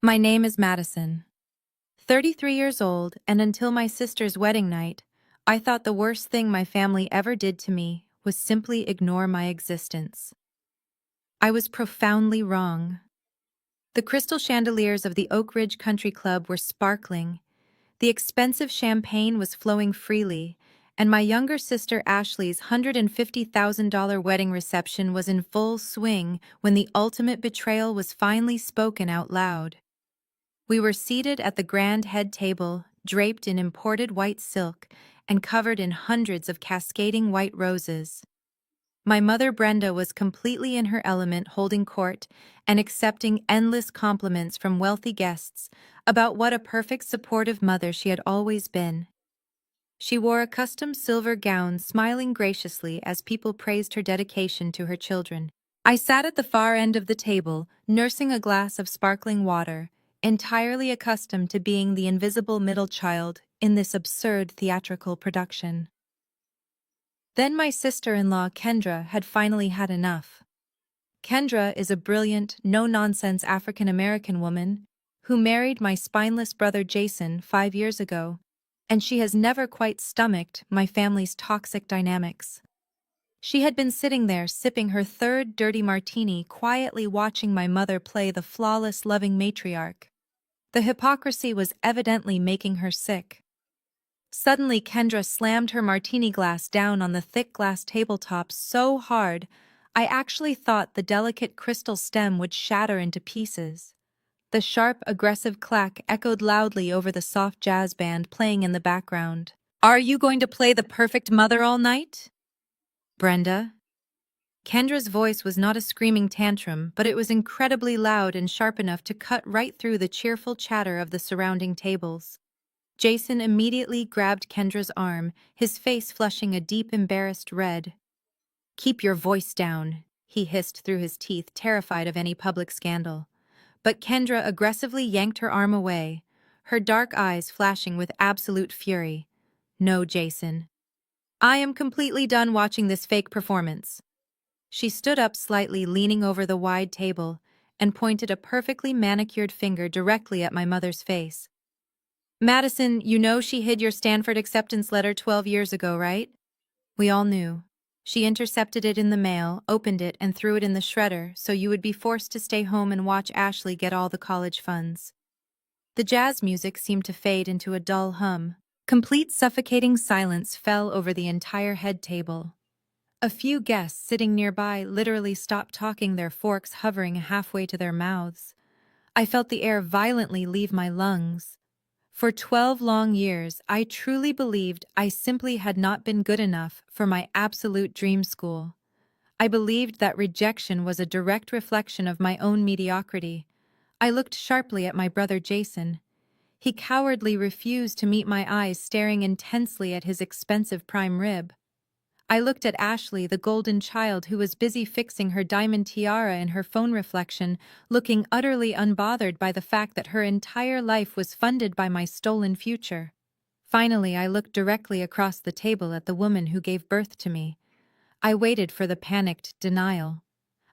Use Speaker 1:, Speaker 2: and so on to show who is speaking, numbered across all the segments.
Speaker 1: My name is Madison, 33 years old, and until my sister's wedding night, I thought the worst thing my family ever did to me was simply ignore my existence. I was profoundly wrong. The crystal chandeliers of the Oak Ridge Country Club were sparkling, the expensive champagne was flowing freely, and my younger sister Ashley's $150,000 wedding reception was in full swing when the ultimate betrayal was finally spoken out loud. We were seated at the grand head table, draped in imported white silk and covered in hundreds of cascading white roses. My mother Brenda was completely in her element, holding court and accepting endless compliments from wealthy guests about what a perfect supportive mother she had always been. She wore a custom silver gown, smiling graciously as people praised her dedication to her children. I sat at the far end of the table, nursing a glass of sparkling water, entirely accustomed to being the invisible middle child in this absurd theatrical production. Then my sister-in-law Kendra had finally had enough. Kendra is a brilliant, no-nonsense African-American woman who married my spineless brother Jason 5 years ago, and she has never quite stomached my family's toxic dynamics. She had been sitting there sipping her third dirty martini, quietly watching my mother play the flawless, loving matriarch. The hypocrisy was evidently making her sick. Suddenly, Kendra slammed her martini glass down on the thick glass tabletop so hard, I actually thought the delicate crystal stem would shatter into pieces. The sharp, aggressive clack echoed loudly over the soft jazz band playing in the background. "Are you going to play the perfect mother all night, Brenda?" Kendra's voice was not a screaming tantrum, but it was incredibly loud and sharp enough to cut right through the cheerful chatter of the surrounding tables. Jason immediately grabbed Kendra's arm, his face flushing a deep, embarrassed red. "Keep your voice down," he hissed through his teeth, terrified of any public scandal. But Kendra aggressively yanked her arm away, her dark eyes flashing with absolute fury. "No, Jason. I am completely done watching this fake performance." She stood up slightly, leaning over the wide table, and pointed a perfectly manicured finger directly at my mother's face. "Madison, you know she hid your Stanford acceptance letter 12 years ago, right?" We all knew. She intercepted it in the mail, opened it, and threw it in the shredder, so you would be forced to stay home and watch Ashley get all the college funds. The jazz music seemed to fade into a dull hum. Complete suffocating silence fell over the entire head table. A few guests sitting nearby literally stopped talking, their forks hovering halfway to their mouths. I felt the air violently leave my lungs. For 12 long years, I truly believed I simply had not been good enough for my absolute dream school. I believed that rejection was a direct reflection of my own mediocrity. I looked sharply at my brother Jason. He cowardly refused to meet my eyes, staring intensely at his expensive prime rib. I looked at Ashley, the golden child who was busy fixing her diamond tiara in her phone reflection, looking utterly unbothered by the fact that her entire life was funded by my stolen future. Finally, I looked directly across the table at the woman who gave birth to me. I waited for the panicked denial.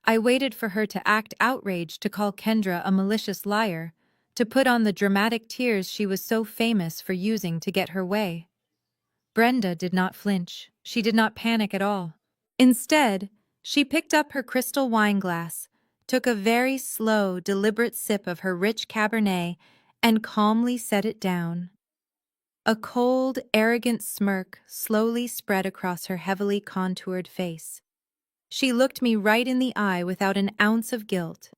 Speaker 1: I waited for her to act outraged, to call Kendra a malicious liar, to put on the dramatic tears she was so famous for using to get her way. Brenda did not flinch. She did not panic at all. Instead, she picked up her crystal wine glass, took a very slow, deliberate sip of her rich Cabernet, and calmly set it down. A cold, arrogant smirk slowly spread across her heavily contoured face. She looked me right in the eye without an ounce of guilt.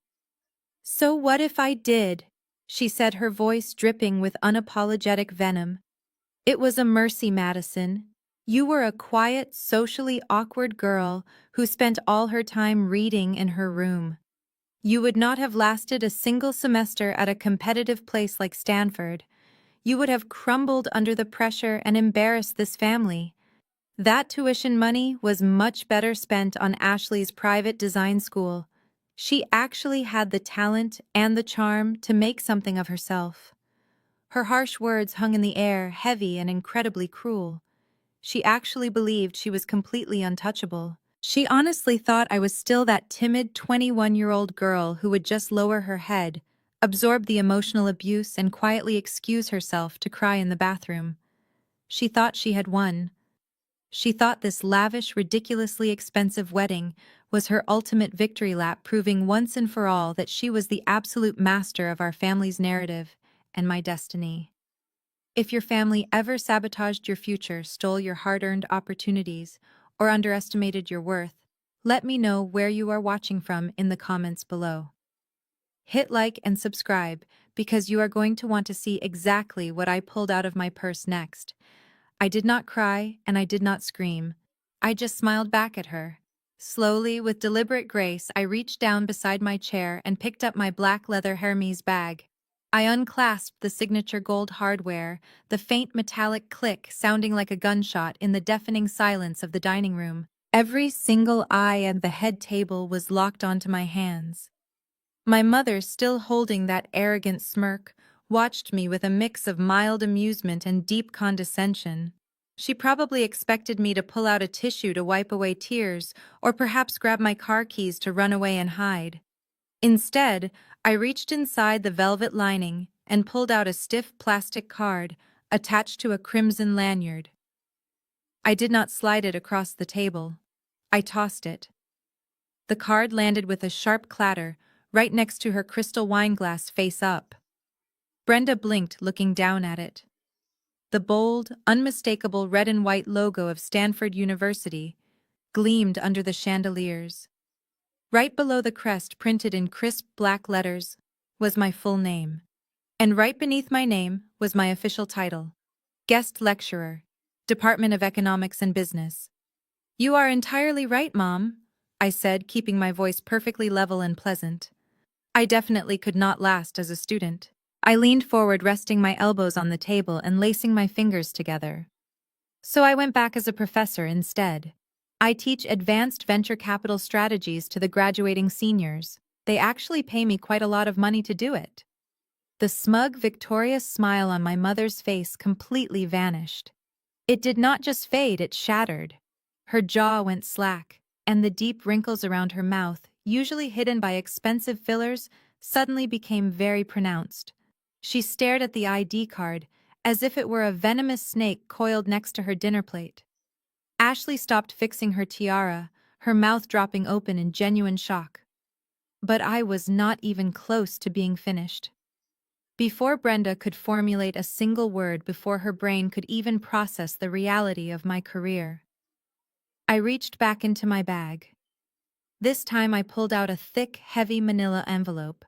Speaker 1: "So what if I did?" she said, her voice dripping with unapologetic venom. "It was a mercy, Madison. You were a quiet, socially awkward girl who spent all her time reading in her room. You would not have lasted a single semester at a competitive place like Stanford. You would have crumbled under the pressure and embarrassed this family. That tuition money was much better spent on Ashley's private design school. She actually had the talent and the charm to make something of herself." Her harsh words hung in the air, heavy and incredibly cruel. She actually believed she was completely untouchable. She honestly thought I was still that timid 21-year-old girl who would just lower her head, absorb the emotional abuse, and quietly excuse herself to cry in the bathroom. She thought she had won. She thought this lavish, ridiculously expensive wedding was her ultimate victory lap, proving once and for all that she was the absolute master of our family's narrative and my destiny. If your family ever sabotaged your future, stole your hard-earned opportunities, or underestimated your worth, let me know where you are watching from in the comments below. Hit like and subscribe because you are going to want to see exactly what I pulled out of my purse next. I did not cry and I did not scream. I just smiled back at her. Slowly, with deliberate grace, I reached down beside my chair and picked up my black leather Hermes bag. I unclasped the signature gold hardware, the faint metallic click sounding like a gunshot in the deafening silence of the dining room. Every single eye at the head table was locked onto my hands. My mother, still holding that arrogant smirk, watched me with a mix of mild amusement and deep condescension. She probably expected me to pull out a tissue to wipe away tears, or perhaps grab my car keys to run away and hide. Instead, I reached inside the velvet lining and pulled out a stiff plastic card attached to a crimson lanyard. I did not slide it across the table. I tossed it. The card landed with a sharp clatter, right next to her crystal wine glass face up. Brenda blinked, looking down at it. The bold, unmistakable red and white logo of Stanford University gleamed under the chandeliers. Right below the crest, printed in crisp black letters, was my full name. And right beneath my name was my official title: Guest Lecturer, Department of Economics and Business. "You are entirely right, Mom," I said, keeping my voice perfectly level and pleasant. I definitely could not last as a student. I leaned forward, resting my elbows on the table and lacing my fingers together. So I went back as a professor instead. I teach advanced venture capital strategies to the graduating seniors. They actually pay me quite a lot of money to do it. The smug, victorious smile on my mother's face completely vanished. It did not just fade, it shattered. Her jaw went slack, and the deep wrinkles around her mouth, usually hidden by expensive fillers, suddenly became very pronounced. She stared at the ID card as if it were a venomous snake coiled next to her dinner plate. Ashley stopped fixing her tiara, her mouth dropping open in genuine shock. But I was not even close to being finished. Before Brenda could formulate a single word, before her brain could even process the reality of my career, I reached back into my bag. This time I pulled out a thick, heavy manila envelope.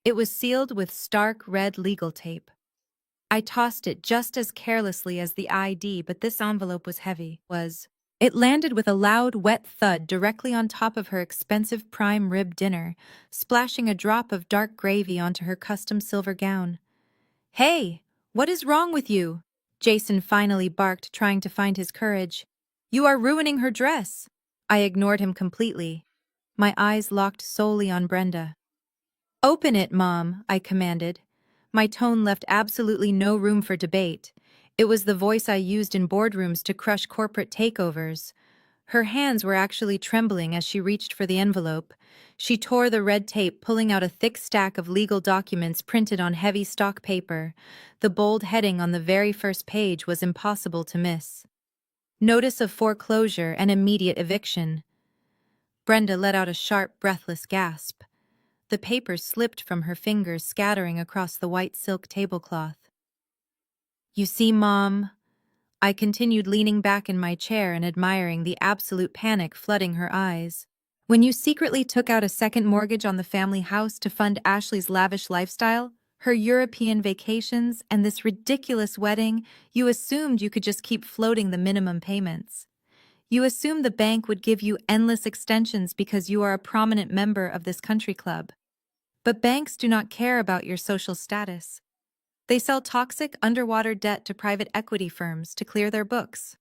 Speaker 1: It was sealed with stark red legal tape. I tossed it just as carelessly as the ID, but this envelope was heavy. It landed with a loud, wet thud directly on top of her expensive prime rib dinner, splashing a drop of dark gravy onto her custom silver gown. "Hey, what is wrong with you?" Jason finally barked, trying to find his courage. "You are ruining her dress." I ignored him completely. My eyes locked solely on Brenda. "Open it, Mom," I commanded. My tone left absolutely no room for debate. It was the voice I used in boardrooms to crush corporate takeovers. Her hands were actually trembling as she reached for the envelope. She tore the red tape, pulling out a thick stack of legal documents printed on heavy stock paper. The bold heading on the very first page was impossible to miss: Notice of foreclosure and immediate eviction. Brenda let out a sharp, breathless gasp. The paper slipped from her fingers, scattering across the white silk tablecloth. "You see, Mom," I continued, leaning back in my chair and admiring the absolute panic flooding her eyes. "When you secretly took out a second mortgage on the family house to fund Ashley's lavish lifestyle, her European vacations, and this ridiculous wedding, you assumed you could just keep floating the minimum payments. You assumed the bank would give you endless extensions because you are a prominent member of this country club. But banks do not care about your social status. They sell toxic, underwater debt to private equity firms to clear their books."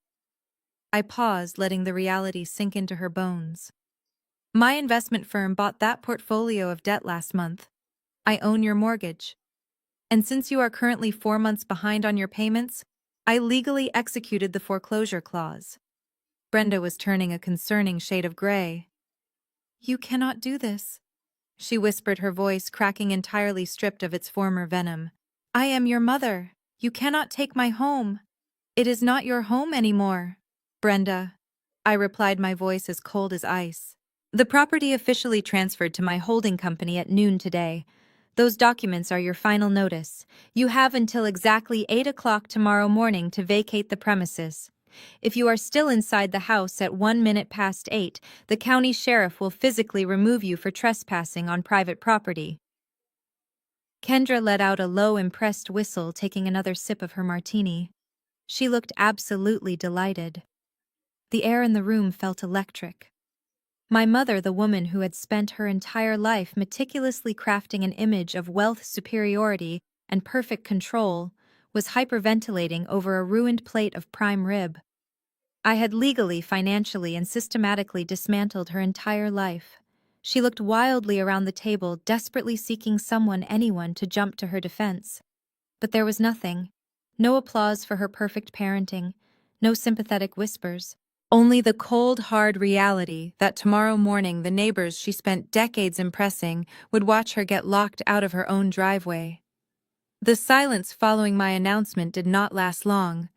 Speaker 1: I paused, letting the reality sink into her bones. "My investment firm bought that portfolio of debt last month. I own your mortgage. And since you are currently 4 months behind on your payments, I legally executed the foreclosure clause." Brenda was turning a concerning shade of gray. "You cannot do this." she whispered, her voice cracking, entirely stripped of its former venom. I am your mother. You cannot take my home. It is not your home anymore. Brenda, I replied, my voice as cold as ice. The property officially transferred to my holding company at noon today. Those documents are your final notice. You have until exactly 8 o'clock tomorrow morning to vacate the premises. If you are still inside the house at 1 minute past 8, the county sheriff will physically remove you for trespassing on private property. Kendra let out a low, impressed whistle, taking another sip of her martini. She looked absolutely delighted. The air in the room felt electric. My mother, the woman who had spent her entire life meticulously crafting an image of wealth superiority and perfect control, was hyperventilating over a ruined plate of prime rib. I had legally, financially, and systematically dismantled her entire life. She looked wildly around the table, desperately seeking anyone to jump to her defense. But there was nothing. No applause for her perfect parenting. No sympathetic whispers. Only the cold, hard reality that tomorrow morning the neighbors she spent decades impressing would watch her get locked out of her own driveway. The silence following my announcement did not last long.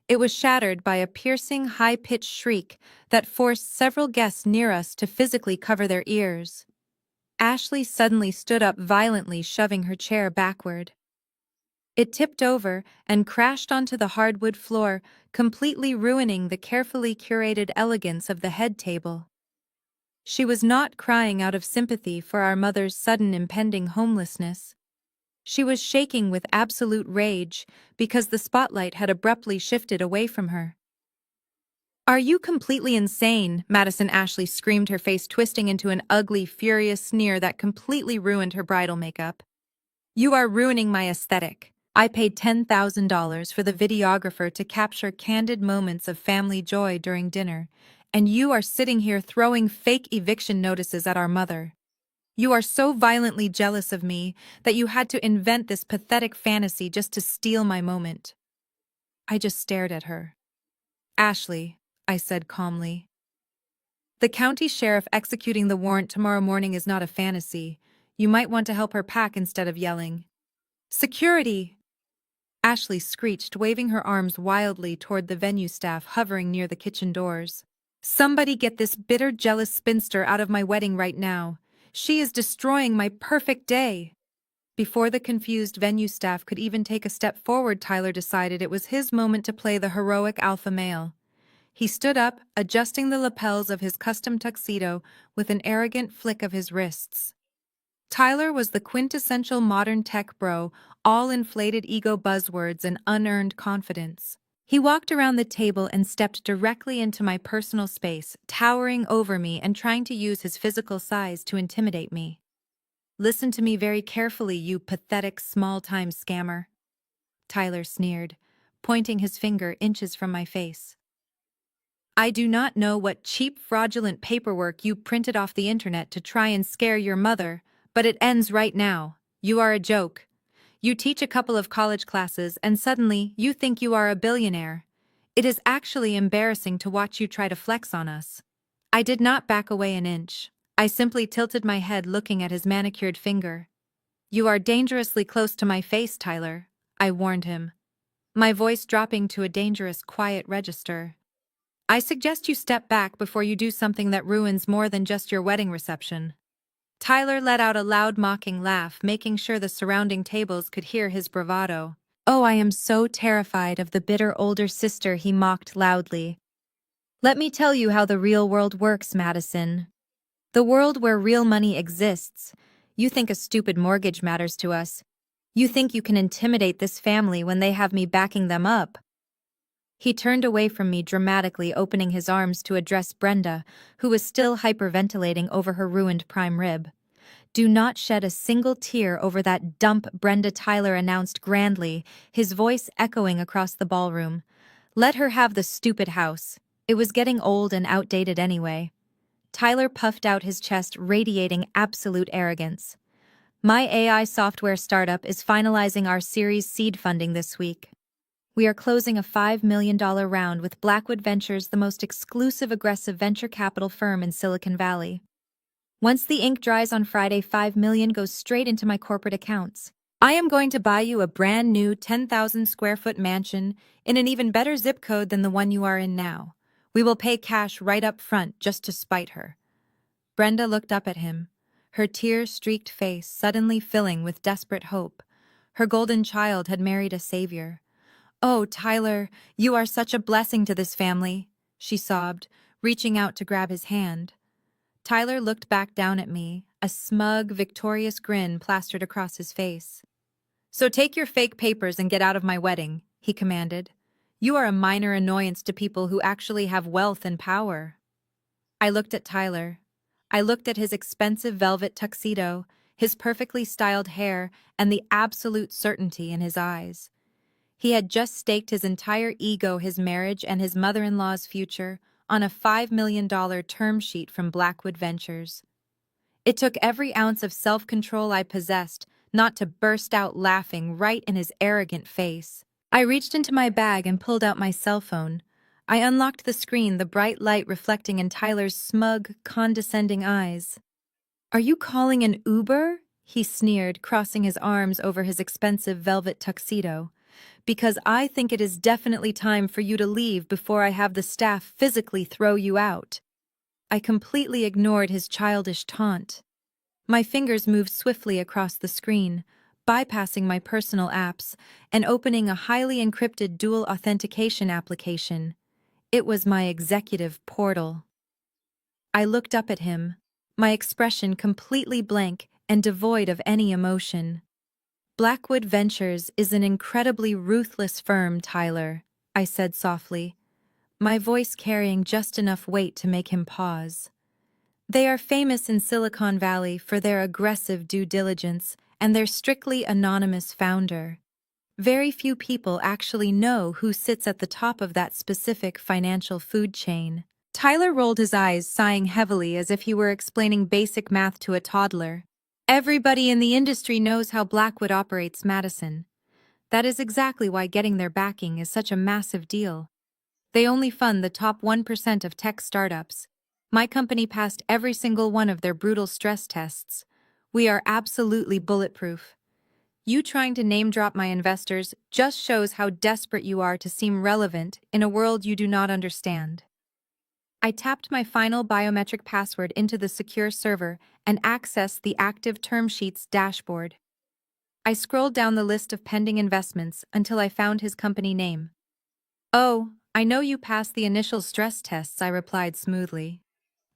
Speaker 1: It was shattered by a piercing, high-pitched shriek that forced several guests near us to physically cover their ears. Ashley suddenly stood up violently, shoving her chair backward. It tipped over and crashed onto the hardwood floor, completely ruining the carefully curated elegance of the head table. She was not crying out of sympathy for our mother's sudden impending homelessness. She was shaking with absolute rage because the spotlight had abruptly shifted away from her. Are you completely insane? Madison Ashley screamed, her face twisting into an ugly, furious sneer that completely ruined her bridal makeup. You are ruining my aesthetic. I paid $10,000 for the videographer to capture candid moments of family joy during dinner, and you are sitting here throwing fake eviction notices at our mother. You are so violently jealous of me that you had to invent this pathetic fantasy just to steal my moment. I just stared at her. Ashley, I said calmly. The county sheriff executing the warrant tomorrow morning is not a fantasy. You might want to help her pack instead of yelling. Security! Ashley screeched, waving her arms wildly toward the venue staff hovering near the kitchen doors. Somebody get this bitter, jealous spinster out of my wedding right now. She is destroying my perfect day. Before the confused venue staff could even take a step forward, Tyler decided it was his moment to play the heroic alpha male. He stood up, adjusting the lapels of his custom tuxedo with an arrogant flick of his wrists. Tyler was the quintessential modern tech bro, all inflated ego buzzwords and unearned confidence. He walked around the table and stepped directly into my personal space, towering over me and trying to use his physical size to intimidate me. Listen to me very carefully, you pathetic small-time scammer, Tyler sneered, pointing his finger inches from my face. I do not know what cheap, fraudulent paperwork you printed off the internet to try and scare your mother, but it ends right now. You are a joke. You teach a couple of college classes and suddenly you think you are a billionaire. It is actually embarrassing to watch you try to flex on us. I did not back away an inch. I simply tilted my head, looking at his manicured finger. You are dangerously close to my face, Tyler, I warned him, my voice dropping to a dangerous, quiet register. I suggest you step back before you do something that ruins more than just your wedding reception. Tyler let out a loud, mocking laugh, making sure the surrounding tables could hear his bravado. Oh, I am so terrified of the bitter older sister, he mocked loudly. Let me tell you how the real world works, Madison. The world where real money exists. You think a stupid mortgage matters to us. You think you can intimidate this family when they have me backing them up. He turned away from me dramatically, opening his arms to address Brenda, who was still hyperventilating over her ruined prime rib. Do not shed a single tear over that dump, Brenda, Tyler announced grandly, his voice echoing across the ballroom. Let her have the stupid house. It was getting old and outdated anyway. Tyler puffed out his chest, radiating absolute arrogance. My AI software startup is finalizing our Series seed funding this week. We are closing a $5 million round with Blackwood Ventures, the most exclusive aggressive venture capital firm in Silicon Valley. Once the ink dries on Friday, 5 million goes straight into my corporate accounts. I am going to buy you a brand new 10,000 square foot mansion in an even better zip code than the one you are in now. We will pay cash right up front just to spite her. Brenda looked up at him, her tear-streaked face suddenly filling with desperate hope. Her golden child had married a savior. "Oh, Tyler, you are such a blessing to this family," she sobbed, reaching out to grab his hand. Tyler looked back down at me, a smug, victorious grin plastered across his face. "So take your fake papers and get out of my wedding," he commanded. "You are a minor annoyance to people who actually have wealth and power." I looked at Tyler. I looked at his expensive velvet tuxedo, his perfectly styled hair, and the absolute certainty in his eyes. He had just staked his entire ego, his marriage, and his mother-in-law's future on a $5 million term sheet from Blackwood Ventures. It took every ounce of self-control I possessed not to burst out laughing right in his arrogant face. I reached into my bag and pulled out my cell phone. I unlocked the screen, the bright light reflecting in Tyler's smug, condescending eyes. "Are you calling an Uber?" he sneered, crossing his arms over his expensive velvet tuxedo. "Because I think it is definitely time for you to leave before I have the staff physically throw you out." I completely ignored his childish taunt. My fingers moved swiftly across the screen, bypassing my personal apps and opening a highly encrypted dual authentication application. It was my executive portal. I looked up at him, my expression completely blank and devoid of any emotion. "Blackwood Ventures is an incredibly ruthless firm, Tyler," I said softly, my voice carrying just enough weight to make him pause. "They are famous in Silicon Valley for their aggressive due diligence and their strictly anonymous founder. Very few people actually know who sits at the top of that specific financial food chain." Tyler rolled his eyes, sighing heavily as if he were explaining basic math to a toddler. "Everybody in the industry knows how Blackwood operates, Madison. That is exactly why getting their backing is such a massive deal. They only fund the top 1% of tech startups. My company passed every single one of their brutal stress tests. We are absolutely bulletproof. You trying to name-drop my investors just shows how desperate you are to seem relevant in a world you do not understand." I tapped my final biometric password into the secure server and accessed the active term sheets dashboard. I scrolled down the list of pending investments until I found his company name. "Oh, I know you passed the initial stress tests," I replied smoothly.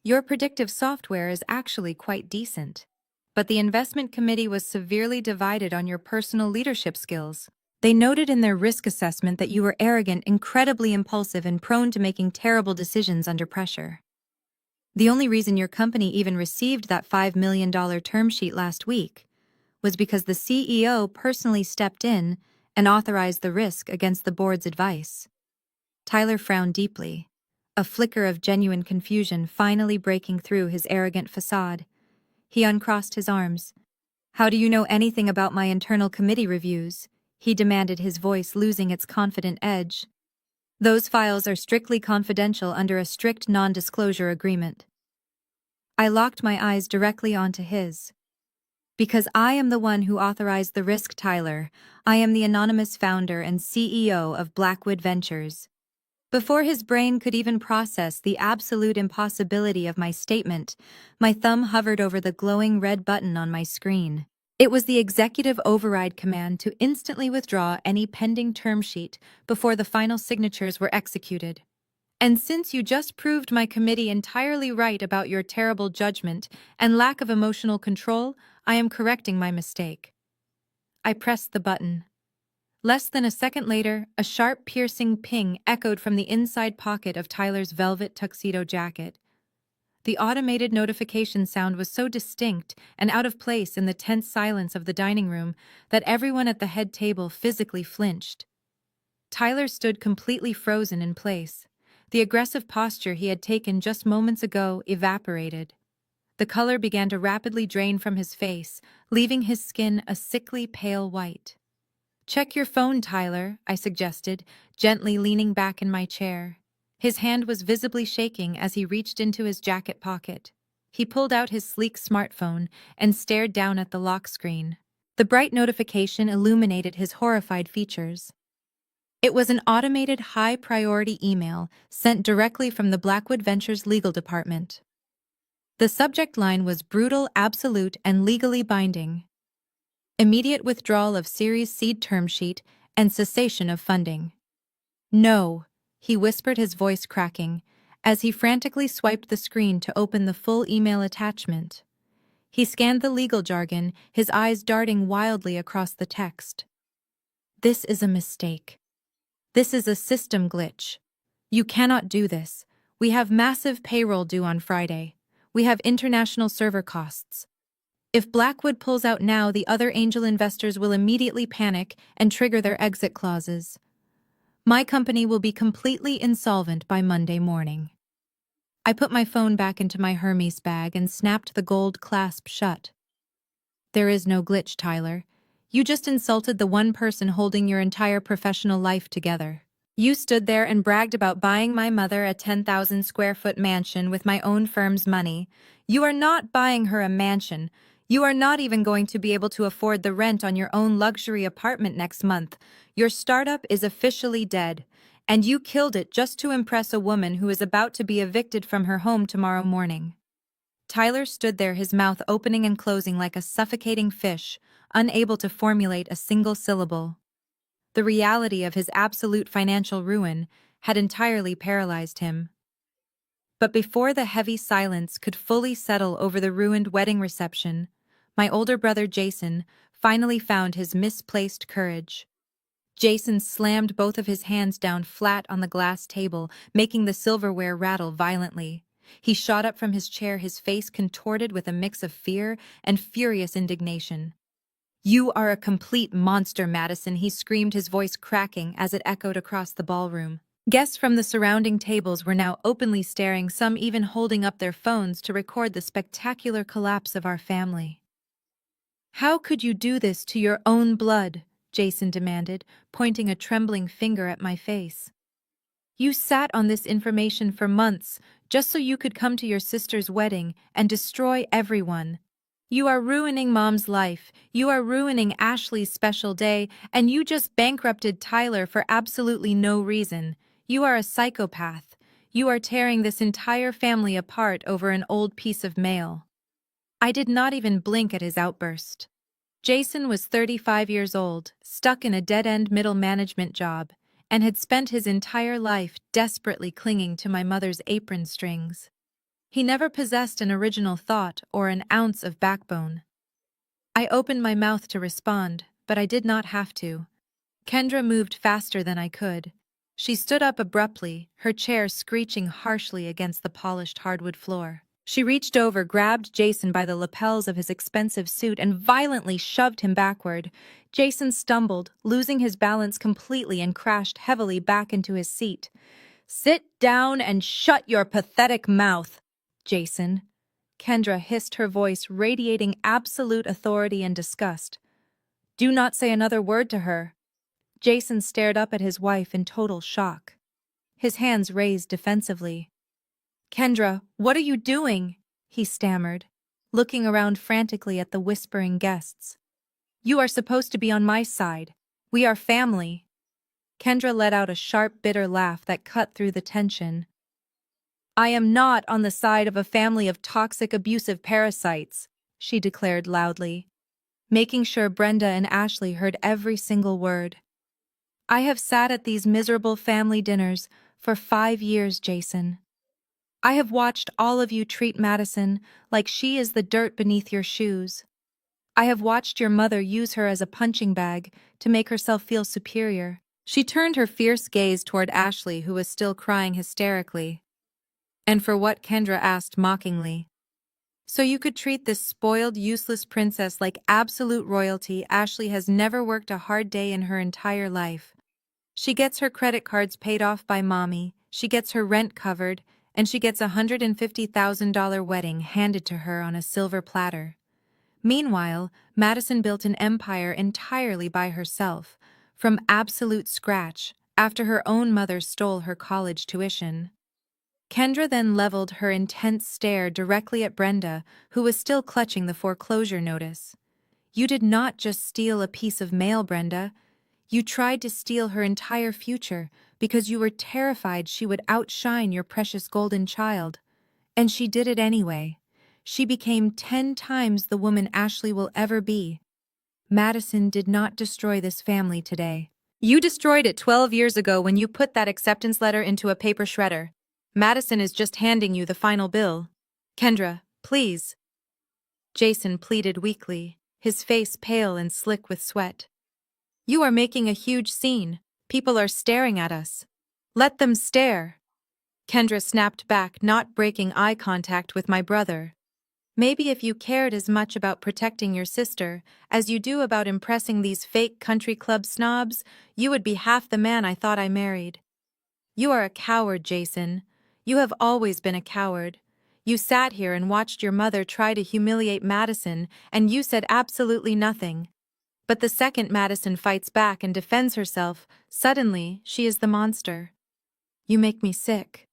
Speaker 1: "Your predictive software is actually quite decent. But the investment committee was severely divided on your personal leadership skills. They noted in their risk assessment that you were arrogant, incredibly impulsive, and prone to making terrible decisions under pressure. The only reason your company even received that $5 million term sheet last week was because the CEO personally stepped in and authorized the risk against the board's advice." Tyler frowned deeply, a flicker of genuine confusion finally breaking through his arrogant facade. He uncrossed his arms. "How do you know anything about my internal committee reviews?" he demanded, his voice losing its confident edge. "Those files are strictly confidential under a strict non-disclosure agreement." I locked my eyes directly onto his. "Because I am the one who authorized the risk, Tyler. I am the anonymous founder and CEO of Blackwood Ventures." Before his brain could even process the absolute impossibility of my statement, my thumb hovered over the glowing red button on my screen. It was the executive override command to instantly withdraw any pending term sheet before the final signatures were executed. "And since you just proved my committee entirely right about your terrible judgment and lack of emotional control, I am correcting my mistake." I pressed the button. Less than a second later, a sharp, piercing ping echoed from the inside pocket of Tyler's velvet tuxedo jacket. The automated notification sound was so distinct and out of place in the tense silence of the dining room that everyone at the head table physically flinched. Tyler stood completely frozen in place. The aggressive posture he had taken just moments ago evaporated. The color began to rapidly drain from his face, leaving his skin a sickly pale white. "Check your phone, Tyler," I suggested, gently leaning back in my chair. His hand was visibly shaking as he reached into his jacket pocket. He pulled out his sleek smartphone and stared down at the lock screen. The bright notification illuminated his horrified features. It was an automated high-priority email sent directly from the Blackwood Ventures legal department. The subject line was brutal, absolute, and legally binding. Immediate withdrawal of Series seed term sheet and cessation of funding. No, he whispered, his voice cracking, as he frantically swiped the screen to open the full email attachment. He scanned the legal jargon, his eyes darting wildly across the text. This is a mistake. This is a system glitch. You cannot do this. We have massive payroll due on Friday. We have international server costs. If Blackwood pulls out now, the other angel investors will immediately panic and trigger their exit clauses. My company will be completely insolvent by Monday morning. I put my phone back into my Hermes bag and snapped the gold clasp shut. There is no glitch, Tyler. You just insulted the one person holding your entire professional life together. You stood there and bragged about buying my mother a 10,000 square foot mansion with my own firm's money. You are not buying her a mansion. You are not even going to be able to afford the rent on your own luxury apartment next month. Your startup is officially dead, and you killed it just to impress a woman who is about to be evicted from her home tomorrow morning. Tyler stood there, his mouth opening and closing like a suffocating fish, unable to formulate a single syllable. The reality of his absolute financial ruin had entirely paralyzed him. But before the heavy silence could fully settle over the ruined wedding reception, my older brother Jason finally found his misplaced courage. Jason slammed both of his hands down flat on the glass table, making the silverware rattle violently. He shot up from his chair, his face contorted with a mix of fear and furious indignation. "You are a complete monster, Madison," he screamed, his voice cracking as it echoed across the ballroom. Guests from the surrounding tables were now openly staring, some even holding up their phones to record the spectacular collapse of our family. "How could you do this to your own blood?" Jason demanded, pointing a trembling finger at my face. "You sat on this information for months, just so you could come to your sister's wedding and destroy everyone. You are ruining Mom's life, you are ruining Ashley's special day, and you just bankrupted Tyler for absolutely no reason. You are a psychopath. You are tearing this entire family apart over an old piece of mail." I did not even blink at his outburst. Jason was 35 years old, stuck in a dead-end middle management job, and had spent his entire life desperately clinging to my mother's apron strings. He never possessed an original thought or an ounce of backbone. I opened my mouth to respond, but I did not have to. Kendra moved faster than I could. She stood up abruptly, her chair screeching harshly against the polished hardwood floor. She reached over, grabbed Jason by the lapels of his expensive suit, and violently shoved him backward. Jason stumbled, losing his balance completely, and crashed heavily back into his seat. "Sit down and shut your pathetic mouth, Jason," Kendra hissed, her voice radiating absolute authority and disgust. "Do not say another word to her." Jason stared up at his wife in total shock, his hands raised defensively. "Kendra, what are you doing?" he stammered, looking around frantically at the whispering guests. "You are supposed to be on my side. We are family." Kendra let out a sharp, bitter laugh that cut through the tension. "I am not on the side of a family of toxic, abusive parasites," she declared loudly, making sure Brenda and Ashley heard every single word. "I have sat at these miserable family dinners for 5 years, Jason. I have watched all of you treat Madison like she is the dirt beneath your shoes. I have watched your mother use her as a punching bag to make herself feel superior." She turned her fierce gaze toward Ashley, who was still crying hysterically. "And for what?" Kendra asked mockingly. "So you could treat this spoiled, useless princess like absolute royalty. Ashley has never worked a hard day in her entire life. She gets her credit cards paid off by Mommy, she gets her rent covered, and she gets a $150,000 wedding handed to her on a silver platter. Meanwhile, Madison built an empire entirely by herself, from absolute scratch, after her own mother stole her college tuition." Kendra then leveled her intense stare directly at Brenda, who was still clutching the foreclosure notice. You did not just steal a piece of mail, Brenda. You tried to steal her entire future because you were terrified she would outshine your precious golden child. And she did it anyway. She became 10 times the woman Ashley will ever be. Madison did not destroy this family today. You destroyed it 12 years ago when you put that acceptance letter into a paper shredder. Madison is just handing you the final bill. Kendra, please. Jason pleaded weakly, his face pale and slick with sweat. You are making a huge scene. People are staring at us. Let them stare. Kendra snapped back, not breaking eye contact with my brother. Maybe if you cared as much about protecting your sister as you do about impressing these fake country club snobs, you would be half the man I thought I married. You are a coward, Jason. You have always been a coward. You sat here and watched your mother try to humiliate Madison, and you said absolutely nothing. But the second Madison fights back and defends herself, suddenly she is the monster. You make me sick.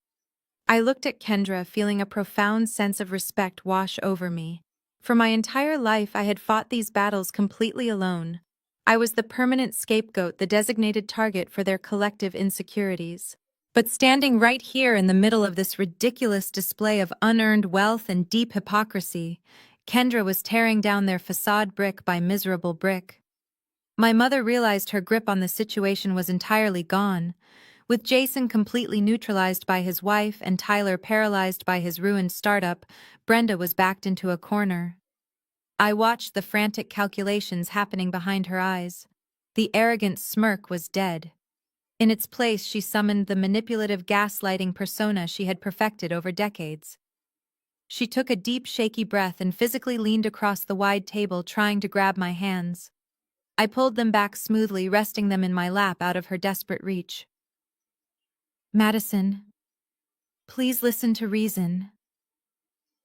Speaker 1: I looked at Kendra, feeling a profound sense of respect wash over me. For my entire life I had fought these battles completely alone. I was the permanent scapegoat, the designated target for their collective insecurities. But standing right here in the middle of this ridiculous display of unearned wealth and deep hypocrisy, Kendra was tearing down their facade brick by miserable brick. My mother realized her grip on the situation was entirely gone. With Jason completely neutralized by his wife and Tyler paralyzed by his ruined startup, Brenda was backed into a corner. I watched the frantic calculations happening behind her eyes. The arrogant smirk was dead. In its place, she summoned the manipulative gaslighting persona she had perfected over decades. She took a deep, shaky breath and physically leaned across the wide table, trying to grab my hands. I pulled them back smoothly, resting them in my lap out of her desperate reach. Madison, please listen to reason.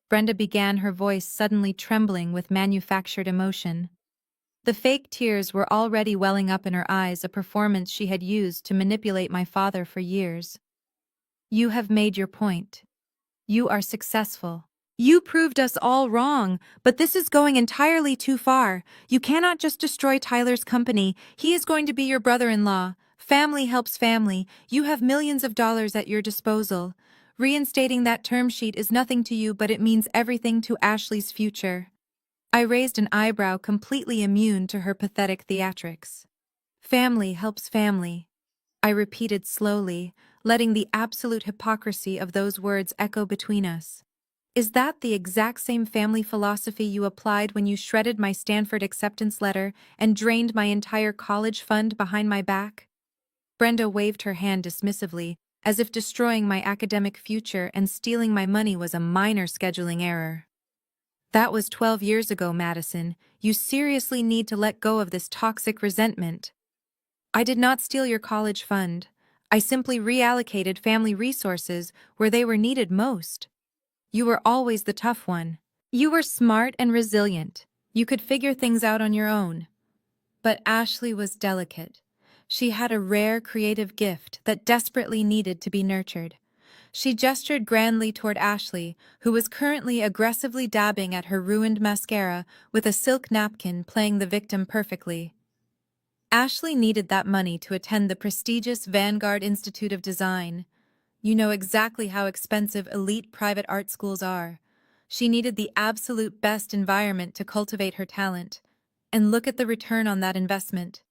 Speaker 1: Brenda began, her voice suddenly trembling with manufactured emotion. The fake tears were already welling up in her eyes, a performance she had used to manipulate my father for years. You have made your point. You are successful. You proved us all wrong, but this is going entirely too far. You cannot just destroy Tyler's company. He is going to be your brother-in-law. Family helps family. You have millions of dollars at your disposal. Reinstating that term sheet is nothing to you, but it means everything to Ashley's future. I raised an eyebrow, completely immune to her pathetic theatrics. Family helps family, I repeated slowly, letting the absolute hypocrisy of those words echo between us. Is that the exact same family philosophy you applied when you shredded my Stanford acceptance letter and drained my entire college fund behind my back? Brenda waved her hand dismissively, as if destroying my academic future and stealing my money was a minor scheduling error. That was 12 years ago, Madison. You seriously need to let go of this toxic resentment. I did not steal your college fund. I simply reallocated family resources where they were needed most. You were always the tough one. You were smart and resilient. You could figure things out on your own. But Ashley was delicate. She had a rare creative gift that desperately needed to be nurtured. She gestured grandly toward Ashley, who was currently aggressively dabbing at her ruined mascara with a silk napkin, playing the victim perfectly. Ashley needed that money to attend the prestigious Vanguard Institute of Design. You know exactly how expensive elite private art schools are. She needed the absolute best environment to cultivate her talent. And look at the return on that investment.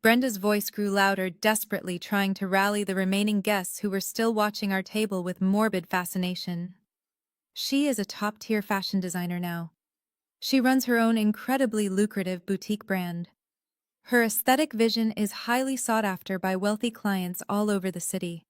Speaker 1: Brenda's voice grew louder, desperately trying to rally the remaining guests who were still watching our table with morbid fascination. She is a top-tier fashion designer now. She runs her own incredibly lucrative boutique brand. Her aesthetic vision is highly sought after by wealthy clients all over the city.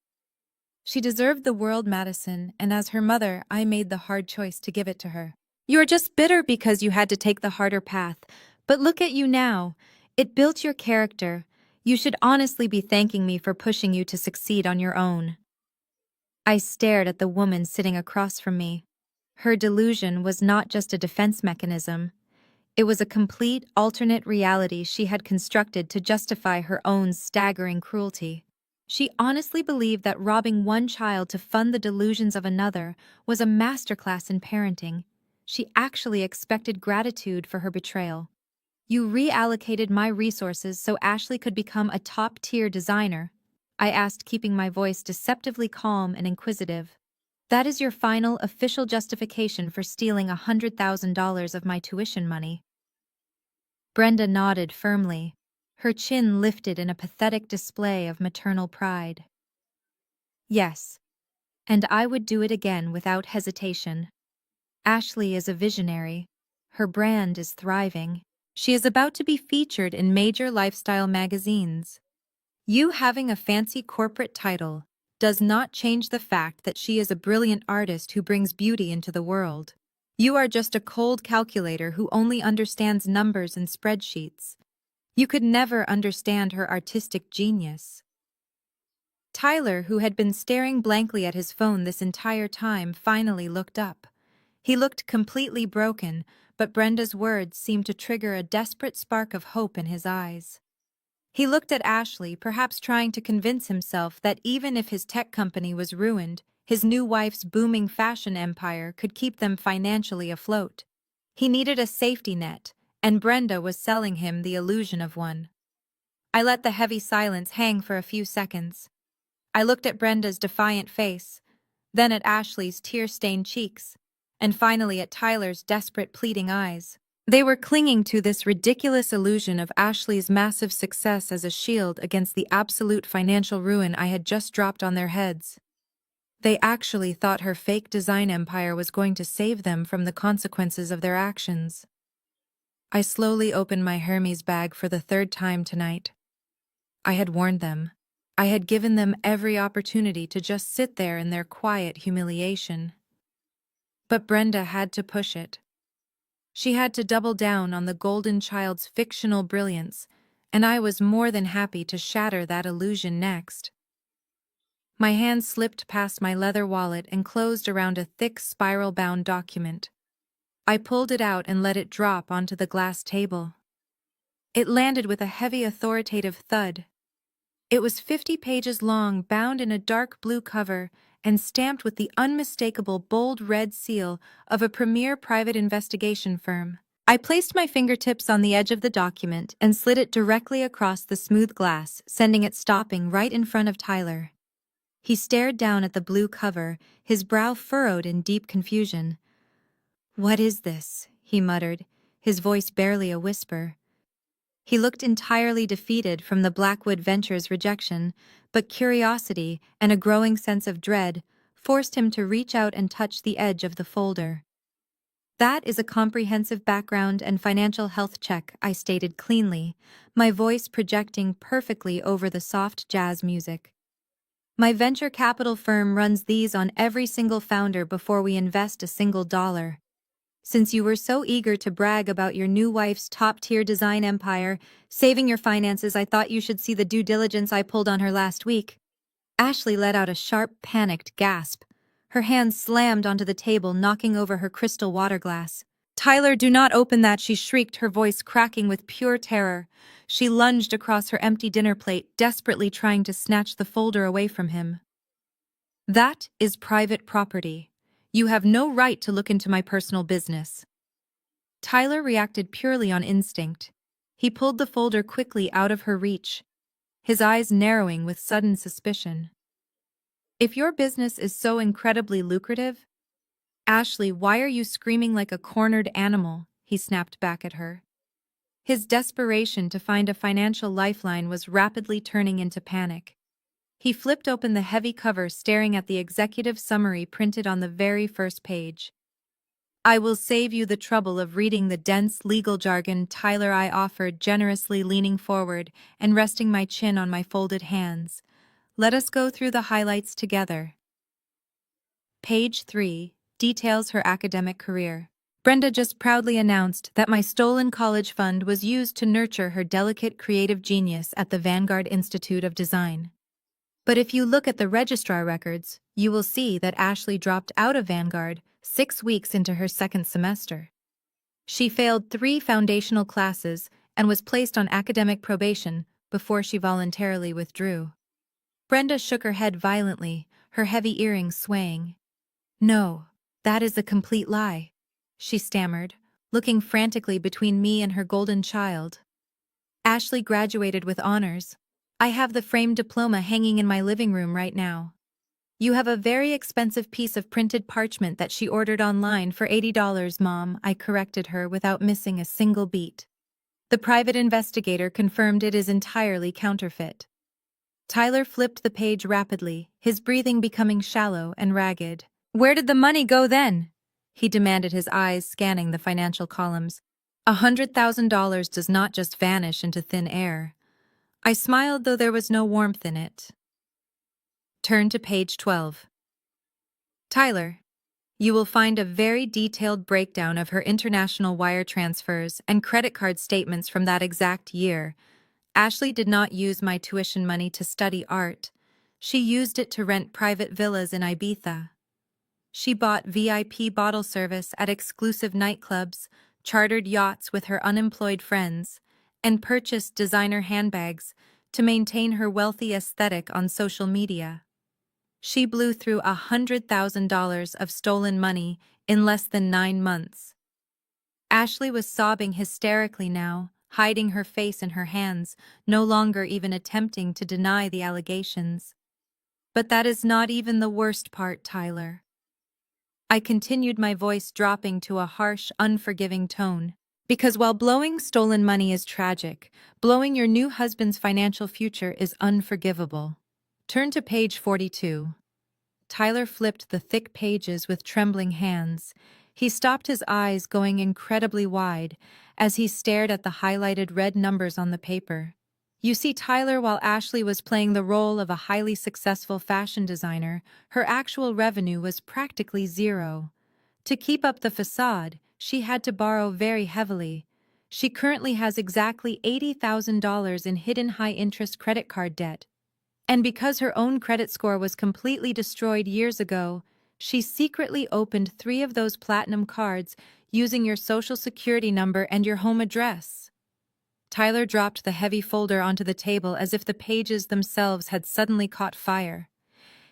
Speaker 1: She deserved the world, Madison, and as her mother, I made the hard choice to give it to her. You are just bitter because you had to take the harder path. But look at you now. It built your character. You should honestly be thanking me for pushing you to succeed on your own. I stared at the woman sitting across from me. Her delusion was not just a defense mechanism. It was a complete alternate reality she had constructed to justify her own staggering cruelty. She honestly believed that robbing one child to fund the delusions of another was a masterclass in parenting. She actually expected gratitude for her betrayal. You reallocated my resources so Ashley could become a top-tier designer, I asked, keeping my voice deceptively calm and inquisitive. That is your final official justification for stealing $100,000 of my tuition money? Brenda nodded firmly, her chin lifted in a pathetic display of maternal pride. Yes, and I would do it again without hesitation. Ashley is a visionary. Her brand is thriving. She is about to be featured in major lifestyle magazines. You having a fancy corporate title does not change the fact that she is a brilliant artist who brings beauty into the world. You are just a cold calculator who only understands numbers and spreadsheets. You could never understand her artistic genius. Tyler, who had been staring blankly at his phone this entire time, finally looked up. He looked completely broken, but Brenda's words seemed to trigger a desperate spark of hope in his eyes. He looked at Ashley, perhaps trying to convince himself that even if his tech company was ruined, his new wife's booming fashion empire could keep them financially afloat. He needed a safety net, and Brenda was selling him the illusion of one. I let the heavy silence hang for a few seconds. I looked at Brenda's defiant face, then at Ashley's tear-stained cheeks, and finally at Tyler's desperate, pleading eyes. They were clinging to this ridiculous illusion of Ashley's massive success as a shield against the absolute financial ruin I had just dropped on their heads. They actually thought her fake design empire was going to save them from the consequences of their actions. I slowly opened my Hermes bag for the third time tonight. I had warned them. I had given them every opportunity to just sit there in their quiet humiliation. But Brenda had to push it. She had to double down on the golden child's fictional brilliance, and I was more than happy to shatter that illusion next. My hand slipped past my leather wallet and closed around a thick spiral-bound document. I pulled it out and let it drop onto the glass table. It landed with a heavy, authoritative thud. It was 50 pages long, bound in a dark blue cover, and stamped with the unmistakable bold red seal of a premier private investigation firm. I placed my fingertips on the edge of the document and slid it directly across the smooth glass, sending it stopping right in front of Tyler. He stared down at the blue cover, his brow furrowed in deep confusion. "What is this?" he muttered, his voice barely a whisper. He looked entirely defeated from the Blackwood Ventures rejection, but curiosity and a growing sense of dread forced him to reach out and touch the edge of the folder. "That is a comprehensive background and financial health check," I stated cleanly, my voice projecting perfectly over the soft jazz music. "My venture capital firm runs these on every single founder before we invest a single dollar. Since you were so eager to brag about your new wife's top-tier design empire, saving your finances, I thought you should see the due diligence I pulled on her last week." Ashley let out a sharp, panicked gasp. Her hand slammed onto the table, knocking over her crystal water glass. "Tyler, do not open that," she shrieked, her voice cracking with pure terror. She lunged across her empty dinner plate, desperately trying to snatch the folder away from him. "That is private property. You have no right to look into my personal business." Tyler reacted purely on instinct. He pulled the folder quickly out of her reach, his eyes narrowing with sudden suspicion. "If your business is so incredibly lucrative, Ashley, why are you screaming like a cornered animal?" he snapped back at her. His desperation to find a financial lifeline was rapidly turning into panic. He flipped open the heavy cover, staring at the executive summary printed on the very first page. "I will save you the trouble of reading the dense legal jargon," Tyler, I offered, generously leaning forward and resting my chin on my folded hands. "Let us go through the highlights together." Page 3 details her academic career. Brenda just proudly announced that my stolen college fund was used to nurture her delicate creative genius at the Vanguard Institute of Design. But if you look at the registrar records, you will see that Ashley dropped out of Vanguard 6 weeks into her second semester. She failed 3 foundational classes and was placed on academic probation before she voluntarily withdrew. Brenda shook her head violently, her heavy earrings swaying. No, that is a complete lie, she stammered, looking frantically between me and her golden child. Ashley graduated with honors. I have the framed diploma hanging in my living room right now. You have a very expensive piece of printed parchment that she ordered online for $80, Mom, I corrected her without missing a single beat. The private investigator confirmed it is entirely counterfeit. Tyler flipped the page rapidly, his breathing becoming shallow and ragged. Where did the money go then? He demanded, his eyes scanning the financial columns. $100,000 does not just vanish into thin air. I smiled, though there was no warmth in it. Turn to page 12. Tyler, you will find a very detailed breakdown of her international wire transfers and credit card statements from that exact year. Ashley did not use my tuition money to study art. She used it to rent private villas in Ibiza. She bought VIP bottle service at exclusive nightclubs, chartered yachts with her unemployed friends, and purchased designer handbags to maintain her wealthy aesthetic on social media. She blew through $100,000 of stolen money in less than 9 months. Ashley was sobbing hysterically now, hiding her face in her hands, no longer even attempting to deny the allegations. But that is not even the worst part, Tyler. I continued, my voice dropping to a harsh, unforgiving tone. Because while blowing stolen money is tragic, blowing your new husband's financial future is unforgivable. Turn to page 42. Tyler flipped the thick pages with trembling hands. He stopped, his eyes going incredibly wide as he stared at the highlighted red numbers on the paper. You see, Tyler, while Ashley was playing the role of a highly successful fashion designer, her actual revenue was practically zero. To keep up the facade, she had to borrow very heavily. She currently has exactly $80,000 in hidden high-interest credit card debt. And because her own credit score was completely destroyed years ago, she secretly opened 3 of those platinum cards using your social security number and your home address. Tyler dropped the heavy folder onto the table as if the pages themselves had suddenly caught fire.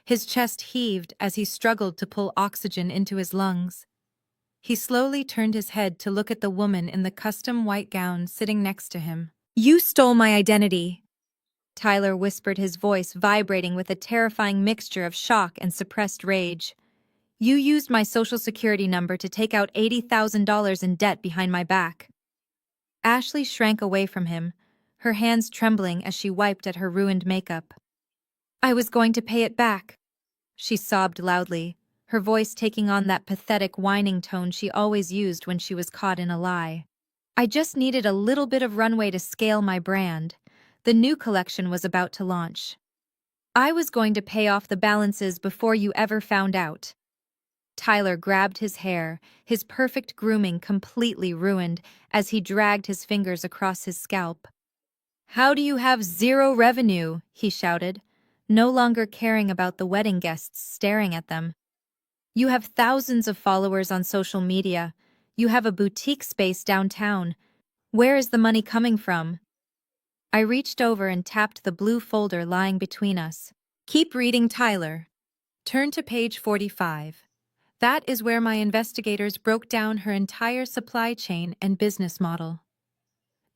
Speaker 1: His chest heaved as he struggled to pull oxygen into his lungs. He slowly turned his head to look at the woman in the custom white gown sitting next to him. You stole my identity, Tyler whispered, his voice vibrating with a terrifying mixture of shock and suppressed rage. You used my social security number to take out $80,000 in debt behind my back. Ashley shrank away from him, her hands trembling as she wiped at her ruined makeup. I was going to pay it back, she sobbed loudly, her voice taking on that pathetic whining tone she always used when she was caught in a lie. I just needed a little bit of runway to scale my brand. The new collection was about to launch. I was going to pay off the balances before you ever found out. Tyler grabbed his hair, his perfect grooming completely ruined as he dragged his fingers across his scalp. How do you have zero revenue? He shouted, no longer caring about the wedding guests staring at them. You have thousands of followers on social media. You have a boutique space downtown. Where is the money coming from? I reached over and tapped the blue folder lying between us. Keep reading, Tyler. Turn to page 45. That is where my investigators broke down her entire supply chain and business model.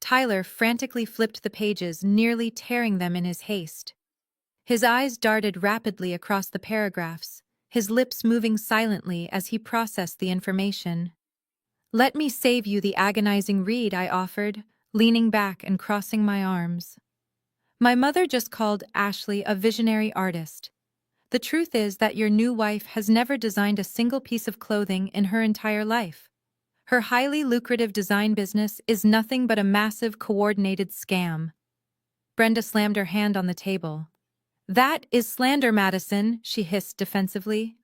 Speaker 1: Tyler frantically flipped the pages, nearly tearing them in his haste. His eyes darted rapidly across the paragraphs, his lips moving silently as he processed the information. Let me save you the agonizing read, I offered, leaning back and crossing my arms. My mother just called Ashley a visionary artist. The truth is that your new wife has never designed a single piece of clothing in her entire life. Her highly lucrative design business is nothing but a massive coordinated scam. Brenda slammed her hand on the table. That is slander, Madison, she hissed defensively.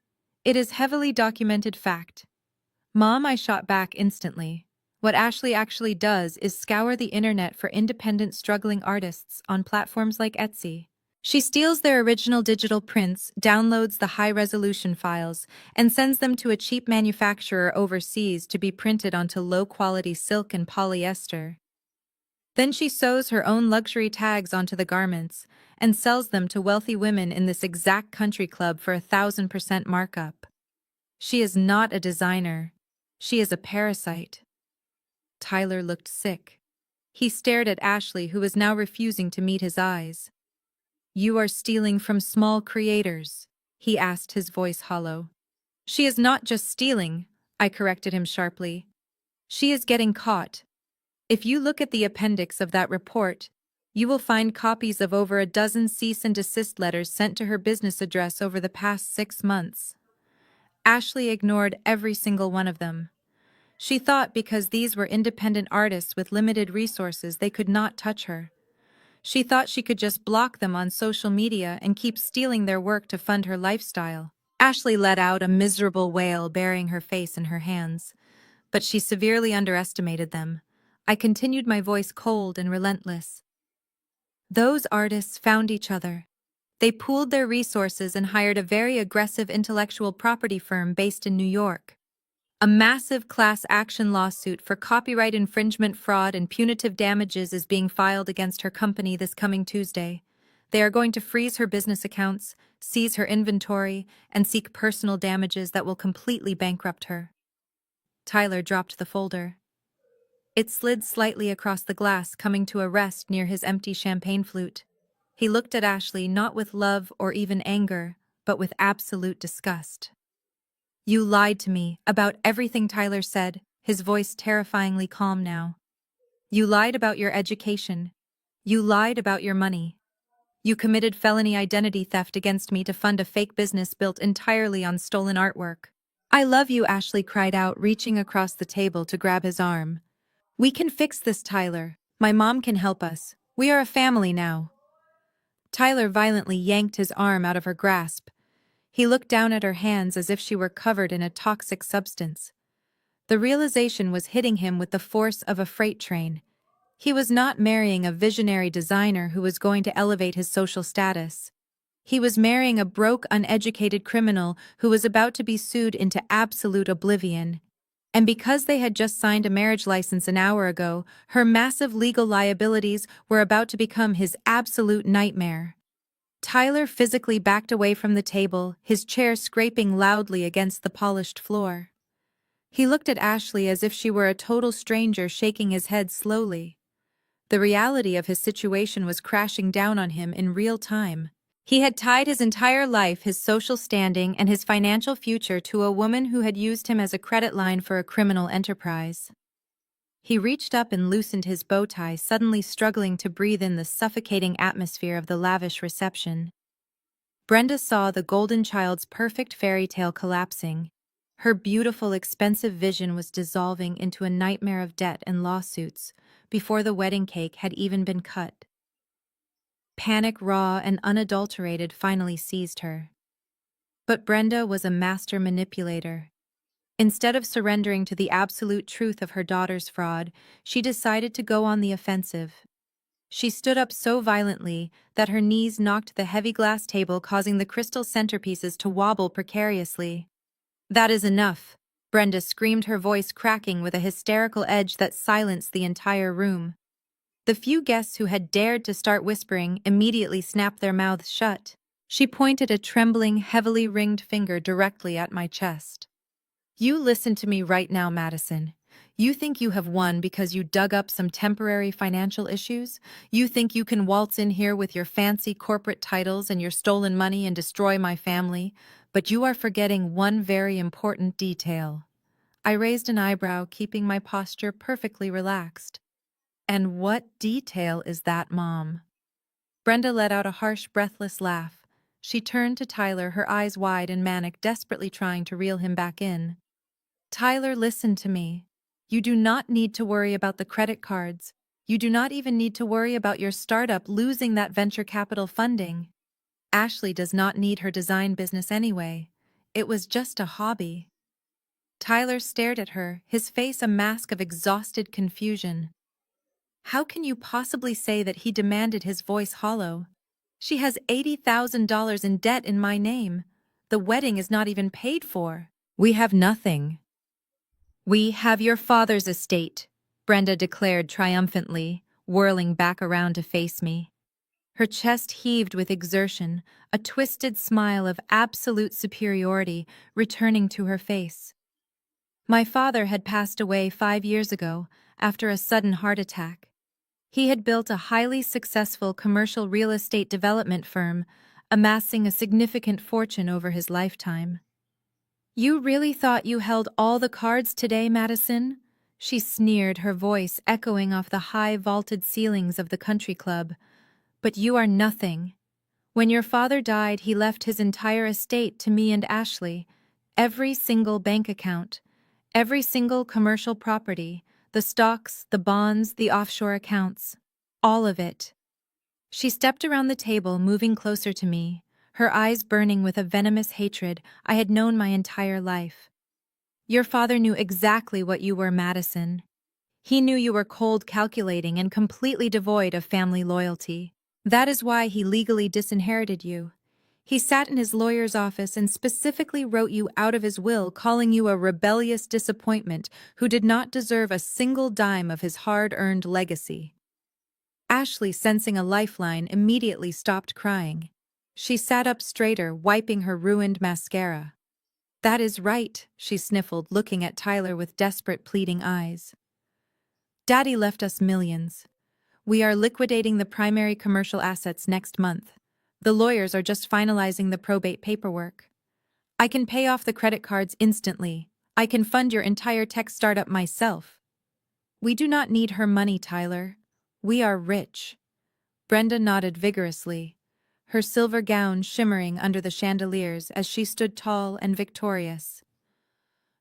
Speaker 1: It is heavily documented fact. Mom, I shot back instantly. What Ashley actually does is scour the internet for independent struggling artists on platforms like Etsy. She steals their original digital prints, downloads the high-resolution files, and sends them to a cheap manufacturer overseas to be printed onto low-quality silk and polyester. Then she sews her own luxury tags onto the garments and sells them to wealthy women in this exact country club for 1,000% markup. She is not a designer. She is a parasite. Tyler looked sick. He stared at Ashley, who was now refusing to meet his eyes. "You are stealing from small creators," he asked, his voice hollow. "She is not just stealing," I corrected him sharply. "She is getting caught. If you look at the appendix of that report, you will find copies of over a dozen cease and desist letters sent to her business address over the past 6 months. Ashley ignored every single one of them. She thought because these were independent artists with limited resources, they could not touch her. She thought she could just block them on social media and keep stealing their work to fund her lifestyle." Ashley let out a miserable wail, burying her face in her hands. But she severely underestimated them. I continued, my voice cold and relentless. "Those artists found each other. They pooled their resources and hired a very aggressive intellectual property firm based in New York. A massive class action lawsuit for copyright infringement, fraud, and punitive damages is being filed against her company this coming Tuesday. They are going to freeze her business accounts, seize her inventory, and seek personal damages that will completely bankrupt her." Tyler dropped the folder. It slid slightly across the glass, coming to a rest near his empty champagne flute. He looked at Ashley not with love or even anger, but with absolute disgust. "You lied to me about everything," Tyler said, his voice terrifyingly calm now. "You lied about your education. You lied about your money. You committed felony identity theft against me to fund a fake business built entirely on stolen artwork." "I love you," Ashley cried out, reaching across the table to grab his arm. "We can fix this, Tyler. My mom can help us. We are a family now." Tyler violently yanked his arm out of her grasp. He looked down at her hands as if she were covered in a toxic substance. The realization was hitting him with the force of a freight train. He was not marrying a visionary designer who was going to elevate his social status. He was marrying a broke, uneducated criminal who was about to be sued into absolute oblivion. And because they had just signed a marriage license an hour ago, her massive legal liabilities were about to become his absolute nightmare. Tyler physically backed away from the table, his chair scraping loudly against the polished floor. He looked at Ashley as if she were a total stranger, shaking his head slowly. The reality of his situation was crashing down on him in real time. He had tied his entire life, his social standing, and his financial future to a woman who had used him as a credit line for a criminal enterprise. He reached up and loosened his bow tie, suddenly struggling to breathe in the suffocating atmosphere of the lavish reception. Brenda saw the golden child's perfect fairy tale collapsing. Her beautiful, expensive vision was dissolving into a nightmare of debt and lawsuits before the wedding cake had even been cut. Panic, raw and unadulterated, finally seized her. But Brenda was a master manipulator. Instead of surrendering to the absolute truth of her daughter's fraud, she decided to go on the offensive. She stood up so violently that her knees knocked the heavy glass table, causing the crystal centerpieces to wobble precariously. "That is enough," Brenda screamed, her voice cracking with a hysterical edge that silenced the entire room. The few guests who had dared to start whispering immediately snapped their mouths shut. She pointed a trembling, heavily ringed finger directly at my chest. "You listen to me right now, Madison. You think you have won because you dug up some temporary financial issues? You think you can waltz in here with your fancy corporate titles and your stolen money and destroy my family? But you are forgetting one very important detail." I raised an eyebrow, keeping my posture perfectly relaxed. "And what detail is that, Mom?" Brenda let out a harsh, breathless laugh. She turned to Tyler, her eyes wide and manic, desperately trying to reel him back in. "Tyler, listen to me. You do not need to worry about the credit cards. You do not even need to worry about your startup losing that venture capital funding. Ashley does not need her design business anyway. It was just a hobby." Tyler stared at her, his face a mask of exhausted confusion. "How can you possibly say that?" he demanded, his voice hollow. "She has $80,000 in debt in my name. The wedding is not even paid for. We have nothing." "We have your father's estate," Brenda declared triumphantly, whirling back around to face me. Her chest heaved with exertion, a twisted smile of absolute superiority returning to her face. My father had passed away 5 years ago after a sudden heart attack. He had built a highly successful commercial real estate development firm, amassing a significant fortune over his lifetime. "You really thought you held all the cards today, Madison?" She sneered, her voice echoing off the high vaulted ceilings of the country club. "But you are nothing. When your father died, he left his entire estate to me and Ashley. Every single bank account, every single commercial property, the stocks, the bonds, the offshore accounts. All of it." She stepped around the table, moving closer to me, her eyes burning with a venomous hatred I had known my entire life. "Your father knew exactly what you were, Madison. He knew you were cold, calculating, and completely devoid of family loyalty. That is why he legally disinherited you. He sat in his lawyer's office and specifically wrote you out of his will, calling you a rebellious disappointment who did not deserve a single dime of his hard-earned legacy." Ashley, sensing a lifeline, immediately stopped crying. She sat up straighter, wiping her ruined mascara. "That is right," she sniffled, looking at Tyler with desperate, pleading eyes. "Daddy left us millions. We are liquidating the primary commercial assets next month. The lawyers are just finalizing the probate paperwork. I can pay off the credit cards instantly. I can fund your entire tech startup myself." "We do not need her money, Tyler. We are rich." Brenda nodded vigorously, her silver gown shimmering under the chandeliers as she stood tall and victorious.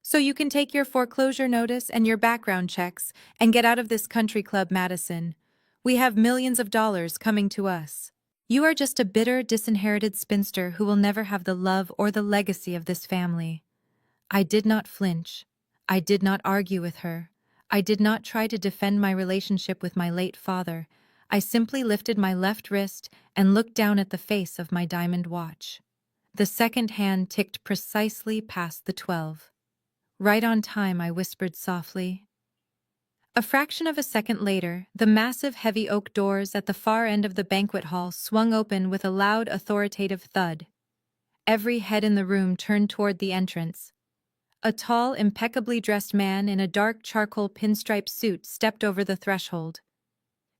Speaker 1: "So you can take your foreclosure notice and your background checks and get out of this country club, Madison. We have millions of dollars coming to us. You are just a bitter, disinherited spinster who will never have the love or the legacy of this family." I did not flinch. I did not argue with her. I did not try to defend my relationship with my late father. I simply lifted my left wrist and looked down at the face of my diamond watch. The second hand ticked precisely past the 12. "Right on time," I whispered softly. A fraction of a second later, the massive heavy oak doors at the far end of the banquet hall swung open with a loud, authoritative thud. Every head in the room turned toward the entrance. A tall, impeccably dressed man in a dark charcoal pinstripe suit stepped over the threshold.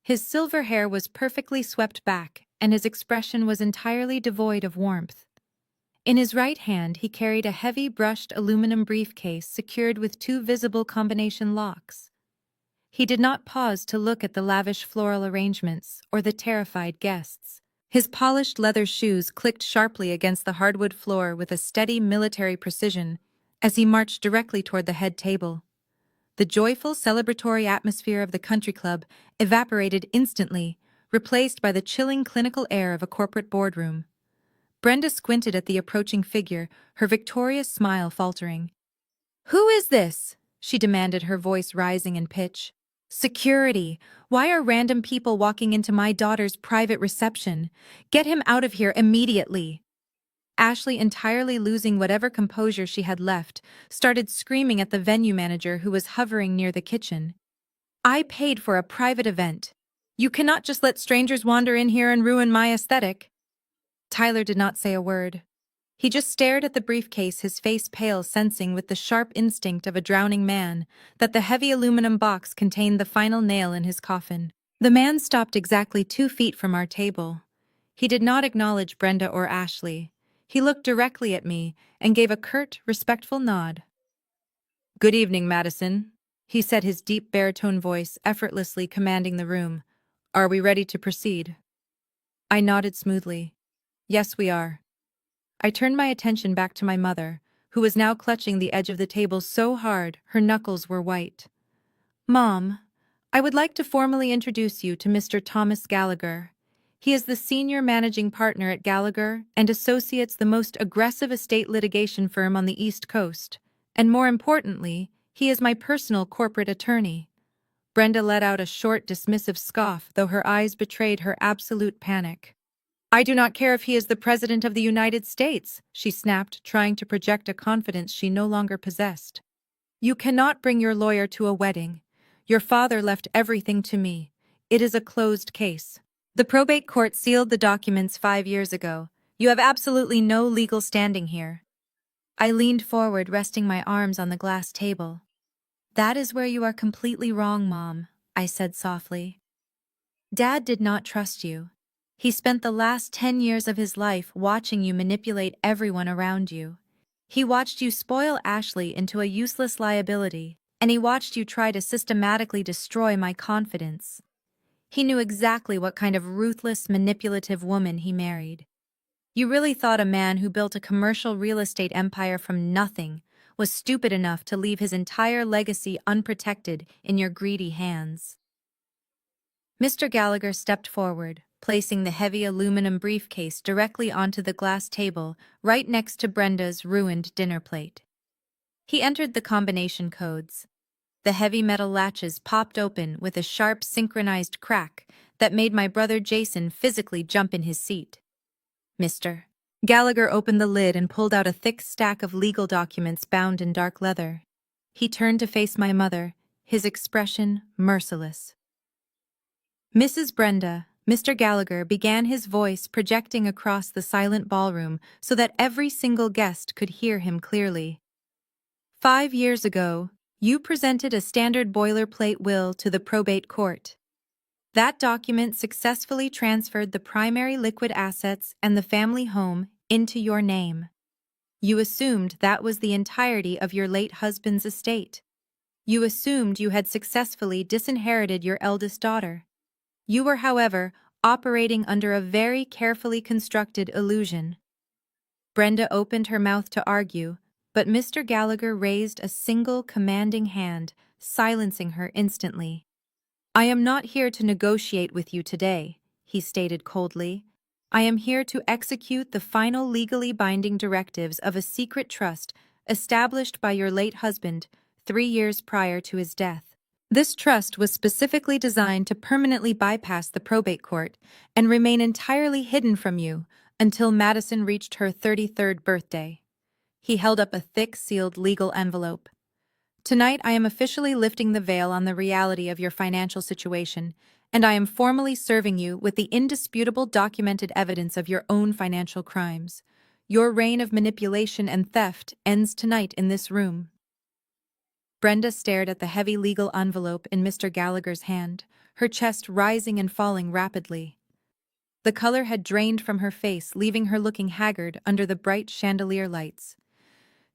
Speaker 1: His silver hair was perfectly swept back, and his expression was entirely devoid of warmth. In his right hand, he carried a heavy brushed aluminum briefcase secured with two visible combination locks. He did not pause to look at the lavish floral arrangements or the terrified guests. His polished leather shoes clicked sharply against the hardwood floor with a steady military precision as he marched directly toward the head table. The joyful, celebratory atmosphere of the country club evaporated instantly, replaced by the chilling clinical air of a corporate boardroom. Brenda squinted at the approaching figure, her victorious smile faltering. "Who is this?" she demanded, her voice rising in pitch. "Security! Why are random people walking into my daughter's private reception? Get him out of here immediately!" Ashley, entirely losing whatever composure she had left, started screaming at the venue manager who was hovering near the kitchen. "I paid for a private event. You cannot just let strangers wander in here and ruin my aesthetic." Tyler did not say a word. He just stared at the briefcase, his face pale, sensing with the sharp instinct of a drowning man that the heavy aluminum box contained the final nail in his coffin. The man stopped exactly 2 feet from our table. He did not acknowledge Brenda or Ashley. He looked directly at me and gave a curt, respectful nod. "Good evening, Madison," he said, his deep baritone voice effortlessly commanding the room. "Are we ready to proceed?" I nodded smoothly. "Yes, we are." I turned my attention back to my mother, who was now clutching the edge of the table so hard her knuckles were white. "Mom, I would like to formally introduce you to Mr. Thomas Gallagher. He is the senior managing partner at Gallagher and Associates, the most aggressive estate litigation firm on the East Coast. And more importantly, he is my personal corporate attorney." Brenda let out a short, dismissive scoff, though her eyes betrayed her absolute panic. "I do not care if he is the President of the United States," she snapped, trying to project a confidence she no longer possessed. "You cannot bring your lawyer to a wedding. Your father left everything to me. It is a closed case. The probate court sealed the documents 5 years ago. You have absolutely no legal standing here. I leaned forward, resting my arms on the glass table. That is where you are completely wrong, Mom, I said softly. Dad did not trust you. He spent the last 10 years of his life watching you manipulate everyone around you. He watched you spoil Ashley into a useless liability, and he watched you try to systematically destroy my confidence. He knew exactly what kind of ruthless, manipulative woman he married. You really thought a man who built a commercial real estate empire from nothing was stupid enough to leave his entire legacy unprotected in your greedy hands. Mr. Gallagher stepped forward, placing the heavy aluminum briefcase directly onto the glass table right next to Brenda's ruined dinner plate. He entered the combination codes. The heavy metal latches popped open with a sharp, synchronized crack that made my brother Jason physically jump in his seat. Mr. Gallagher opened the lid and pulled out a thick stack of legal documents bound in dark leather. He turned to face my mother, his expression merciless. Mrs. Brenda, Mr. Gallagher began, his voice projecting across the silent ballroom so that every single guest could hear him clearly. 5 years ago, you presented a standard boilerplate will to the probate court. That document successfully transferred the primary liquid assets and the family home into your name. You assumed that was the entirety of your late husband's estate. You assumed you had successfully disinherited your eldest daughter. You were, however, operating under a very carefully constructed illusion. Brenda opened her mouth to argue, but Mr. Gallagher raised a single commanding hand, silencing her instantly. I am not here to negotiate with you today, he stated coldly. I am here to execute the final legally binding directives of a secret trust established by your late husband 3 years prior to his death. This trust was specifically designed to permanently bypass the probate court and remain entirely hidden from you until Madison reached her 33rd birthday. He held up a thick, sealed legal envelope. Tonight, I am officially lifting the veil on the reality of your financial situation, and I am formally serving you with the indisputable documented evidence of your own financial crimes. Your reign of manipulation and theft ends tonight in this room. Brenda stared at the heavy legal envelope in Mr. Gallagher's hand, her chest rising and falling rapidly. The color had drained from her face, leaving her looking haggard under the bright chandelier lights.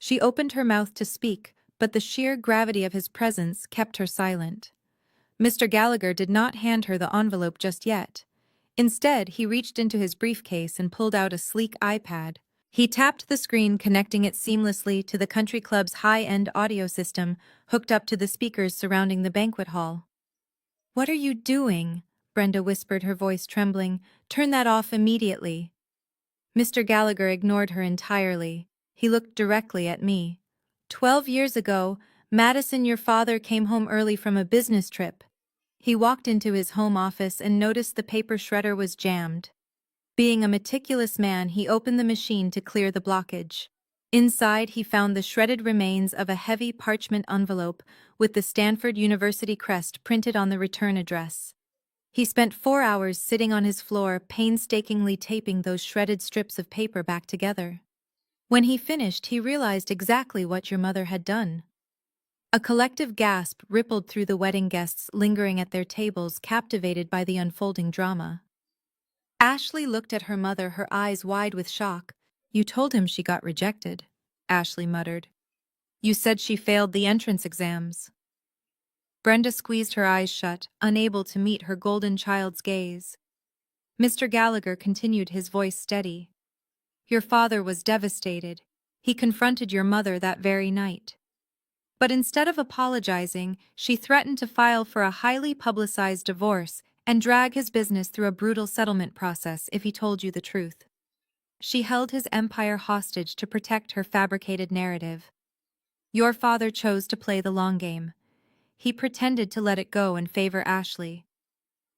Speaker 1: She opened her mouth to speak, but the sheer gravity of his presence kept her silent. Mr. Gallagher did not hand her the envelope just yet. Instead, he reached into his briefcase and pulled out a sleek iPad. He tapped the screen, connecting it seamlessly to the country club's high-end audio system hooked up to the speakers surrounding the banquet hall. "What are you doing?" Brenda whispered, her voice trembling. "Turn that off immediately." Mr. Gallagher ignored her entirely. He looked directly at me. 12 years ago, Madison, your father, came home early from a business trip. He walked into his home office and noticed the paper shredder was jammed. Being a meticulous man, he opened the machine to clear the blockage. Inside, he found the shredded remains of a heavy parchment envelope with the Stanford University crest printed on the return address. He spent 4 hours sitting on his floor, painstakingly taping those shredded strips of paper back together. When he finished, he realized exactly what your mother had done. A collective gasp rippled through the wedding guests lingering at their tables, captivated by the unfolding drama. Ashley looked at her mother, her eyes wide with shock. "You told him she got rejected," Ashley muttered. "You said she failed the entrance exams." Brenda squeezed her eyes shut, unable to meet her golden child's gaze. Mr. Gallagher continued, his voice steady. "Your father was devastated. He confronted your mother that very night. But instead of apologizing, she threatened to file for a highly publicized divorce and drag his business through a brutal settlement process if he told you the truth. She held his empire hostage to protect her fabricated narrative. Your father chose to play the long game. He pretended to let it go and favor Ashley.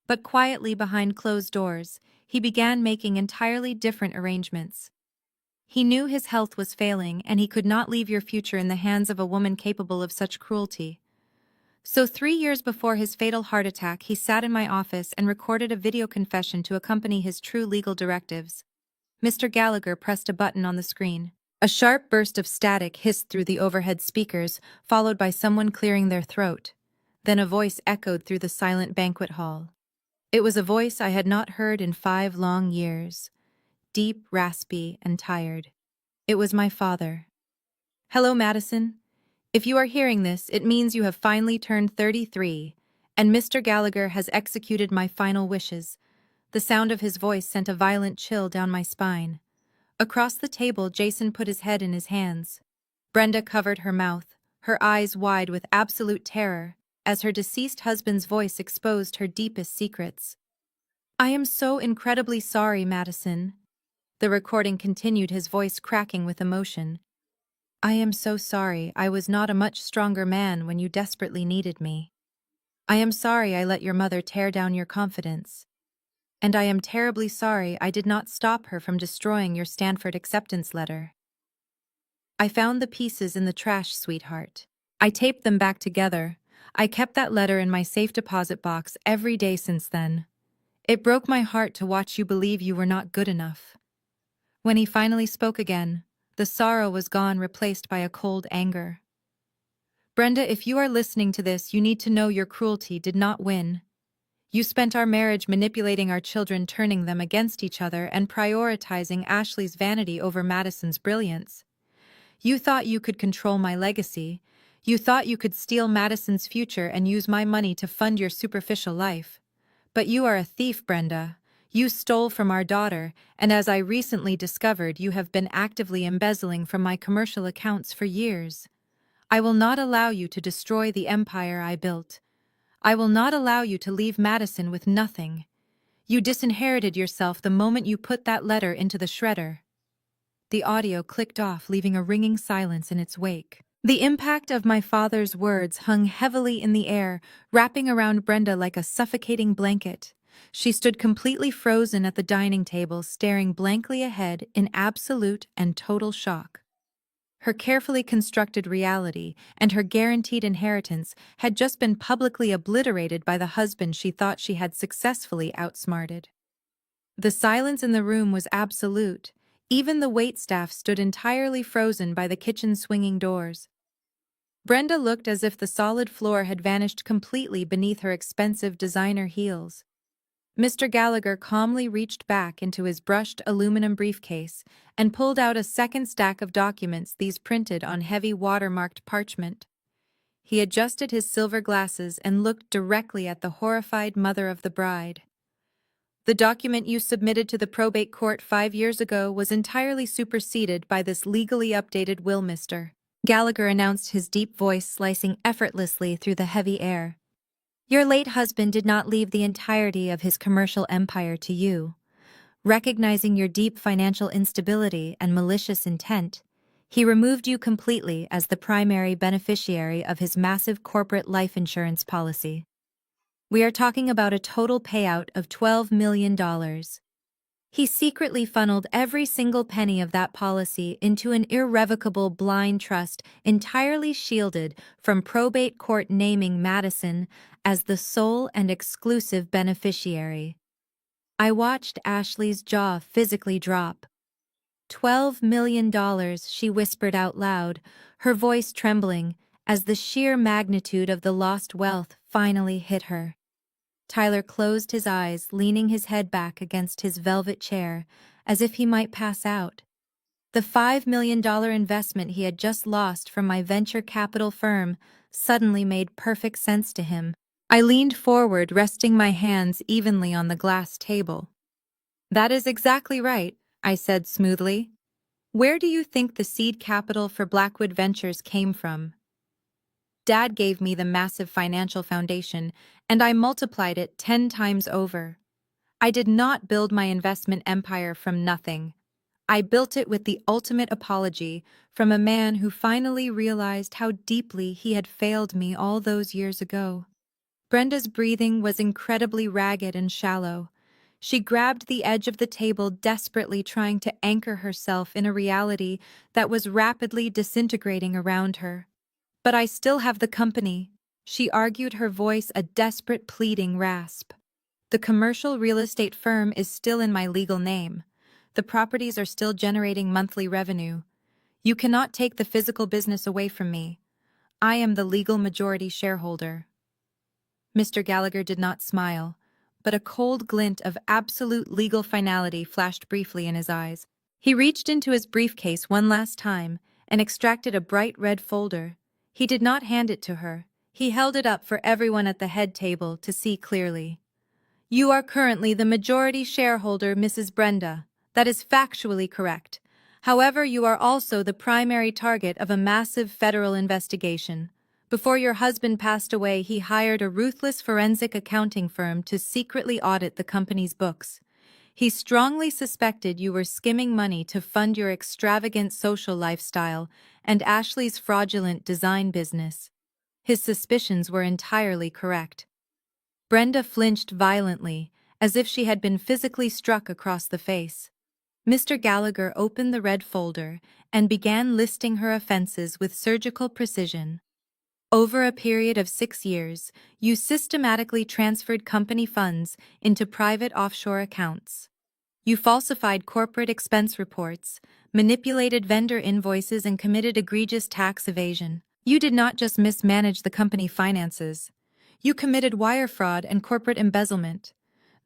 Speaker 1: But quietly behind closed doors, he began making entirely different arrangements. He knew his health was failing, and he could not leave your future in the hands of a woman capable of such cruelty. So 3 years before his fatal heart attack, he sat in my office and recorded a video confession to accompany his true legal directives. Mr. Gallagher pressed a button on the screen. A sharp burst of static hissed through the overhead speakers, followed by someone clearing their throat. Then a voice echoed through the silent banquet hall. It was a voice I had not heard in 5 long years. Deep, raspy, and tired. It was my father. "Hello, Madison. If you are hearing this, it means you have finally turned 33, and Mr. Gallagher has executed my final wishes." The sound of his voice sent a violent chill down my spine. Across the table, Jason put his head in his hands. Brenda covered her mouth, her eyes wide with absolute terror, as her deceased husband's voice exposed her deepest secrets. "I am so incredibly sorry, Madison." The recording continued, his voice cracking with emotion. "I am so sorry I was not a much stronger man when you desperately needed me. I am sorry I let your mother tear down your confidence. And I am terribly sorry I did not stop her from destroying your Stanford acceptance letter. I found the pieces in the trash, sweetheart. I taped them back together. I kept that letter in my safe deposit box every day since then. It broke my heart to watch you believe you were not good enough." When he finally spoke again, the sorrow was gone, replaced by a cold anger. "Brenda, if you are listening to this, you need to know your cruelty did not win. You spent our marriage manipulating our children, turning them against each other, and prioritizing Ashley's vanity over Madison's brilliance. You thought you could control my legacy. You thought you could steal Madison's future and use my money to fund your superficial life. But you are a thief, Brenda. You stole from our daughter, and as I recently discovered, you have been actively embezzling from my commercial accounts for years. I will not allow you to destroy the empire I built. I will not allow you to leave Madison with nothing. You disinherited yourself the moment you put that letter into the shredder." The audio clicked off, leaving a ringing silence in its wake. The impact of my father's words hung heavily in the air, wrapping around Brenda like a suffocating blanket. She stood completely frozen at the dining table, staring blankly ahead in absolute and total shock. Her carefully constructed reality and her guaranteed inheritance had just been publicly obliterated by the husband she thought she had successfully outsmarted. The silence in the room was absolute. Even the waitstaff stood entirely frozen by the kitchen's swinging doors. Brenda looked as if the solid floor had vanished completely beneath her expensive designer heels. Mr. Gallagher calmly reached back into his brushed aluminum briefcase and pulled out a second stack of documents, these printed on heavy watermarked parchment. He adjusted his silver glasses and looked directly at the horrified mother of the bride. "The document you submitted to the probate court 5 years ago was entirely superseded by this legally updated will, Mr. Gallagher announced, his deep voice slicing effortlessly through the heavy air. "Your late husband did not leave the entirety of his commercial empire to you. Recognizing your deep financial instability and malicious intent, he removed you completely as the primary beneficiary of his massive corporate life insurance policy. We are talking about a total payout of $12 million. He secretly funneled every single penny of that policy into an irrevocable blind trust entirely shielded from probate court naming Madison as the sole and exclusive beneficiary." I watched Ashley's jaw physically drop. $12 million, she whispered out loud, her voice trembling as the sheer magnitude of the lost wealth finally hit her. Tyler closed his eyes, leaning his head back against his velvet chair, as if he might pass out. The $5 million investment he had just lost from my venture capital firm suddenly made perfect sense to him. I leaned forward, resting my hands evenly on the glass table. "That is exactly right," I said smoothly. "Where do you think the seed capital for Blackwood Ventures came from? Dad gave me the massive financial foundation, and I multiplied it 10 times over. I did not build my investment empire from nothing. I built it with the ultimate apology from a man who finally realized how deeply he had failed me all those years ago." Brenda's breathing was incredibly ragged and shallow. She grabbed the edge of the table, desperately trying to anchor herself in a reality that was rapidly disintegrating around her. "But I still have the company," she argued, her voice a desperate pleading rasp. The commercial real estate firm is still in my legal name. The properties are still generating monthly revenue. You cannot take the physical business away from me. I am the legal majority shareholder. Mr. Gallagher did not smile, but a cold glint of absolute legal finality flashed briefly in his eyes. He reached into his briefcase one last time and extracted a bright red folder. He did not hand it to her. He held it up for everyone at the head table to see clearly. You are currently the majority shareholder, Mrs. Brenda. That is factually correct. However, you are also the primary target of a massive federal investigation. Before your husband passed away, he hired a ruthless forensic accounting firm to secretly audit the company's books. He strongly suspected you were skimming money to fund your extravagant social lifestyle and Ashley's fraudulent design business. His suspicions were entirely correct. Brenda flinched violently, as if she had been physically struck across the face. Mr. Gallagher opened the red folder and began listing her offenses with surgical precision. Over a period of 6 years, you systematically transferred company funds into private offshore accounts. You falsified corporate expense reports, manipulated vendor invoices, and committed egregious tax evasion. You did not just mismanage the company finances. You committed wire fraud and corporate embezzlement.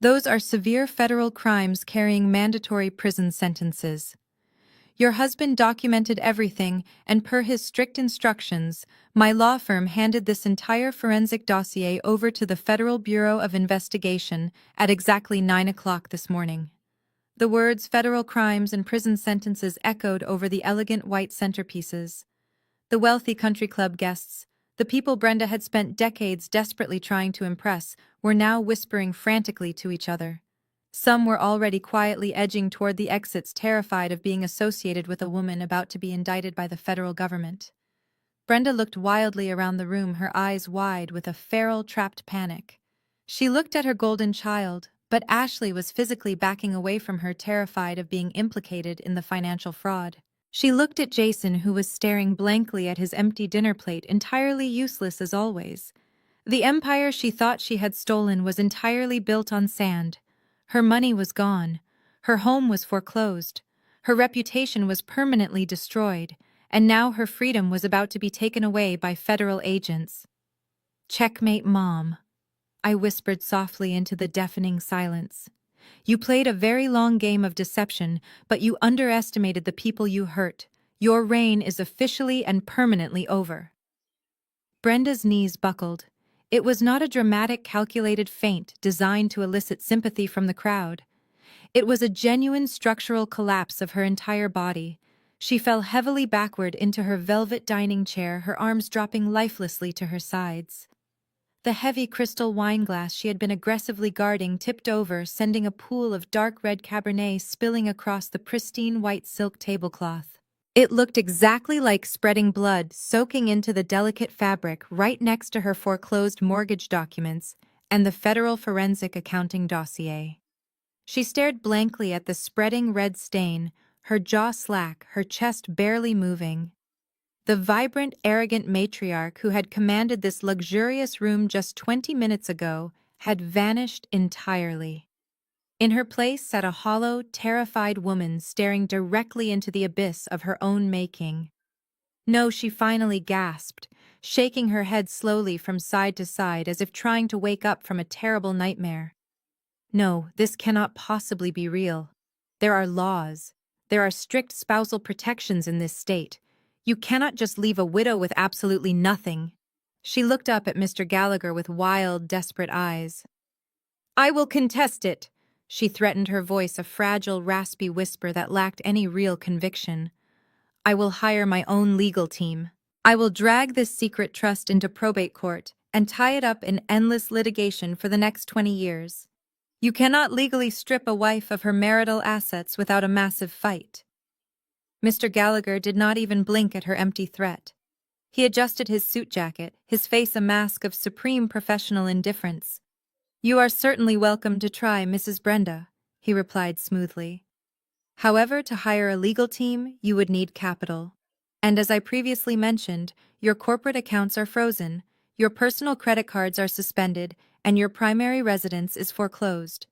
Speaker 1: Those are severe federal crimes carrying mandatory prison sentences. Your husband documented everything, and per his strict instructions, my law firm handed this entire forensic dossier over to the Federal Bureau of Investigation at exactly 9 o'clock this morning. The words federal crimes and prison sentences echoed over the elegant white centerpieces. The wealthy country club guests, the people Brenda had spent decades desperately trying to impress, were now whispering frantically to each other. Some were already quietly edging toward the exits, terrified of being associated with a woman about to be indicted by the federal government. Brenda looked wildly around the room, her eyes wide with a feral, trapped panic. She looked at her golden child, but Ashley was physically backing away from her, terrified of being implicated in the financial fraud. She looked at Jason, who was staring blankly at his empty dinner plate, entirely useless as always. The empire she thought she had stolen was entirely built on sand. Her money was gone. Her home was foreclosed. Her reputation was permanently destroyed, and now her freedom was about to be taken away by federal agents. "Checkmate, Mom," I whispered softly into the deafening silence. "You played a very long game of deception, but you underestimated the people you hurt. Your reign is officially and permanently over." Brenda's knees buckled. It was not a dramatic, calculated feint designed to elicit sympathy from the crowd. It was a genuine structural collapse of her entire body. She fell heavily backward into her velvet dining chair, her arms dropping lifelessly to her sides. The heavy crystal wineglass she had been aggressively guarding tipped over, sending a pool of dark red Cabernet spilling across the pristine white silk tablecloth. It looked exactly like spreading blood soaking into the delicate fabric right next to her foreclosed mortgage documents and the federal forensic accounting dossier. She stared blankly at the spreading red stain, her jaw slack, her chest barely moving. The vibrant, arrogant matriarch who had commanded this luxurious room just 20 minutes ago had vanished entirely. In her place sat a hollow, terrified woman staring directly into the abyss of her own making. "No," she finally gasped, shaking her head slowly from side to side as if trying to wake up from a terrible nightmare. "No, this cannot possibly be real. There are laws. There are strict spousal protections in this state. You cannot just leave a widow with absolutely nothing." She looked up at Mr. Gallagher with wild, desperate eyes. "I will contest it," she threatened, her voice a fragile, raspy whisper that lacked any real conviction. "I will hire my own legal team. I will drag this secret trust into probate court and tie it up in endless litigation for the next 20 years. You cannot legally strip a wife of her marital assets without a massive fight." Mr. Gallagher did not even blink at her empty threat. He adjusted his suit jacket, his face a mask of supreme professional indifference. "You are certainly welcome to try, Mrs. Brenda," he replied smoothly. "However, to hire a legal team, you would need capital. And as I previously mentioned, your corporate accounts are frozen. Your personal credit cards are suspended, and your primary residence is foreclosed.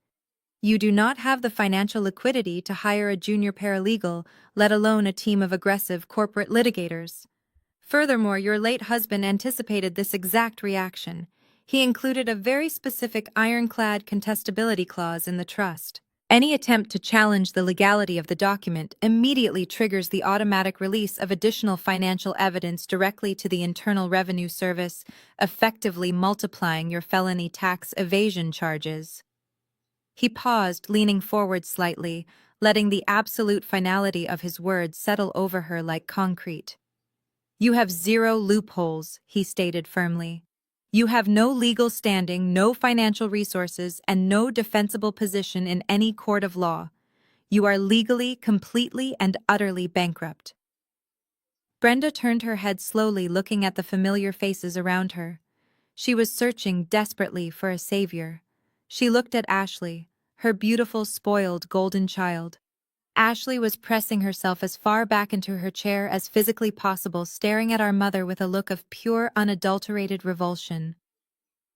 Speaker 1: You do not have the financial liquidity to hire a junior paralegal, let alone a team of aggressive corporate litigators. Furthermore, your late husband anticipated this exact reaction. He included a very specific ironclad contestability clause in the trust. Any attempt to challenge the legality of the document immediately triggers the automatic release of additional financial evidence directly to the Internal Revenue Service, effectively multiplying your felony tax evasion charges. He paused, leaning forward slightly, letting the absolute finality of his words settle over her like concrete. You have zero loopholes, he stated firmly. You have no legal standing, no financial resources, and no defensible position in any court of law. You are legally, completely, and utterly bankrupt. Brenda turned her head slowly, looking at the familiar faces around her. She was searching desperately for a savior. She looked at Ashley, her beautiful, spoiled, golden child. Ashley was pressing herself as far back into her chair as physically possible, staring at our mother with a look of pure, unadulterated revulsion.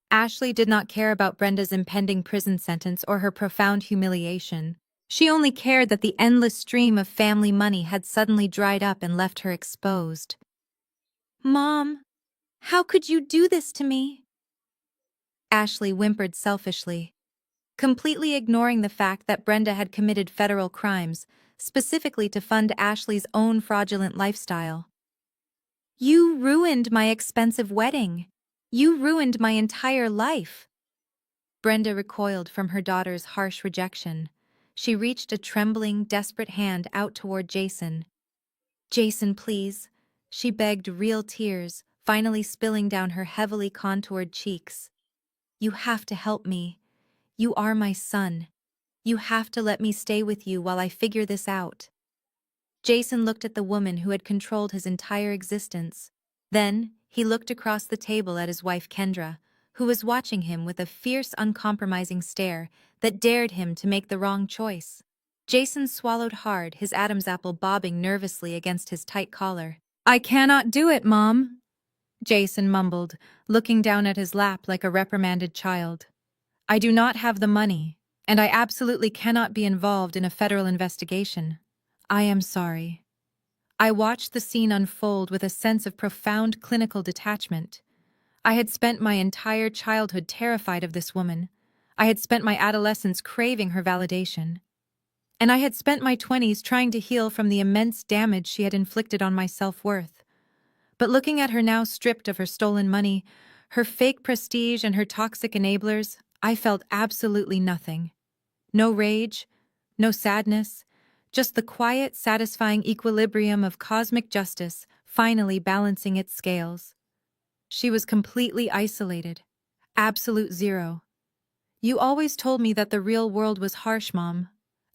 Speaker 1: Ashley did not care about Brenda's impending prison sentence or her profound humiliation. She only cared that the endless stream of family money had suddenly dried up and left her exposed. "Mom, how could you do this to me?" Ashley whimpered selfishly, completely ignoring the fact that Brenda had committed federal crimes, specifically to fund Ashley's own fraudulent lifestyle. "You ruined my expensive wedding. You ruined my entire life." Brenda recoiled from her daughter's harsh rejection. She reached a trembling, desperate hand out toward Jason. "Jason, please," she begged, real tears finally spilling down her heavily contoured cheeks. "You have to help me. You are my son. You have to let me stay with you while I figure this out." Jason looked at the woman who had controlled his entire existence. Then, he looked across the table at his wife Kendra, who was watching him with a fierce, uncompromising stare that dared him to make the wrong choice. Jason swallowed hard, his Adam's apple bobbing nervously against his tight collar. "I cannot do it, Mom," Jason mumbled, looking down at his lap like a reprimanded child. "I do not have the money, and I absolutely cannot be involved in a federal investigation. I am sorry." I watched the scene unfold with a sense of profound clinical detachment. I had spent my entire childhood terrified of this woman. I had spent my adolescence craving her validation. And I had spent my 20s trying to heal from the immense damage she had inflicted on my self-worth. But looking at her now stripped of her stolen money, her fake prestige and her toxic enablers, I felt absolutely nothing. No rage, no sadness, just the quiet, satisfying equilibrium of cosmic justice finally balancing its scales. She was completely isolated. Absolute zero. "You always told me that the real world was harsh, Mom,"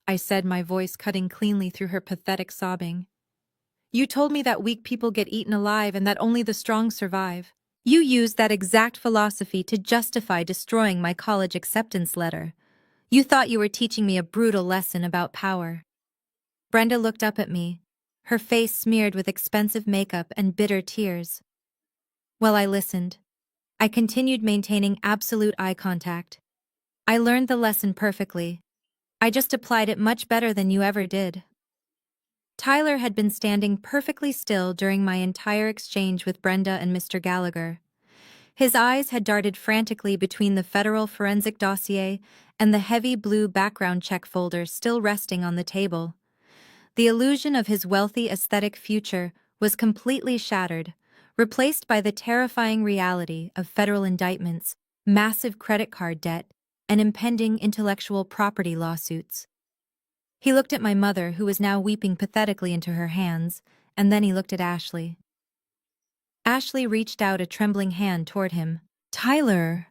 Speaker 1: I said, my voice cutting cleanly through her pathetic sobbing. "You told me that weak people get eaten alive and that only the strong survive. You used that exact philosophy to justify destroying my college acceptance letter. You thought you were teaching me a brutal lesson about power." Brenda looked up at me, her face smeared with expensive makeup and bitter tears. While I listened, I continued maintaining absolute eye contact. "I learned the lesson perfectly. I just applied it much better than you ever did." Tyler had been standing perfectly still during my entire exchange with Brenda and Mr. Gallagher. His eyes had darted frantically between the federal forensic dossier and the heavy blue background check folder still resting on the table. The illusion of his wealthy aesthetic future was completely shattered, replaced by the terrifying reality of federal indictments, massive credit card debt, and impending intellectual property lawsuits. He looked at my mother, who was now weeping pathetically into her hands, and then he looked at Ashley. Ashley reached out a trembling hand toward him. "Tyler,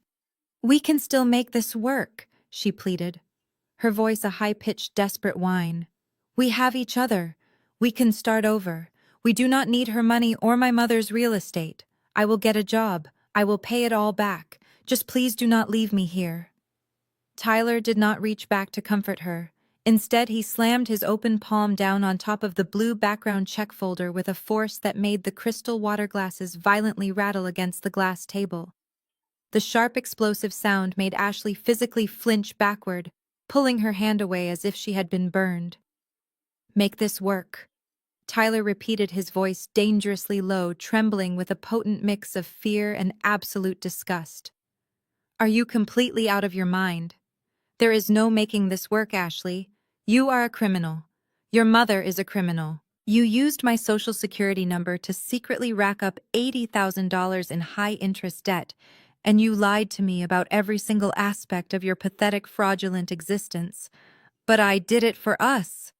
Speaker 1: we can still make this work," she pleaded, her voice a high-pitched, desperate whine. "We have each other. We can start over. We do not need her money or my mother's real estate. I will get a job. I will pay it all back. Just please do not leave me here." Tyler did not reach back to comfort her. Instead, he slammed his open palm down on top of the blue background check folder with a force that made the crystal water glasses violently rattle against the glass table. The sharp, explosive sound made Ashley physically flinch backward, pulling her hand away as if she had been burned. "Make this work," Tyler repeated, his voice dangerously low, trembling with a potent mix of fear and absolute disgust. "Are you completely out of your mind? There is no making this work, Ashley. You are a criminal. Your mother is a criminal. You used my social security number to secretly rack up $80,000 in high-interest debt, and you lied to me about every single aspect of your pathetic, fraudulent existence. But I did it for us."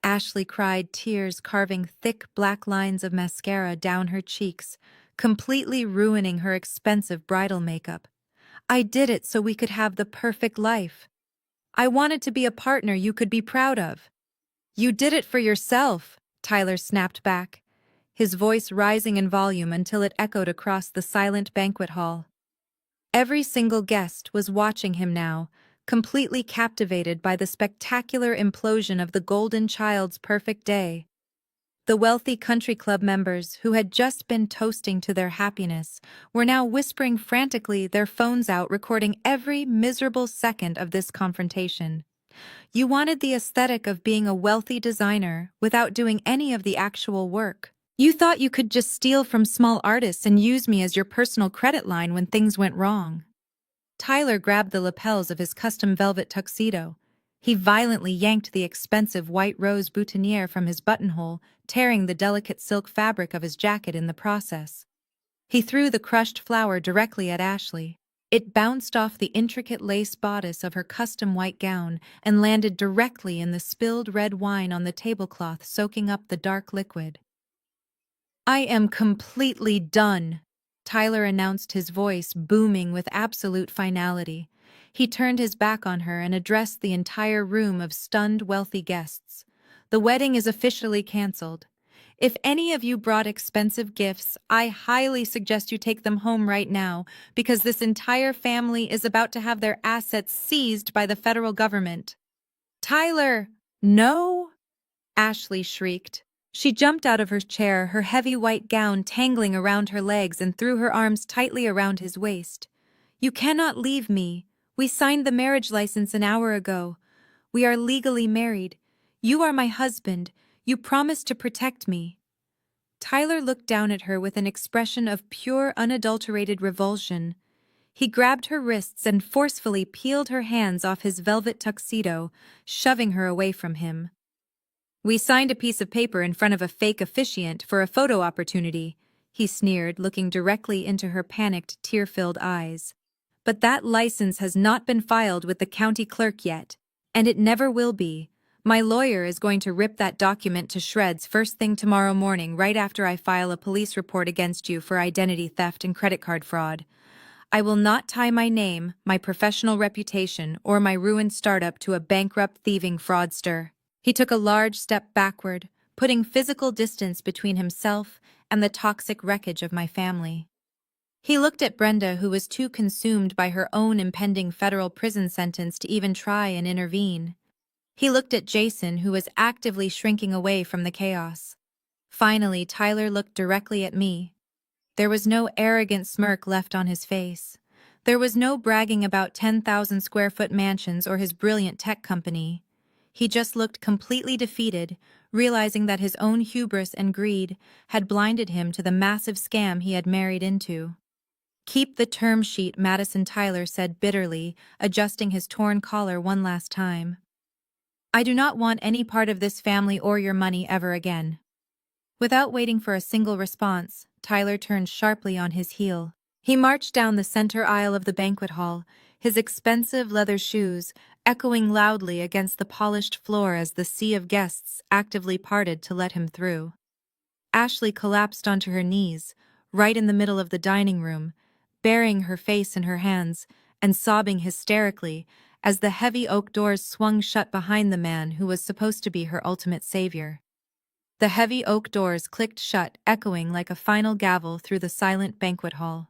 Speaker 1: Ashley cried, tears carving thick black lines of mascara down her cheeks, completely ruining her expensive bridal makeup. "I did it so we could have the perfect life. I wanted to be a partner you could be proud of." "You did it for yourself," Tyler snapped back, his voice rising in volume until it echoed across the silent banquet hall. Every single guest was watching him now, completely captivated by the spectacular implosion of the golden child's perfect day. The wealthy country club members, who had just been toasting to their happiness, were now whispering frantically, their phones out, recording every miserable second of this confrontation. You wanted the aesthetic of being a wealthy designer without doing any of the actual work. You thought you could just steal from small artists and use me as your personal credit line when things went wrong. Tyler grabbed the lapels of his custom velvet tuxedo. He violently yanked the expensive white rose boutonniere from his buttonhole, tearing the delicate silk fabric of his jacket in the process. He threw the crushed flower directly at Ashley. It bounced off the intricate lace bodice of her custom white gown and landed directly in the spilled red wine on the tablecloth, soaking up the dark liquid. "I am completely done," Tyler announced, his voice booming with absolute finality. He turned his back on her and addressed the entire room of stunned, wealthy guests. "The wedding is officially canceled. If any of you brought expensive gifts, I highly suggest you take them home right now, because this entire family is about to have their assets seized by the federal government." "Tyler, no!" Ashley shrieked. She jumped out of her chair, her heavy white gown tangling around her legs, and threw her arms tightly around his waist. "You cannot leave me. We signed the marriage license an hour ago. We are legally married. You are my husband. You promised to protect me." Tyler looked down at her with an expression of pure, unadulterated revulsion. He grabbed her wrists and forcefully peeled her hands off his velvet tuxedo, shoving her away from him. "We signed a piece of paper in front of a fake officiant for a photo opportunity," he sneered, looking directly into her panicked, tear-filled eyes. "But that license has not been filed with the county clerk yet, and it never will be. My lawyer is going to rip that document to shreds first thing tomorrow morning, right after I file a police report against you for identity theft and credit card fraud. I will not tie my name, my professional reputation, or my ruined startup to a bankrupt, thieving fraudster." He took a large step backward, putting physical distance between himself and the toxic wreckage of my family. He looked at Brenda, who was too consumed by her own impending federal prison sentence to even try and intervene. He looked at Jason, who was actively shrinking away from the chaos. Finally, Tyler looked directly at me. There was no arrogant smirk left on his face. There was no bragging about 10,000 square foot mansions or his brilliant tech company. He just looked completely defeated, realizing that his own hubris and greed had blinded him to the massive scam he had married into. "Keep the term sheet," Madison Tyler said bitterly, adjusting his torn collar one last time. "I do not want any part of this family or your money ever again." Without waiting for a single response, Tyler turned sharply on his heel. He marched down the center aisle of the banquet hall, his expensive leather shoes echoing loudly against the polished floor as the sea of guests actively parted to let him through. Ashley collapsed onto her knees, right in the middle of the dining room, burying her face in her hands and sobbing hysterically as the heavy oak doors swung shut behind the man who was supposed to be her ultimate savior. The heavy oak doors clicked shut, echoing like a final gavel through the silent banquet hall.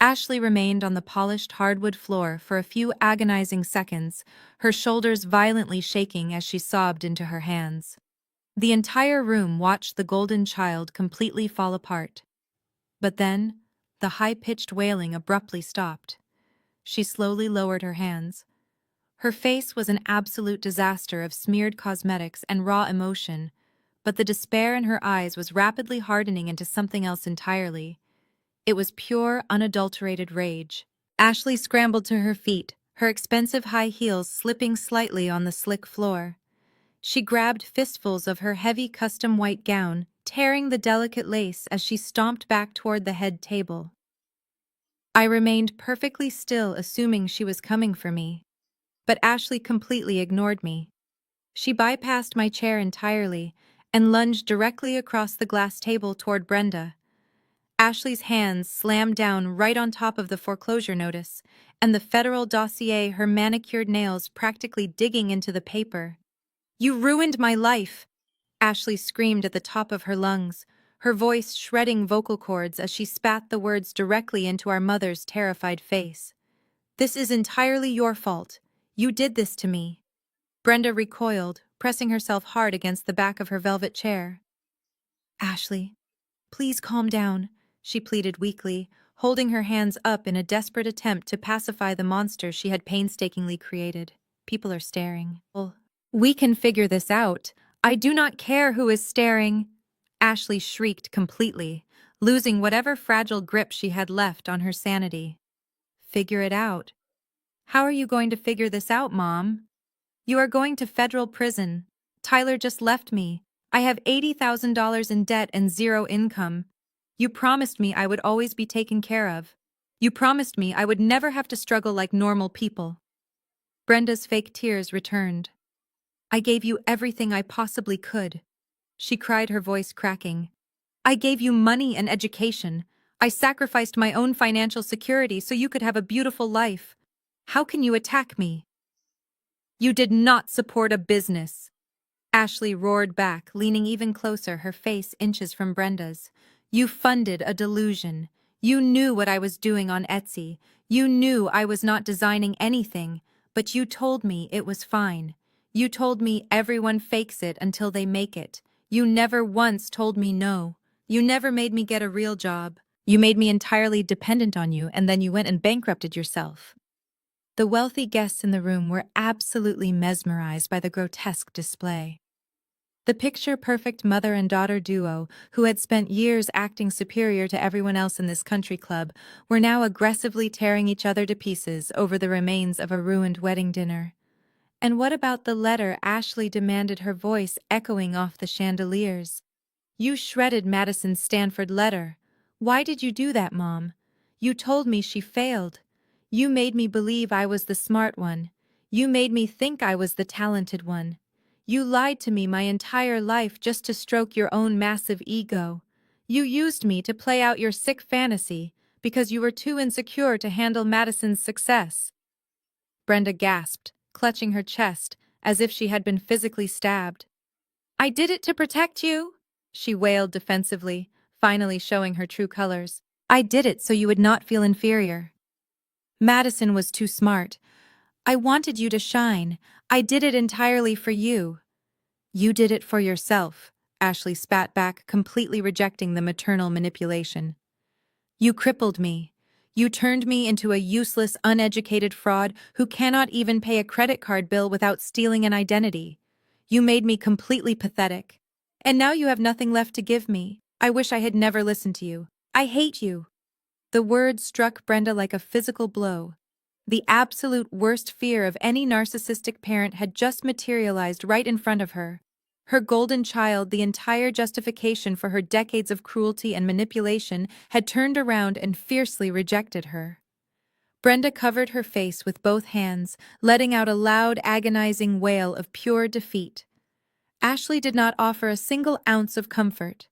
Speaker 1: Ashley remained on the polished hardwood floor for a few agonizing seconds, her shoulders violently shaking as she sobbed into her hands. The entire room watched the golden child completely fall apart. But then, the high-pitched wailing abruptly stopped. She slowly lowered her hands. Her face was an absolute disaster of smeared cosmetics and raw emotion, but the despair in her eyes was rapidly hardening into something else entirely. It was pure, unadulterated rage. Ashley scrambled to her feet, her expensive high heels slipping slightly on the slick floor. She grabbed fistfuls of her heavy custom white gown, tearing the delicate lace as she stomped back toward the head table. I remained perfectly still, assuming she was coming for me. But Ashley completely ignored me. She bypassed my chair entirely and lunged directly across the glass table toward Brenda. Ashley's hands slammed down right on top of the foreclosure notice, and the federal dossier, her manicured nails practically digging into the paper. "You ruined my life!" Ashley screamed at the top of her lungs, her voice shredding vocal cords as she spat the words directly into our mother's terrified face. "This is entirely your fault. You did this to me." Brenda recoiled, pressing herself hard against the back of her velvet chair. "Ashley, please calm down," she pleaded weakly, holding her hands up in a desperate attempt to pacify the monster she had painstakingly created. "People are staring." "Well, we can figure this out. I do not care who is staring," Ashley shrieked completely, losing whatever fragile grip she had left on her sanity. "Figure it out? How are you going to figure this out, Mom? You are going to federal prison. Tyler just left me. I have $80,000 in debt and zero income. You promised me I would always be taken care of. You promised me I would never have to struggle like normal people." Brenda's fake tears returned. "I gave you everything I possibly could," she cried, her voice cracking. "I gave you money and education. I sacrificed my own financial security so you could have a beautiful life. How can you attack me?" "You did not support a business," Ashley roared back, leaning even closer, her face inches from Brenda's. "You funded a delusion. You knew what I was doing on Etsy. You knew I was not designing anything, but you told me it was fine. You told me everyone fakes it until they make it. You never once told me no. You never made me get a real job. You made me entirely dependent on you, and then you went and bankrupted yourself." The wealthy guests in the room were absolutely mesmerized by the grotesque display. The picture-perfect mother and daughter duo, who had spent years acting superior to everyone else in this country club, were now aggressively tearing each other to pieces over the remains of a ruined wedding dinner. "And what about the letter?" Ashley demanded, her voice echoing off the chandeliers. "You shredded Madison's Stanford letter. Why did you do that, Mom? You told me she failed. You made me believe I was the smart one. You made me think I was the talented one. You lied to me my entire life just to stroke your own massive ego. You used me to play out your sick fantasy because you were too insecure to handle Madison's success." Brenda gasped, clutching her chest as if she had been physically stabbed. "I did it to protect you," she wailed defensively, finally showing her true colors. "I did it so you would not feel inferior. Madison was too smart. I wanted you to shine. I did it entirely for you." "You did it for yourself," Ashley spat back, completely rejecting the maternal manipulation. "You crippled me. You turned me into a useless, uneducated fraud who cannot even pay a credit card bill without stealing an identity. You made me completely pathetic. And now you have nothing left to give me. I wish I had never listened to you. I hate you." The words struck Brenda like a physical blow. The absolute worst fear of any narcissistic parent had just materialized right in front of her. Her golden child, the entire justification for her decades of cruelty and manipulation, had turned around and fiercely rejected her. Brenda covered her face with both hands, letting out a loud, agonizing wail of pure defeat. Ashley did not offer a single ounce of comfort.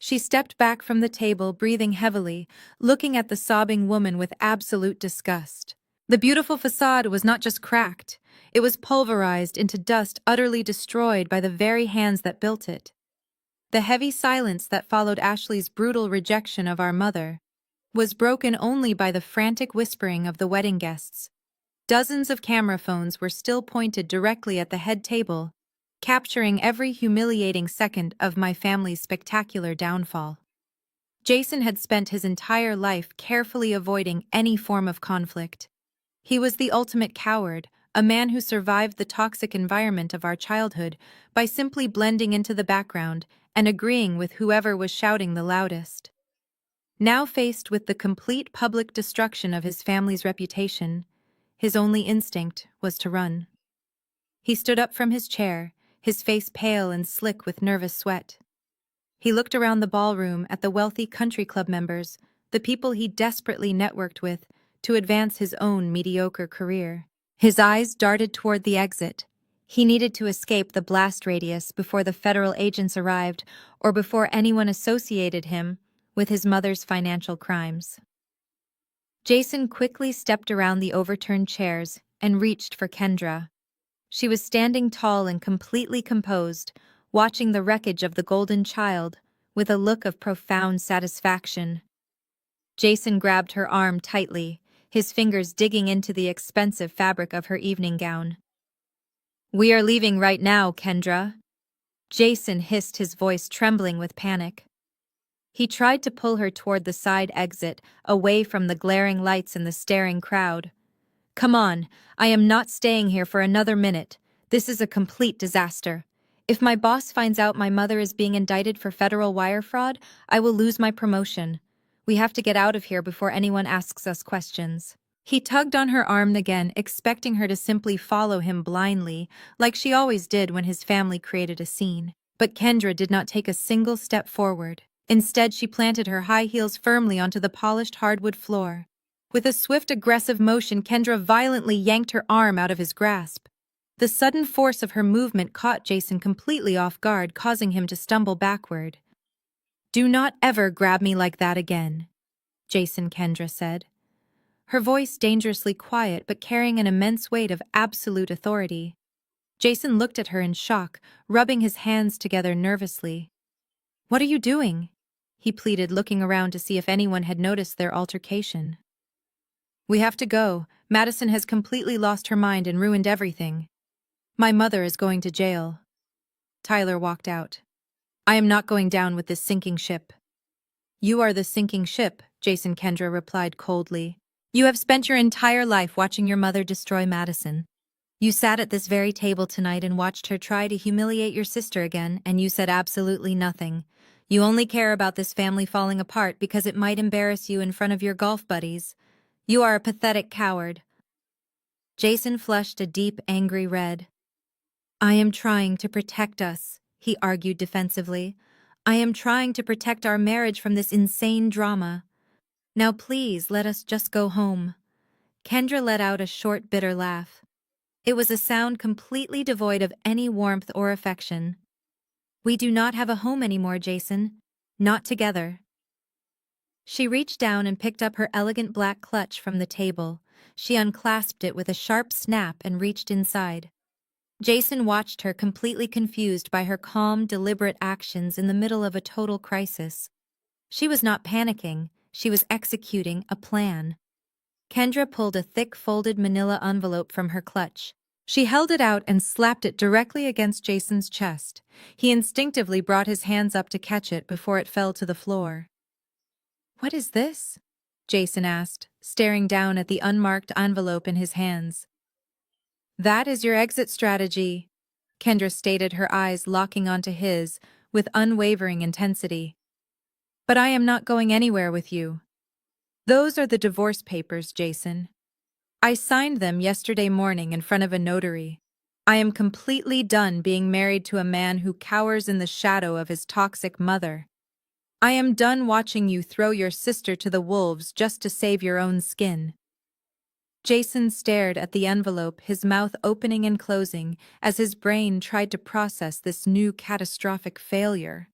Speaker 1: She stepped back from the table, breathing heavily, looking at the sobbing woman with absolute disgust. The beautiful facade was not just cracked, it was pulverized into dust, utterly destroyed by the very hands that built it. The heavy silence that followed Ashley's brutal rejection of our mother was broken only by the frantic whispering of the wedding guests. Dozens of camera phones were still pointed directly at the head table, capturing every humiliating second of my family's spectacular downfall. Jason had spent his entire life carefully avoiding any form of conflict. He was the ultimate coward, a man who survived the toxic environment of our childhood by simply blending into the background and agreeing with whoever was shouting the loudest. Now faced with the complete public destruction of his family's reputation, his only instinct was to run. He stood up from his chair, his face pale and slick with nervous sweat. He looked around the ballroom at the wealthy country club members, the people he desperately networked with to advance his own mediocre career. His eyes darted toward the exit. He needed to escape the blast radius before the federal agents arrived or before anyone associated him with his mother's financial crimes. Jason quickly stepped around the overturned chairs and reached for Kendra. She was standing tall and completely composed, watching the wreckage of the golden child with a look of profound satisfaction. Jason grabbed her arm tightly, his fingers digging into the expensive fabric of her evening gown. "We are leaving right now, Kendra," Jason hissed, his voice trembling with panic. He tried to pull her toward the side exit, away from the glaring lights and the staring crowd. "Come on, I am not staying here for another minute. This is a complete disaster. If my boss finds out my mother is being indicted for federal wire fraud, I will lose my promotion. We have to get out of here before anyone asks us questions." He tugged on her arm again, expecting her to simply follow him blindly, like she always did when his family created a scene. But Kendra did not take a single step forward. Instead, she planted her high heels firmly onto the polished hardwood floor. With a swift, aggressive motion, Kendra violently yanked her arm out of his grasp. The sudden force of her movement caught Jason completely off guard, causing him to stumble backward. "Do not ever grab me like that again," Jason, Kendra said. Her voice dangerously quiet but carrying an immense weight of absolute authority. Jason looked at her in shock, rubbing his hands together nervously. "What are you doing?" he pleaded, looking around to see if anyone had noticed their altercation. "We have to go. Madison has completely lost her mind and ruined everything. My mother is going to jail." Tyler walked out. "I am not going down with this sinking ship." "You are the sinking ship," Jason, Kendra replied coldly. "You have spent your entire life watching your mother destroy Madison. You sat at this very table tonight and watched her try to humiliate your sister again, and you said absolutely nothing. You only care about this family falling apart because it might embarrass you in front of your golf buddies. You are a pathetic coward." Jason flushed a deep, angry red. "I am trying to protect us," he argued defensively. "I am trying to protect our marriage from this insane drama. Now please let us just go home." Kendra let out a short, bitter laugh. It was a sound completely devoid of any warmth or affection. "We do not have a home anymore, Jason. Not together." She reached down and picked up her elegant black clutch from the table. She unclasped it with a sharp snap and reached inside. Jason watched her, completely confused by her calm, deliberate actions in the middle of a total crisis. She was not panicking. She was executing a plan. Kendra pulled a thick, folded manila envelope from her clutch. She held it out and slapped it directly against Jason's chest. He instinctively brought his hands up to catch it before it fell to the floor. "What is this?" Jason asked, staring down at the unmarked envelope in his hands. "That is your exit strategy," Kendra stated, her eyes locking onto his with unwavering intensity. "But I am not going anywhere with you. Those are the divorce papers, Jason. I signed them yesterday morning in front of a notary. I am completely done being married to a man who cowers in the shadow of his toxic mother. I am done watching you throw your sister to the wolves just to save your own skin." Jason stared at the envelope, his mouth opening and closing as his brain tried to process this new catastrophic failure.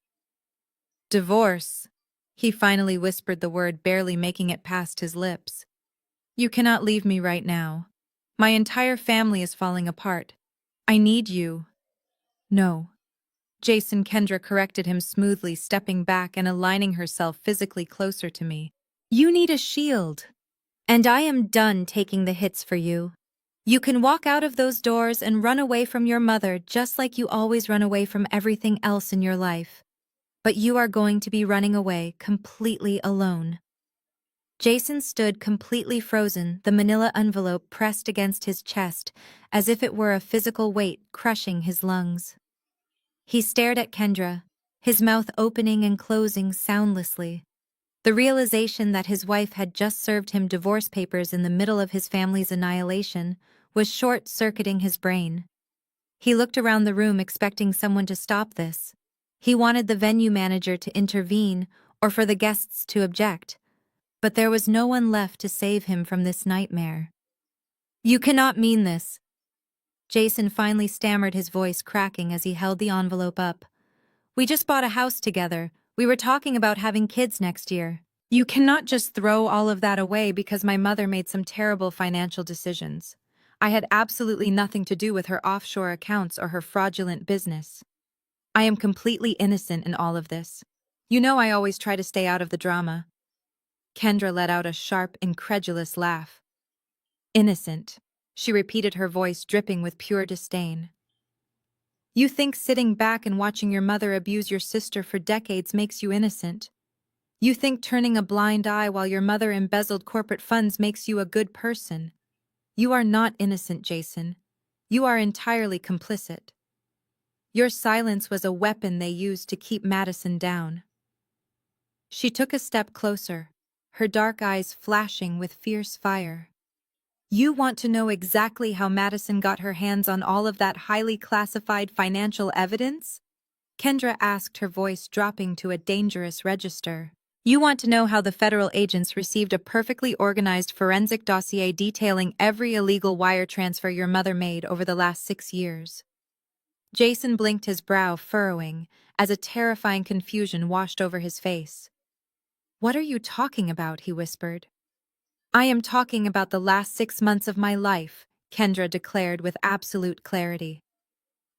Speaker 1: "Divorce," he finally whispered the word, barely making it past his lips. "You cannot leave me right now. My entire family is falling apart. I need you." "No." Jason, Kendra corrected him smoothly, stepping back and aligning herself physically closer to me. "You need a shield. And I am done taking the hits for you. You can walk out of those doors and run away from your mother just like you always run away from everything else in your life. But you are going to be running away completely alone. Jason stood completely frozen, the manila envelope pressed against his chest, as if it were a physical weight crushing his lungs. He stared at Kendra, his mouth opening and closing soundlessly. The realization that his wife had just served him divorce papers in the middle of his family's annihilation was short-circuiting his brain. He looked around the room expecting someone to stop this. He wanted the venue manager to intervene or for the guests to object, but there was no one left to save him from this nightmare. "You cannot mean this." Jason finally stammered, his voice cracking as he held the envelope up. "We just bought a house together. We were talking about having kids next year. You cannot just throw all of that away because my mother made some terrible financial decisions. I had absolutely nothing to do with her offshore accounts or her fraudulent business. I am completely innocent in all of this. You know I always try to stay out of the drama." Kendra let out a sharp, incredulous laugh. "Innocent," she repeated, her voice dripping with pure disdain. "You think sitting back and watching your mother abuse your sister for decades makes you innocent? You think turning a blind eye while your mother embezzled corporate funds makes you a good person? You are not innocent, Jason. You are entirely complicit. Your silence was a weapon they used to keep Madison down." She took a step closer, her dark eyes flashing with fierce fire. "You want to know exactly how Madison got her hands on all of that highly classified financial evidence?" Kendra asked, her voice dropping to a dangerous register. "You want to know how the federal agents received a perfectly organized forensic dossier detailing every illegal wire transfer your mother made over the last 6 years. Jason blinked, his brow furrowing, as a terrifying confusion washed over his face. "What are you talking about?" he whispered. "I am talking about the last 6 months of my life," Kendra declared with absolute clarity.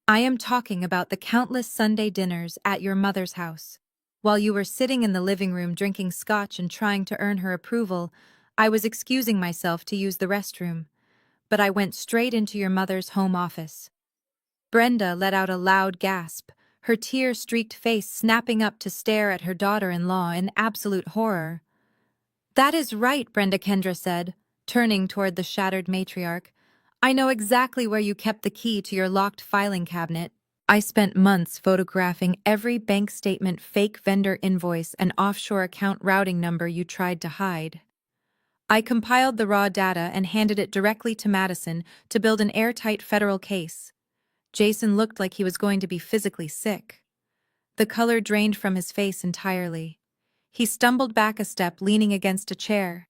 Speaker 1: "I am talking about the countless Sunday dinners at your mother's house. While you were sitting in the living room drinking scotch and trying to earn her approval, I was excusing myself to use the restroom, but I went straight into your mother's home office." Brenda let out a loud gasp, her tear-streaked face snapping up to stare at her daughter-in-law in absolute horror. "That is right," Brenda, Kendra said, turning toward the shattered matriarch. "I know exactly where you kept the key to your locked filing cabinet. I spent months photographing every bank statement, fake vendor invoice, and offshore account routing number you tried to hide. I compiled the raw data and handed it directly to Madison to build an airtight federal case." Jason looked like he was going to be physically sick. The color drained from his face entirely. He stumbled back a step, leaning against a chair.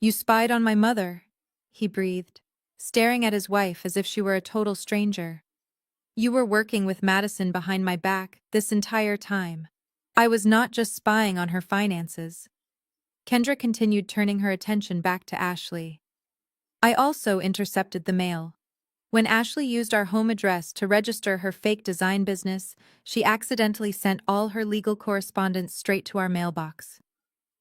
Speaker 1: "You spied on my mother," he breathed, staring at his wife as if she were a total stranger. "You were working with Madison behind my back this entire time. I was not just spying on her finances." Kendra continued, turning her attention back to Ashley. "I also intercepted the mail. When Ashley used our home address to register her fake design business, she accidentally sent all her legal correspondence straight to our mailbox.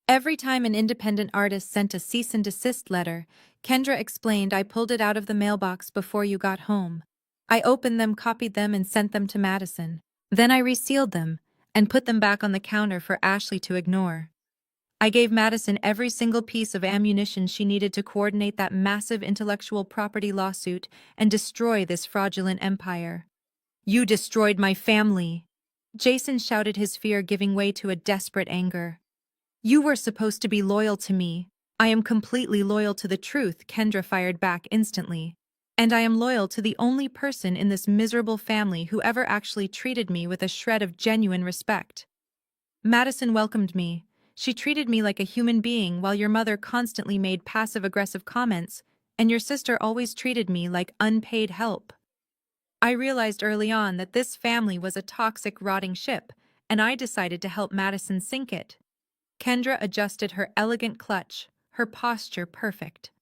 Speaker 1: Every time an independent artist sent a cease and desist letter, Kendra explained, I pulled it out of the mailbox before you got home. I opened them, copied them, and sent them to Madison. Then I resealed them and put them back on the counter for Ashley to ignore. I gave Madison every single piece of ammunition she needed to coordinate that massive intellectual property lawsuit and destroy this fraudulent empire." "You destroyed my family!" Jason shouted, his fear giving way to a desperate anger. "You were supposed to be loyal to me." "I am completely loyal to the truth," Kendra fired back instantly. "And I am loyal to the only person in this miserable family who ever actually treated me with a shred of genuine respect. Madison welcomed me. She treated me like a human being while your mother constantly made passive-aggressive comments, and your sister always treated me like unpaid help. I realized early on that this family was a toxic, rotting ship, and I decided to help Madison sink it." Kendra adjusted her elegant clutch, her posture perfect.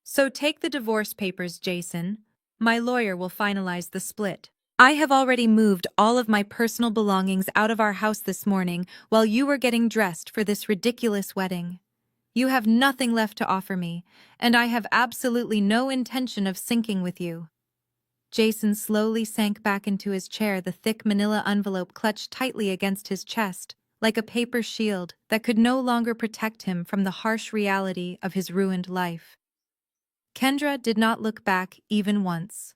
Speaker 1: "So take the divorce papers, Jason. My lawyer will finalize the split. I have already moved all of my personal belongings out of our house this morning while you were getting dressed for this ridiculous wedding. You have nothing left to offer me, and I have absolutely no intention of sinking with you." Jason slowly sank back into his chair, the thick manila envelope clutched tightly against his chest, like a paper shield that could no longer protect him from the harsh reality of his ruined life. Kendra did not look back even once.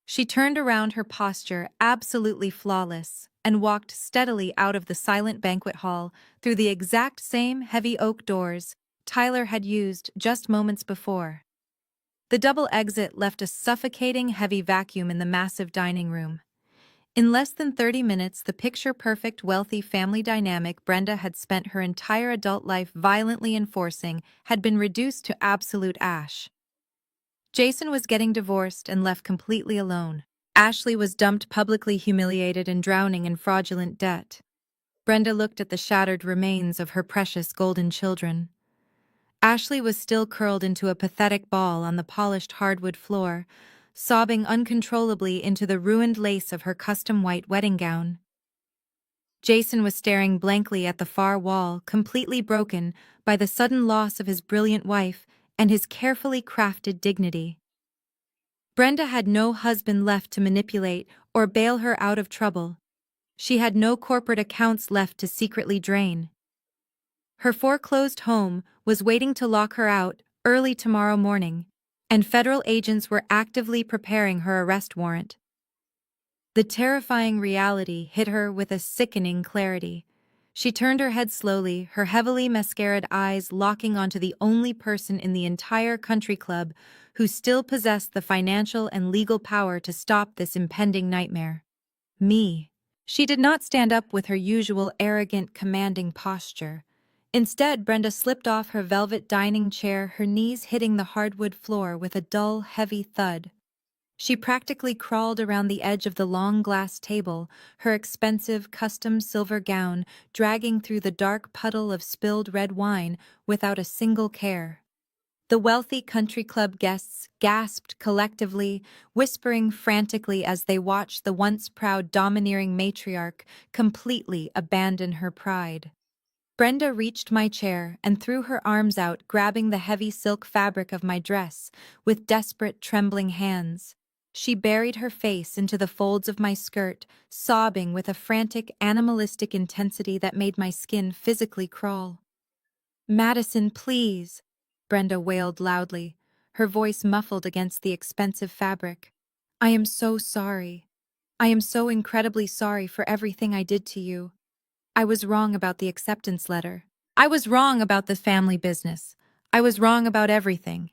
Speaker 1: She turned around, her posture absolutely flawless, and walked steadily out of the silent banquet hall through the exact same heavy oak doors Tyler had used just moments before. The double exit left a suffocating heavy vacuum in the massive dining room. In less than 30 minutes, the picture-perfect wealthy family dynamic Brenda had spent her entire adult life violently enforcing had been reduced to absolute ash. Jason was getting divorced and left completely alone. Ashley was dumped, publicly humiliated and drowning in fraudulent debt. Brenda looked at the shattered remains of her precious golden children. Ashley was still curled into a pathetic ball on the polished hardwood floor, sobbing uncontrollably into the ruined lace of her custom white wedding gown. Jason was staring blankly at the far wall, completely broken by the sudden loss of his brilliant wife and his carefully crafted dignity. Brenda had no husband left to manipulate or bail her out of trouble. She had no corporate accounts left to secretly drain. Her foreclosed home was waiting to lock her out early tomorrow morning, and federal agents were actively preparing her arrest warrant. The terrifying reality hit her with a sickening clarity. She turned her head slowly, her heavily mascaraed eyes locking onto the only person in the entire country club who still possessed the financial and legal power to stop this impending nightmare. Me. She did not stand up with her usual arrogant, commanding posture. Instead, Brenda slipped off her velvet dining chair, her knees hitting the hardwood floor with a dull, heavy thud. She practically crawled around the edge of the long glass table, her expensive, custom silver gown dragging through the dark puddle of spilled red wine without a single care. The wealthy country club guests gasped collectively, whispering frantically as they watched the once proud domineering matriarch completely abandon her pride. Brenda reached my chair and threw her arms out, grabbing the heavy silk fabric of my dress with desperate, trembling hands. She buried her face into the folds of my skirt, sobbing with a frantic, animalistic intensity that made my skin physically crawl. "Madison, please," Brenda wailed loudly, her voice muffled against the expensive fabric. "I am so sorry. I am so incredibly sorry for everything I did to you. I was wrong about the acceptance letter. I was wrong about the family business. I was wrong about everything.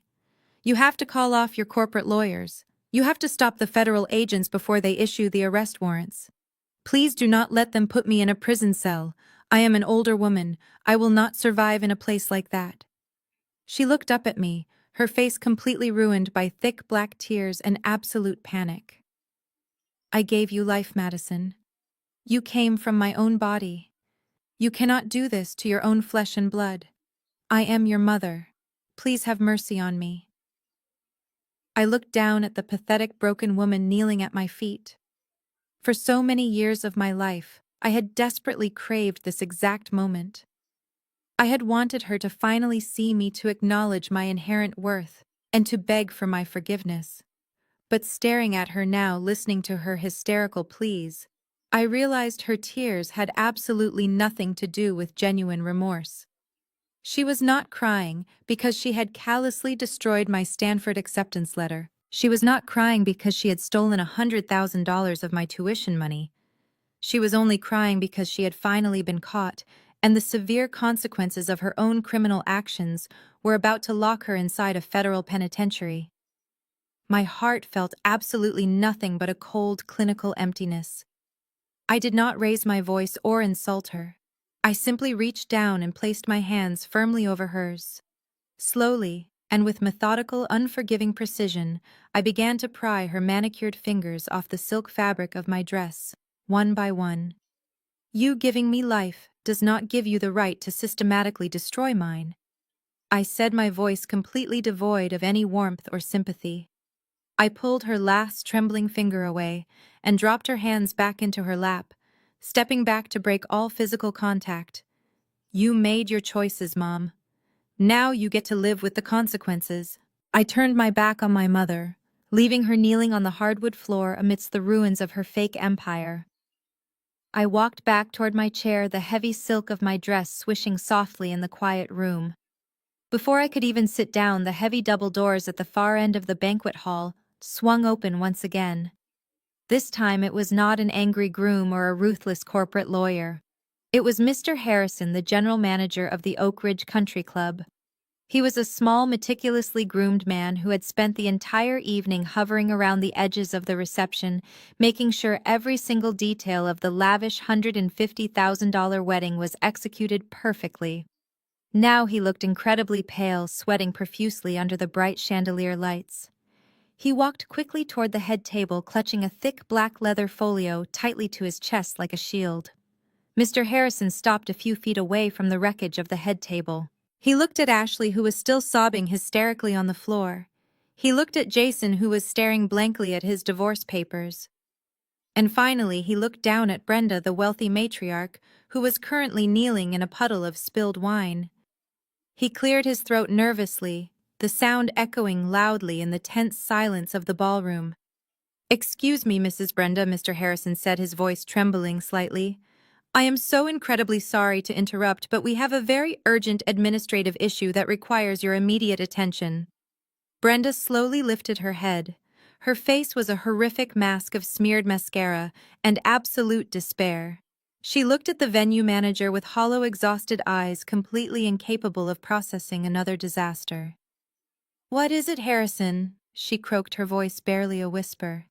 Speaker 1: You have to call off your corporate lawyers. You have to stop the federal agents before they issue the arrest warrants. Please do not let them put me in a prison cell. I am an older woman. I will not survive in a place like that." She looked up at me, her face completely ruined by thick black tears and absolute panic. "I gave you life, Madison. You came from my own body. You cannot do this to your own flesh and blood. I am your mother. Please have mercy on me." I looked down at the pathetic broken woman kneeling at my feet. For so many years of my life, I had desperately craved this exact moment. I had wanted her to finally see me, to acknowledge my inherent worth, and to beg for my forgiveness. But staring at her now, listening to her hysterical pleas, I realized her tears had absolutely nothing to do with genuine remorse. She was not crying because she had callously destroyed my Stanford acceptance letter. She was not crying because she had stolen $100,000 of my tuition money. She was only crying because she had finally been caught, and the severe consequences of her own criminal actions were about to lock her inside a federal penitentiary. My heart felt absolutely nothing but a cold, clinical emptiness. I did not raise my voice or insult her. I simply reached down and placed my hands firmly over hers. Slowly, and with methodical, unforgiving precision, I began to pry her manicured fingers off the silk fabric of my dress, one by one. "You giving me life does not give you the right to systematically destroy mine," I said, my voice completely devoid of any warmth or sympathy. I pulled her last trembling finger away and dropped her hands back into her lap, stepping back to break all physical contact. "You made your choices, Mom. Now you get to live with the consequences." I turned my back on my mother, leaving her kneeling on the hardwood floor amidst the ruins of her fake empire. I walked back toward my chair, the heavy silk of my dress swishing softly in the quiet room. Before I could even sit down, the heavy double doors at the far end of the banquet hall swung open once again. This time it was not an angry groom or a ruthless corporate lawyer. It was Mr. Harrison, the general manager of the Oak Ridge Country Club. He was a small, meticulously groomed man who had spent the entire evening hovering around the edges of the reception, making sure every single detail of the lavish $150,000 wedding was executed perfectly. Now he looked incredibly pale, sweating profusely under the bright chandelier lights. He walked quickly toward the head table, clutching a thick black leather folio tightly to his chest like a shield. Mr. Harrison stopped a few feet away from the wreckage of the head table. He looked at Ashley, who was still sobbing hysterically on the floor. He looked at Jason, who was staring blankly at his divorce papers. And finally, he looked down at Brenda, the wealthy matriarch, who was currently kneeling in a puddle of spilled wine. He cleared his throat nervously, the sound echoing loudly in the tense silence of the ballroom. "Excuse me, Mrs. Brenda," Mr. Harrison said, his voice trembling slightly. "I am so incredibly sorry to interrupt, but we have a very urgent administrative issue that requires your immediate attention." Brenda slowly lifted her head. Her face was a horrific mask of smeared mascara and absolute despair. She looked at the venue manager with hollow, exhausted eyes, completely incapable of processing another disaster. "What is it, Harrison?" she croaked, her voice barely a whisper.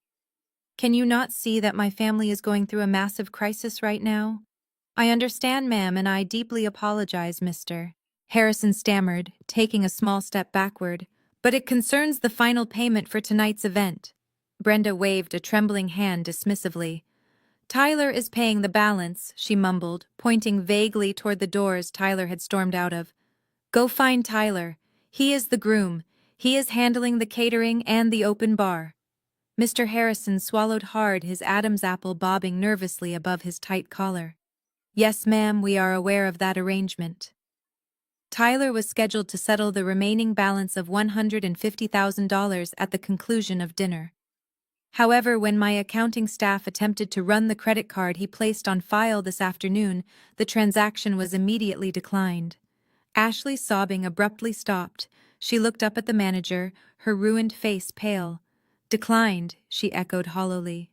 Speaker 1: "Can you not see that my family is going through a massive crisis right now?" "I understand, ma'am, and I deeply apologize, Mr. Harrison stammered, taking a small step backward. "But it concerns the final payment for tonight's event." Brenda waved a trembling hand dismissively. "Tyler is paying the balance," she mumbled, pointing vaguely toward the doors Tyler had stormed out of. "Go find Tyler. He is the groom. He is handling the catering and the open bar." Mr. Harrison swallowed hard, his Adam's apple bobbing nervously above his tight collar. "Yes, ma'am, we are aware of that arrangement." Tyler was scheduled to settle the remaining balance of $150,000 at the conclusion of dinner. However, when my accounting staff attempted to run the credit card he placed on file this afternoon, the transaction was immediately declined. Ashley, sobbing, abruptly stopped. She looked up at the manager, her ruined face pale. "Declined," she echoed hollowly.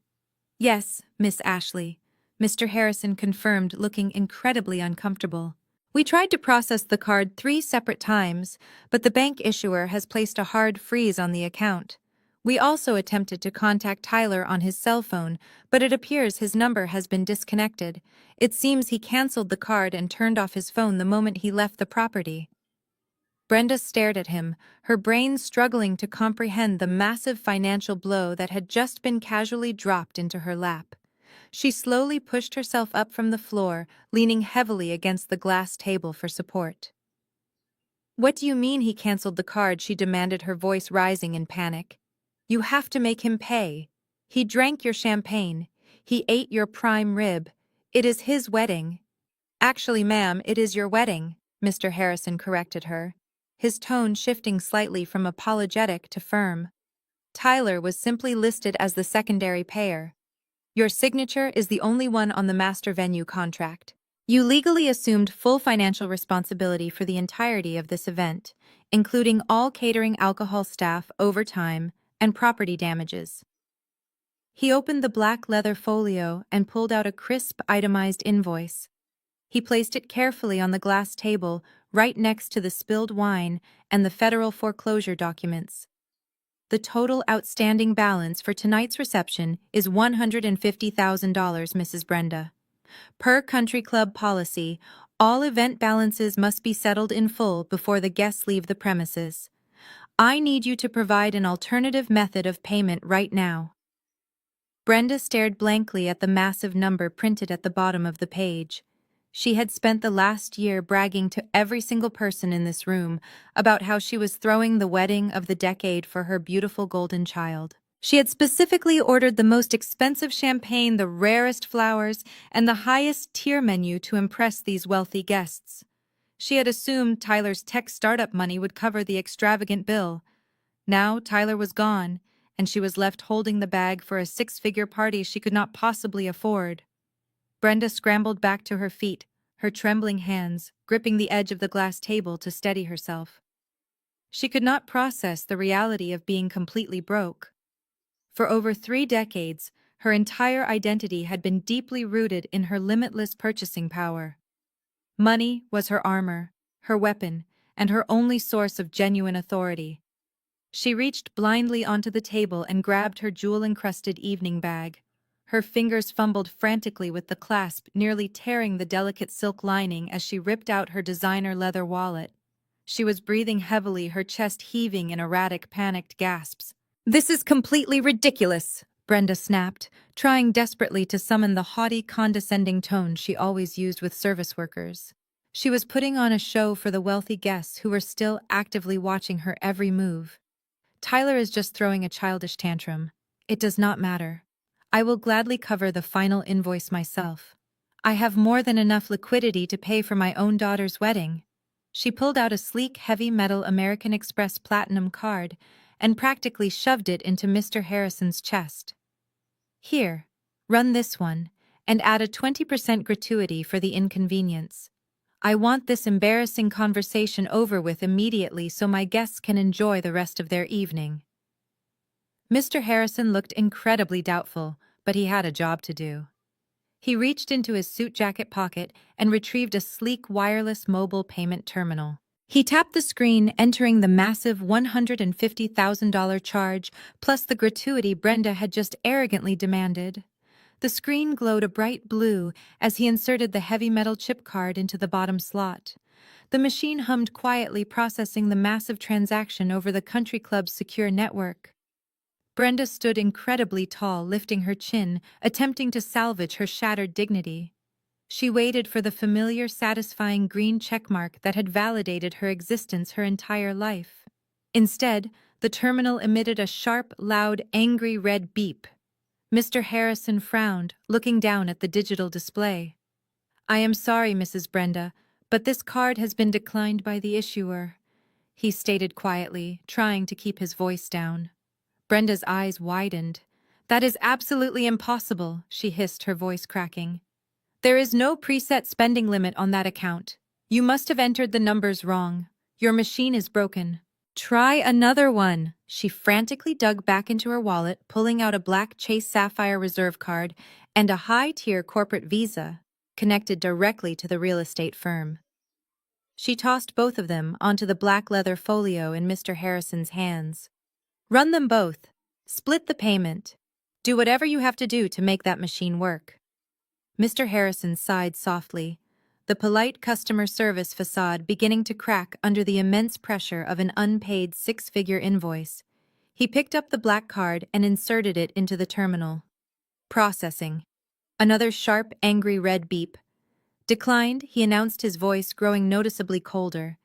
Speaker 1: "Yes, Miss Ashley," Mr. Harrison confirmed, looking incredibly uncomfortable. "We tried to process the card 3 separate times, but the bank issuer has placed a hard freeze on the account. We also attempted to contact Tyler on his cell phone, but it appears his number has been disconnected. It seems he canceled the card and turned off his phone the moment he left the property." Brenda stared at him, her brain struggling to comprehend the massive financial blow that had just been casually dropped into her lap. She slowly pushed herself up from the floor, leaning heavily against the glass table for support. "What do you mean he canceled the card?" she demanded, her voice rising in panic. "You have to make him pay. He drank your champagne. He ate your prime rib. It is his wedding." "Actually, ma'am, it is your wedding," Mr. Harrison corrected her, his tone shifting slightly from apologetic to firm. "Tyler was simply listed as the secondary payer. Your signature is the only one on the master venue contract. You legally assumed full financial responsibility for the entirety of this event, including all catering, alcohol, staff, overtime, and property damages." He opened the black leather folio and pulled out a crisp, itemized invoice. He placed it carefully on the glass table, right next to the spilled wine and the federal foreclosure documents. "The total outstanding balance for tonight's reception is $150,000, Mrs. Brenda. Per country club policy, all event balances must be settled in full before the guests leave the premises. I need you to provide an alternative method of payment right now." Brenda stared blankly at the massive number printed at the bottom of the page. She had spent the last year bragging to every single person in this room about how she was throwing the wedding of the decade for her beautiful golden child. She had specifically ordered the most expensive champagne, the rarest flowers, and the highest tier menu to impress these wealthy guests. She had assumed Tyler's tech startup money would cover the extravagant bill. Now Tyler was gone, and she was left holding the bag for a six-figure party she could not possibly afford. Brenda scrambled back to her feet, her trembling hands gripping the edge of the glass table to steady herself. She could not process the reality of being completely broke. For over 3 decades, her entire identity had been deeply rooted in her limitless purchasing power. Money was her armor, her weapon, and her only source of genuine authority. She reached blindly onto the table and grabbed her jewel-encrusted evening bag. Her fingers fumbled frantically with the clasp, nearly tearing the delicate silk lining as she ripped out her designer leather wallet. She was breathing heavily, her chest heaving in erratic, panicked gasps. "This is completely ridiculous," Brenda snapped, trying desperately to summon the haughty, condescending tone she always used with service workers. She was putting on a show for the wealthy guests who were still actively watching her every move. "Tyler is just throwing a childish tantrum. It does not matter. I will gladly cover the final invoice myself. I have more than enough liquidity to pay for my own daughter's wedding." She pulled out a sleek, heavy metal American Express Platinum card and practically shoved it into Mr. Harrison's chest. "Here, run this one, and add a 20% gratuity for the inconvenience. I want this embarrassing conversation over with immediately so my guests can enjoy the rest of their evening." Mr. Harrison looked incredibly doubtful, but he had a job to do. He reached into his suit jacket pocket and retrieved a sleek wireless mobile payment terminal. He tapped the screen, entering the massive $150,000 charge, plus the gratuity Brenda had just arrogantly demanded. The screen glowed a bright blue as he inserted the heavy metal chip card into the bottom slot. The machine hummed quietly, processing the massive transaction over the country club's secure network. Brenda stood incredibly tall, lifting her chin, attempting to salvage her shattered dignity. She waited for the familiar, satisfying green checkmark that had validated her existence her entire life. Instead, the terminal emitted a sharp, loud, angry red beep. Mr. Harrison frowned, looking down at the digital display. "I am sorry, Mrs. Brenda, but this card has been declined by the issuer," he stated quietly, trying to keep his voice down. Brenda's eyes widened. "That is absolutely impossible," she hissed, her voice cracking. "There is no preset spending limit on that account. You must have entered the numbers wrong. Your machine is broken." "Try another one." She frantically dug back into her wallet, pulling out a black Chase Sapphire Reserve card and a high-tier corporate Visa, connected directly to the real estate firm. She tossed both of them onto the black leather folio in Mr. Harrison's hands. "Run them both. Split the payment. Do whatever you have to do to make that machine work." Mr. Harrison sighed softly, the polite customer service facade beginning to crack under the immense pressure of an unpaid six-figure invoice. He picked up the black card and inserted it into the terminal. Processing. Another sharp, angry red beep. "Declined," he announced, his voice growing noticeably colder.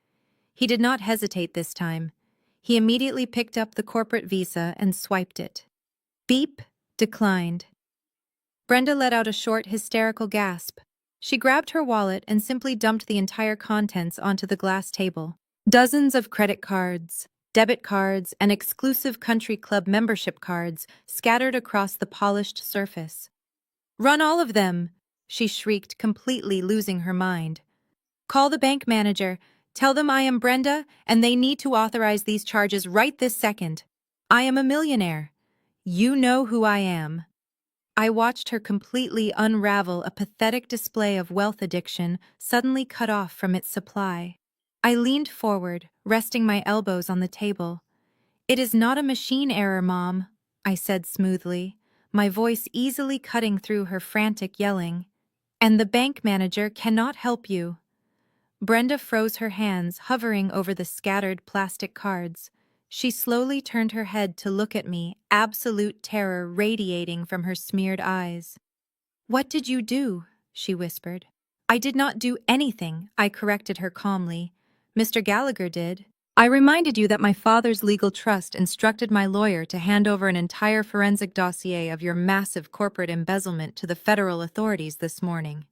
Speaker 1: He did not hesitate this time. He immediately picked up the corporate Visa and swiped it. Beep. Declined. Brenda let out a short, hysterical gasp. She grabbed her wallet and simply dumped the entire contents onto the glass table. Dozens of credit cards, debit cards, and exclusive country club membership cards scattered across the polished surface. "Run all of them!" she shrieked, completely losing her mind. "Call the bank manager. Tell them I am Brenda, and they need to authorize these charges right this second. I am a millionaire. You know who I am." I watched her completely unravel, a pathetic display of wealth addiction suddenly cut off from its supply. I leaned forward, resting my elbows on the table. "It is not a machine error, Mom," I said smoothly, my voice easily cutting through her frantic yelling. "And the bank manager cannot help you." Brenda froze her hands, hovering over the scattered plastic cards. She slowly turned her head to look at me, absolute terror radiating from her smeared eyes. "What did you do?" she whispered. "I did not do anything," I corrected her calmly. "Mr. Gallagher did. I reminded you that my father's legal trust instructed my lawyer to hand over an entire forensic dossier of your massive corporate embezzlement to the federal authorities this morning.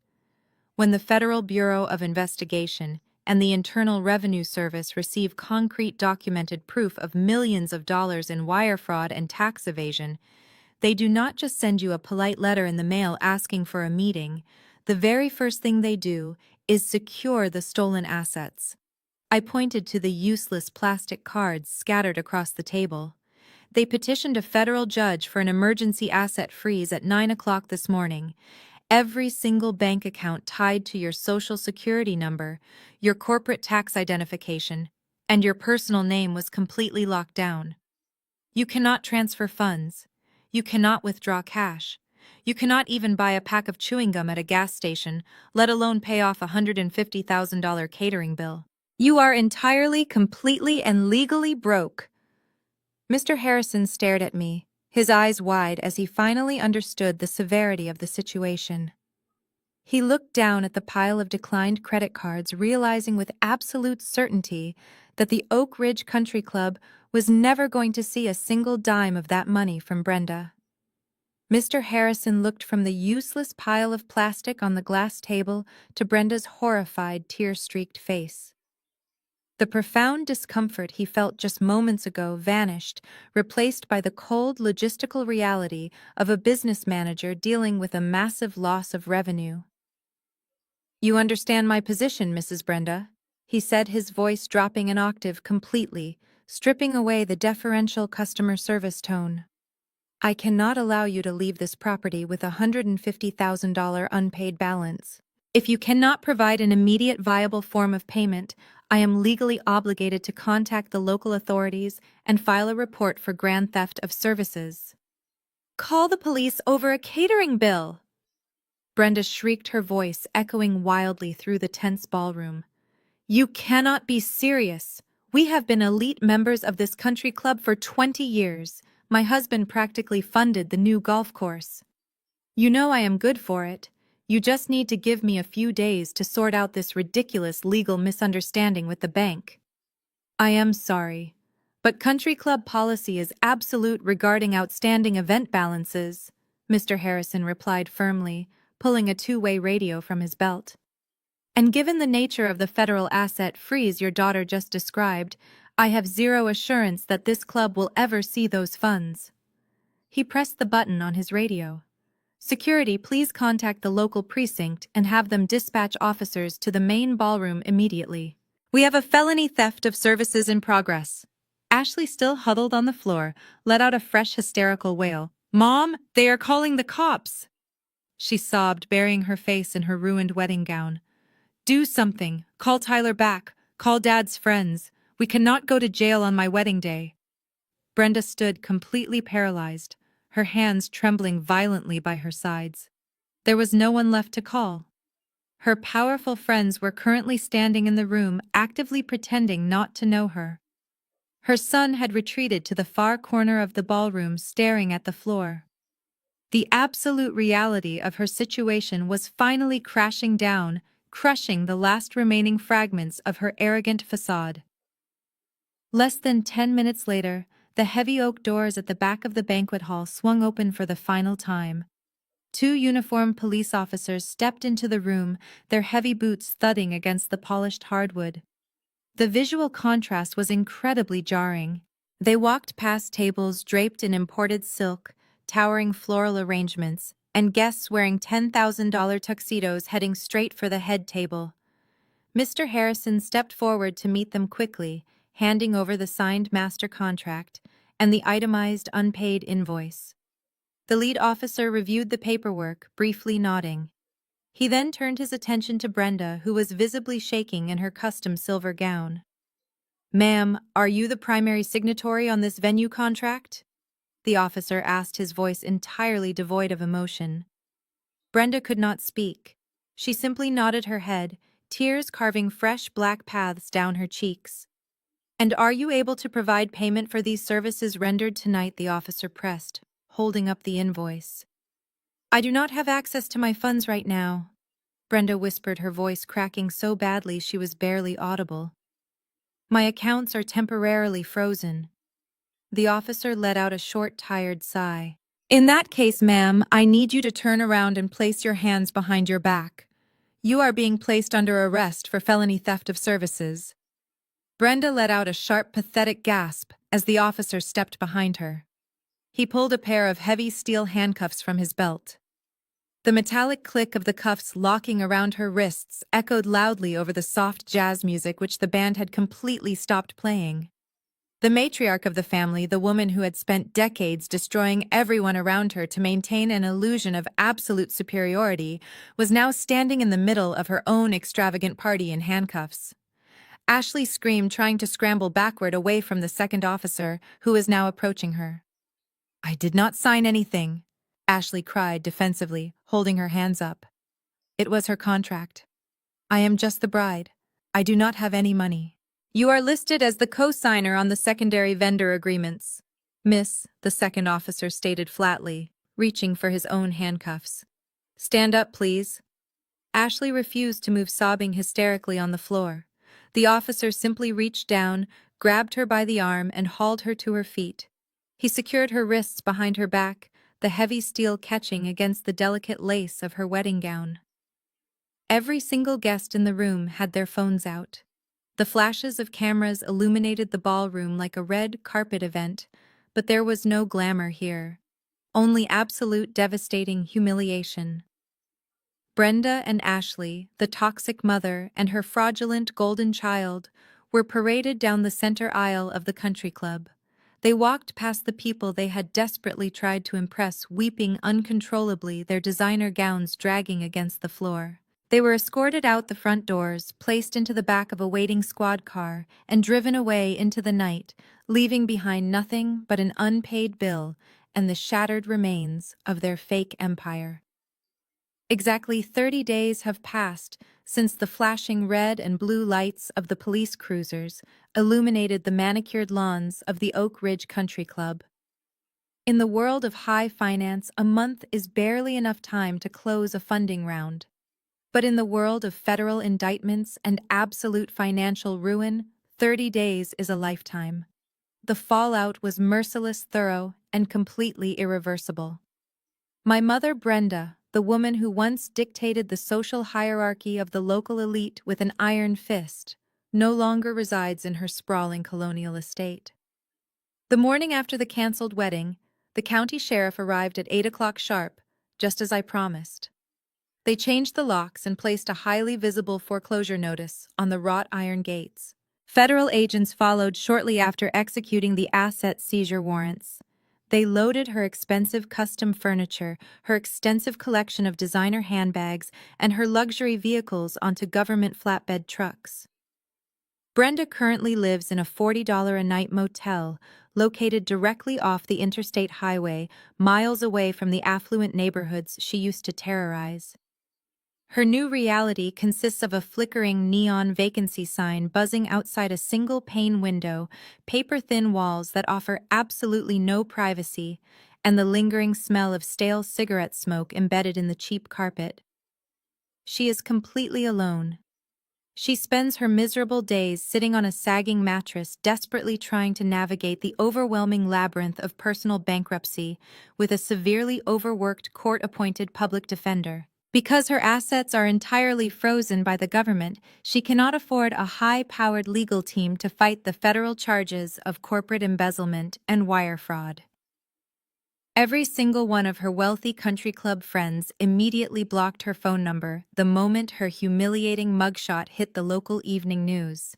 Speaker 1: When the Federal Bureau of Investigation, and the Internal Revenue Service receive concrete documented proof of millions of dollars in wire fraud and tax evasion, they do not just send you a polite letter in the mail asking for a meeting. The very first thing they do is secure the stolen assets. I pointed to the useless plastic cards scattered across the table. They petitioned a federal judge for an emergency asset freeze at 9 o'clock this morning. Every single bank account tied to your social security number, your corporate tax identification, and your personal name was completely locked down. You cannot transfer funds. You cannot withdraw cash. You cannot even buy a pack of chewing gum at a gas station, let alone pay off a $150,000 catering bill. You are entirely, completely, and legally broke. Mr. Harrison stared at me, his eyes wide as he finally understood the severity of the situation. He looked down at the pile of declined credit cards, realizing with absolute certainty that the Oak Ridge Country Club was never going to see a single dime of that money from Brenda. Mr. Harrison looked from the useless pile of plastic on the glass table to Brenda's horrified, tear-streaked face. The profound discomfort he felt just moments ago vanished, replaced by the cold logistical reality of a business manager dealing with a massive loss of revenue. "You understand my position, Mrs. Brenda," he said, his voice dropping an octave completely, stripping away the deferential customer service tone. "I cannot allow you to leave this property with a $150,000 unpaid balance. If you cannot provide an immediate viable form of payment, I am legally obligated to contact the local authorities and file a report for grand theft of services." "Call the police over a catering bill!" Brenda shrieked, her voice echoing wildly through the tense ballroom. "You cannot be serious. We have been elite members of this country club for 20 years. My husband practically funded the new golf course. You know I am good for it. You just need to give me a few days to sort out this ridiculous legal misunderstanding with the bank." "I am sorry, but country club policy is absolute regarding outstanding event balances," Mr. Harrison replied firmly, pulling a two-way radio from his belt. "And given the nature of the federal asset freeze your daughter just described, I have zero assurance that this club will ever see those funds." He pressed the button on his radio. "Security, please contact the local precinct and have them dispatch officers to the main ballroom immediately. We have a felony theft of services in progress." Ashley, still huddled on the floor, let out a fresh hysterical wail. "Mom, they are calling the cops!" She sobbed, burying her face in her ruined wedding gown. "Do something. Call Tyler back. Call Dad's friends. We cannot go to jail on my wedding day." Brenda stood completely paralyzed, her hands trembling violently by her sides. There was no one left to call. Her powerful friends were currently standing in the room, actively pretending not to know her. Her son had retreated to the far corner of the ballroom, staring at the floor. The absolute reality of her situation was finally crashing down, crushing the last remaining fragments of her arrogant facade. Less than 10 minutes later, the heavy oak doors at the back of the banquet hall swung open for the final time. Two uniformed police officers stepped into the room, their heavy boots thudding against the polished hardwood. The visual contrast was incredibly jarring. They walked past tables draped in imported silk, towering floral arrangements, and guests wearing $10,000 tuxedos heading straight for the head table. Mr. Harrison stepped forward to meet them quickly, handing over the signed master contract and the itemized unpaid invoice. The lead officer reviewed the paperwork, briefly nodding. He then turned his attention to Brenda, who was visibly shaking in her custom silver gown. "Ma'am, are you the primary signatory on this venue contract?" the officer asked, his voice entirely devoid of emotion. Brenda could not speak. She simply nodded her head, tears carving fresh black paths down her cheeks. "And are you able to provide payment for these services rendered tonight?" the officer pressed, holding up the invoice. "I do not have access to my funds right now," Brenda whispered, her voice cracking so badly she was barely audible. "My accounts are temporarily frozen." The officer let out a short, tired sigh. "In that case, ma'am, I need you to turn around and place your hands behind your back. You are being placed under arrest for felony theft of services. Brenda let out a sharp, pathetic gasp as the officer stepped behind her. He pulled a pair of heavy steel handcuffs from his belt. The metallic click of the cuffs locking around her wrists echoed loudly over the soft jazz music which the band had completely stopped playing. The matriarch of the family, the woman who had spent decades destroying everyone around her to maintain an illusion of absolute superiority, was now standing in the middle of her own extravagant party in handcuffs. Ashley screamed, trying to scramble backward away from the second officer, who was now approaching her. "I did not sign anything," Ashley cried defensively, holding her hands up. "It was her contract. I am just the bride. I do not have any money." "You are listed as the co-signer on the secondary vendor agreements, Miss," the second officer stated flatly, reaching for his own handcuffs. "Stand up, please." Ashley refused to move, sobbing hysterically on the floor. The officer simply reached down, grabbed her by the arm, and hauled her to her feet. He secured her wrists behind her back, the heavy steel catching against the delicate lace of her wedding gown. Every single guest in the room had their phones out. The flashes of cameras illuminated the ballroom like a red carpet event, but there was no glamour here. Only absolute devastating humiliation. Brenda and Ashley, the toxic mother and her fraudulent golden child, were paraded down the center aisle of the country club. They walked past the people they had desperately tried to impress, weeping uncontrollably, their designer gowns dragging against the floor. They were escorted out the front doors, placed into the back of a waiting squad car, and driven away into the night, leaving behind nothing but an unpaid bill and the shattered remains of their fake empire. Exactly 30 days have passed since the flashing red and blue lights of the police cruisers illuminated the manicured lawns of the Oak Ridge Country Club. In the world of high finance, a month is barely enough time to close a funding round. But in the world of federal indictments and absolute financial ruin, 30 days is a lifetime. The fallout was merciless, thorough, and completely irreversible. My mother, Brenda, the woman who once dictated the social hierarchy of the local elite with an iron fist, no longer resides in her sprawling colonial estate. The morning after the canceled wedding, the county sheriff arrived at 8 o'clock sharp, just as I promised. They changed the locks and placed a highly visible foreclosure notice on the wrought iron gates. Federal agents followed shortly after, executing the asset seizure warrants. They loaded her expensive custom furniture, her extensive collection of designer handbags, and her luxury vehicles onto government flatbed trucks. Brenda currently lives in a $40 a night motel located directly off the interstate highway, miles away from the affluent neighborhoods she used to terrorize. Her new reality consists of a flickering neon vacancy sign buzzing outside a single-pane window, paper-thin walls that offer absolutely no privacy, and the lingering smell of stale cigarette smoke embedded in the cheap carpet. She is completely alone. She spends her miserable days sitting on a sagging mattress, desperately trying to navigate the overwhelming labyrinth of personal bankruptcy with a severely overworked court-appointed public defender. Because her assets are entirely frozen by the government, she cannot afford a high-powered legal team to fight the federal charges of corporate embezzlement and wire fraud. Every single one of her wealthy country club friends immediately blocked her phone number the moment her humiliating mugshot hit the local evening news.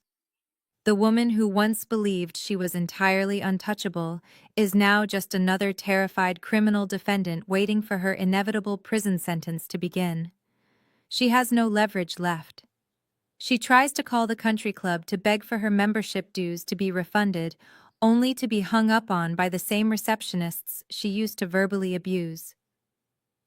Speaker 1: The woman who once believed she was entirely untouchable is now just another terrified criminal defendant waiting for her inevitable prison sentence to begin. She has no leverage left. She tries to call the country club to beg for her membership dues to be refunded, only to be hung up on by the same receptionists she used to verbally abuse.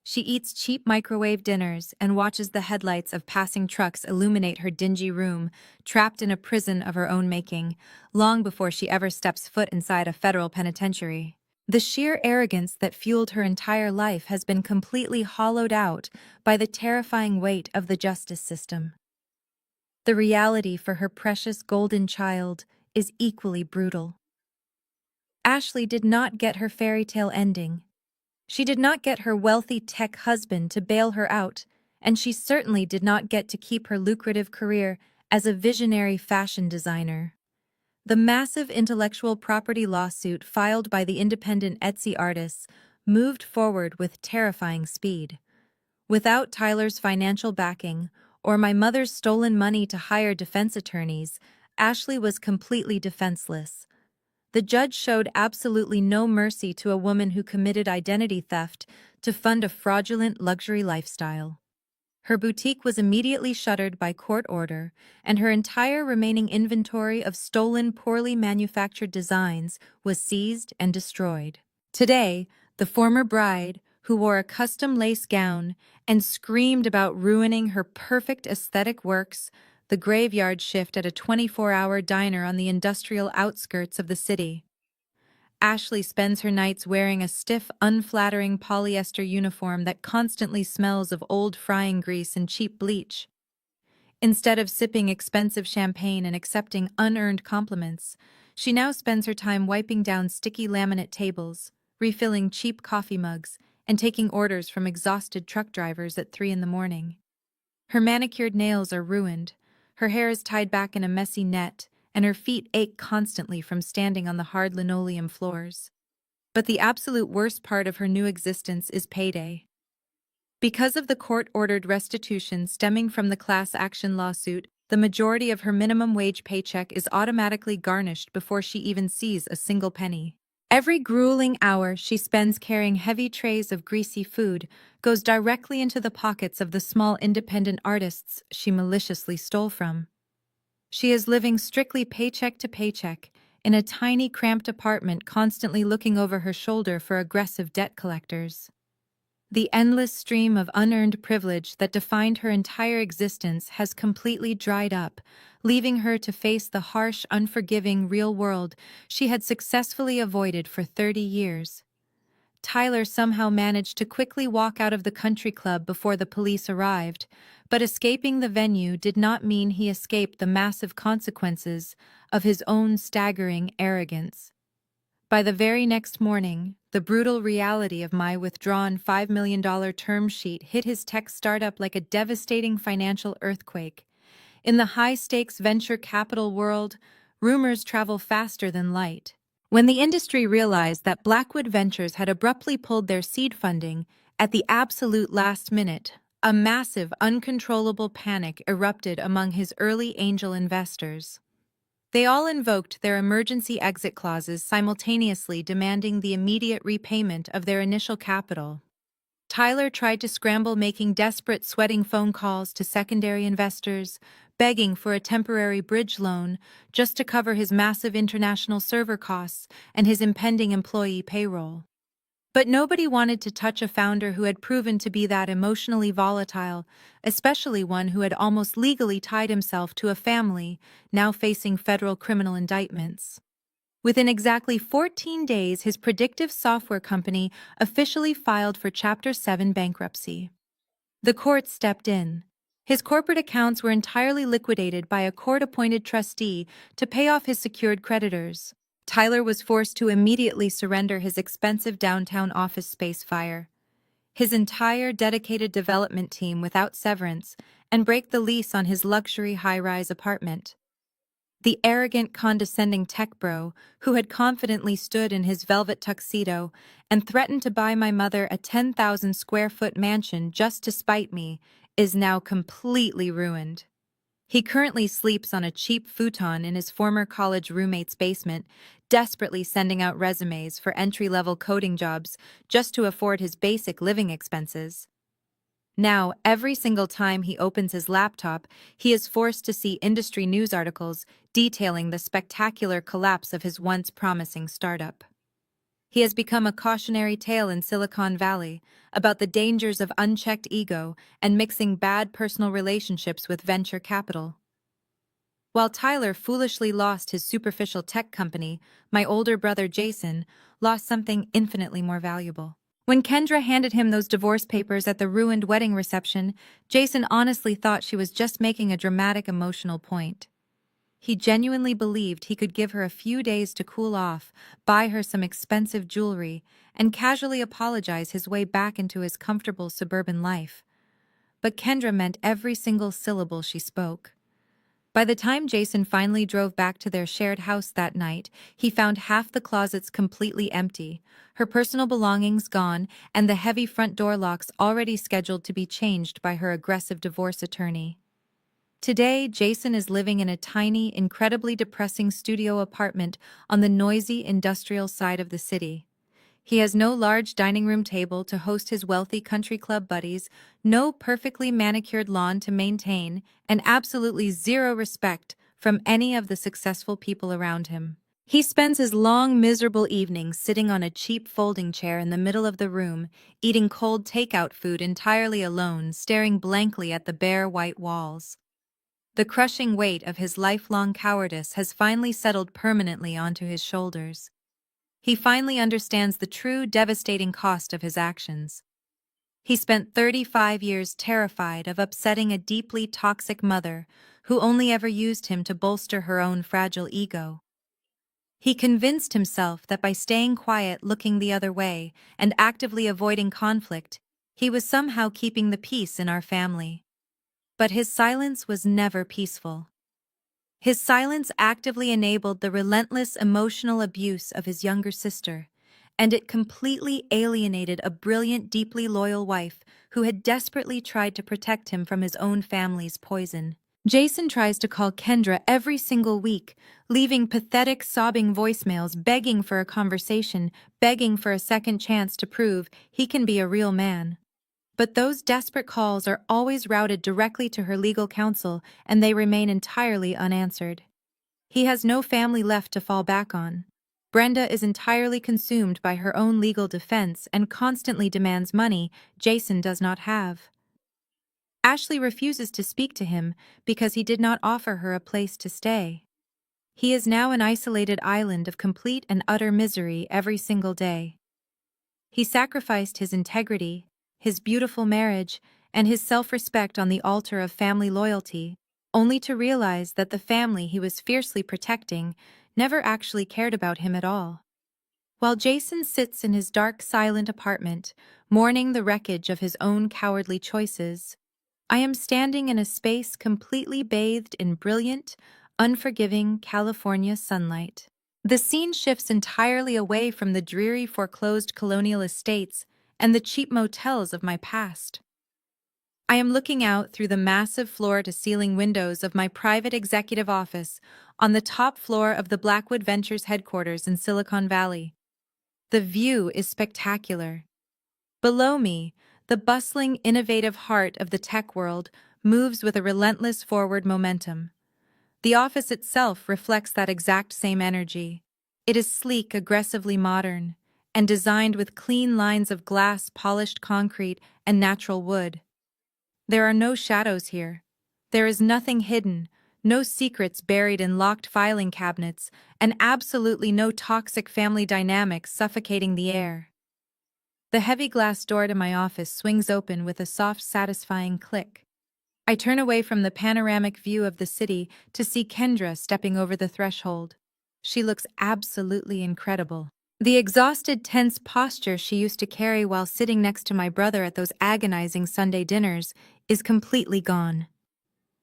Speaker 1: She eats cheap microwave dinners and watches the headlights of passing trucks illuminate her dingy room, trapped in a prison of her own making, long before she ever steps foot inside a federal penitentiary. The sheer arrogance that fueled her entire life has been completely hollowed out by the terrifying weight of the justice system. The reality for her precious golden child is equally brutal. Ashley did not get her fairy tale ending. She did not get her wealthy tech husband to bail her out, and she certainly did not get to keep her lucrative career as a visionary fashion designer. The massive intellectual property lawsuit filed by the independent Etsy artists moved forward with terrifying speed. Without Tyler's financial backing, or my mother's stolen money to hire defense attorneys, Ashley was completely defenseless. The judge showed absolutely no mercy to a woman who committed identity theft to fund a fraudulent luxury lifestyle. Her boutique was immediately shuttered by court order, and her entire remaining inventory of stolen, poorly manufactured designs was seized and destroyed. Today, the former bride, who wore a custom lace gown and screamed about ruining her perfect aesthetic works, the graveyard shift at a 24-hour diner on the industrial outskirts of the city. Ashley spends her nights wearing a stiff, unflattering polyester uniform that constantly smells of old frying grease and cheap bleach. Instead of sipping expensive champagne and accepting unearned compliments, she now spends her time wiping down sticky laminate tables, refilling cheap coffee mugs, and taking orders from exhausted truck drivers at 3 in the morning. Her manicured nails are ruined, her hair is tied back in a messy net, and her feet ache constantly from standing on the hard linoleum floors. But the absolute worst part of her new existence is payday. Because of the court-ordered restitution stemming from the class action lawsuit, the majority of her minimum wage paycheck is automatically garnished before she even sees a single penny. Every grueling hour she spends carrying heavy trays of greasy food goes directly into the pockets of the small independent artists she maliciously stole from. She is living strictly paycheck to paycheck, in a tiny cramped apartment, constantly looking over her shoulder for aggressive debt collectors. The endless stream of unearned privilege that defined her entire existence has completely dried up, leaving her to face the harsh, unforgiving real world she had successfully avoided for 30 years. Tyler somehow managed to quickly walk out of the country club before the police arrived, but escaping the venue did not mean he escaped the massive consequences of his own staggering arrogance. By the very next morning, the brutal reality of my withdrawn $5 million term sheet hit his tech startup like a devastating financial earthquake. In the high-stakes venture capital world, rumors travel faster than light. When the industry realized that Blackwood Ventures had abruptly pulled their seed funding at the absolute last minute, a massive, uncontrollable panic erupted among his early angel investors. They all invoked their emergency exit clauses, simultaneously demanding the immediate repayment of their initial capital. Tyler tried to scramble, making desperate, sweating phone calls to secondary investors, begging for a temporary bridge loan just to cover his massive international server costs and his impending employee payroll. But nobody wanted to touch a founder who had proven to be that emotionally volatile, especially one who had almost legally tied himself to a family now facing federal criminal indictments. Within exactly 14 days, his predictive software company officially filed for Chapter 7 bankruptcy. The court stepped in. His corporate accounts were entirely liquidated by a court-appointed trustee to pay off his secured creditors. Tyler was forced to immediately surrender his expensive downtown office space fire, his entire dedicated development team without severance, and break the lease on his luxury high-rise apartment. The arrogant, condescending tech bro, who had confidently stood in his velvet tuxedo and threatened to buy my mother a 10,000-square-foot mansion just to spite me, is now completely ruined. He currently sleeps on a cheap futon in his former college roommate's basement, desperately sending out resumes for entry-level coding jobs just to afford his basic living expenses. Now, every single time he opens his laptop, he is forced to see industry news articles detailing the spectacular collapse of his once promising startup. He has become a cautionary tale in Silicon Valley about the dangers of unchecked ego and mixing bad personal relationships with venture capital. While Tyler foolishly lost his superficial tech company, my older brother Jason lost something infinitely more valuable. When Kendra handed him those divorce papers at the ruined wedding reception, Jason honestly thought she was just making a dramatic emotional point. He genuinely believed he could give her a few days to cool off, buy her some expensive jewelry, and casually apologize his way back into his comfortable suburban life. but Kendra meant every single syllable she spoke. By the time Jason finally drove back to their shared house that night, he found half the closets completely empty, her personal belongings gone, and the heavy front door locks already scheduled to be changed by her aggressive divorce attorney. Today, Jason is living in a tiny, incredibly depressing studio apartment on the noisy industrial side of the city. He has no large dining room table to host his wealthy country club buddies, no perfectly manicured lawn to maintain, and absolutely zero respect from any of the successful people around him. He spends his long, miserable evenings sitting on a cheap folding chair in the middle of the room, eating cold takeout food entirely alone, staring blankly at the bare white walls. The crushing weight of his lifelong cowardice has finally settled permanently onto his shoulders. He finally understands the true devastating cost of his actions. He spent 35 years terrified of upsetting a deeply toxic mother who only ever used him to bolster her own fragile ego. He convinced himself that by staying quiet, looking the other way, and actively avoiding conflict, he was somehow keeping the peace in our family. But his silence was never peaceful. His silence actively enabled the relentless emotional abuse of his younger sister, and it completely alienated a brilliant, deeply loyal wife who had desperately tried to protect him from his own family's poison. Jason tries to call Kendra every single week, leaving pathetic, sobbing voicemails begging for a conversation, begging for a second chance to prove he can be a real man. But those desperate calls are always routed directly to her legal counsel, and they remain entirely unanswered. He has no family left to fall back on. Brenda is entirely consumed by her own legal defense and constantly demands money Jason does not have. Ashley refuses to speak to him because he did not offer her a place to stay. He is now an isolated island of complete and utter misery every single day. He sacrificed his integrity, his beautiful marriage, and his self-respect on the altar of family loyalty, only to realize that the family he was fiercely protecting never actually cared about him at all. While Jason sits in his dark, silent apartment, mourning the wreckage of his own cowardly choices, I am standing in a space completely bathed in brilliant, unforgiving California sunlight. The scene shifts entirely away from the dreary foreclosed colonial estates and the cheap motels of my past. I am looking out through the massive floor-to-ceiling windows of my private executive office on the top floor of the Blackwood Ventures headquarters in Silicon Valley. The view is spectacular. Below me, the bustling, innovative heart of the tech world moves with a relentless forward momentum. The office itself reflects that exact same energy. It is sleek, aggressively modern, and designed with clean lines of glass, polished concrete, and natural wood. There are no shadows here. There is nothing hidden, no secrets buried in locked filing cabinets, and absolutely no toxic family dynamics suffocating the air. The heavy glass door to my office swings open with a soft, satisfying click. I turn away from the panoramic view of the city to see Kendra stepping over the threshold. She looks absolutely incredible. The exhausted, tense posture she used to carry while sitting next to my brother at those agonizing Sunday dinners is completely gone.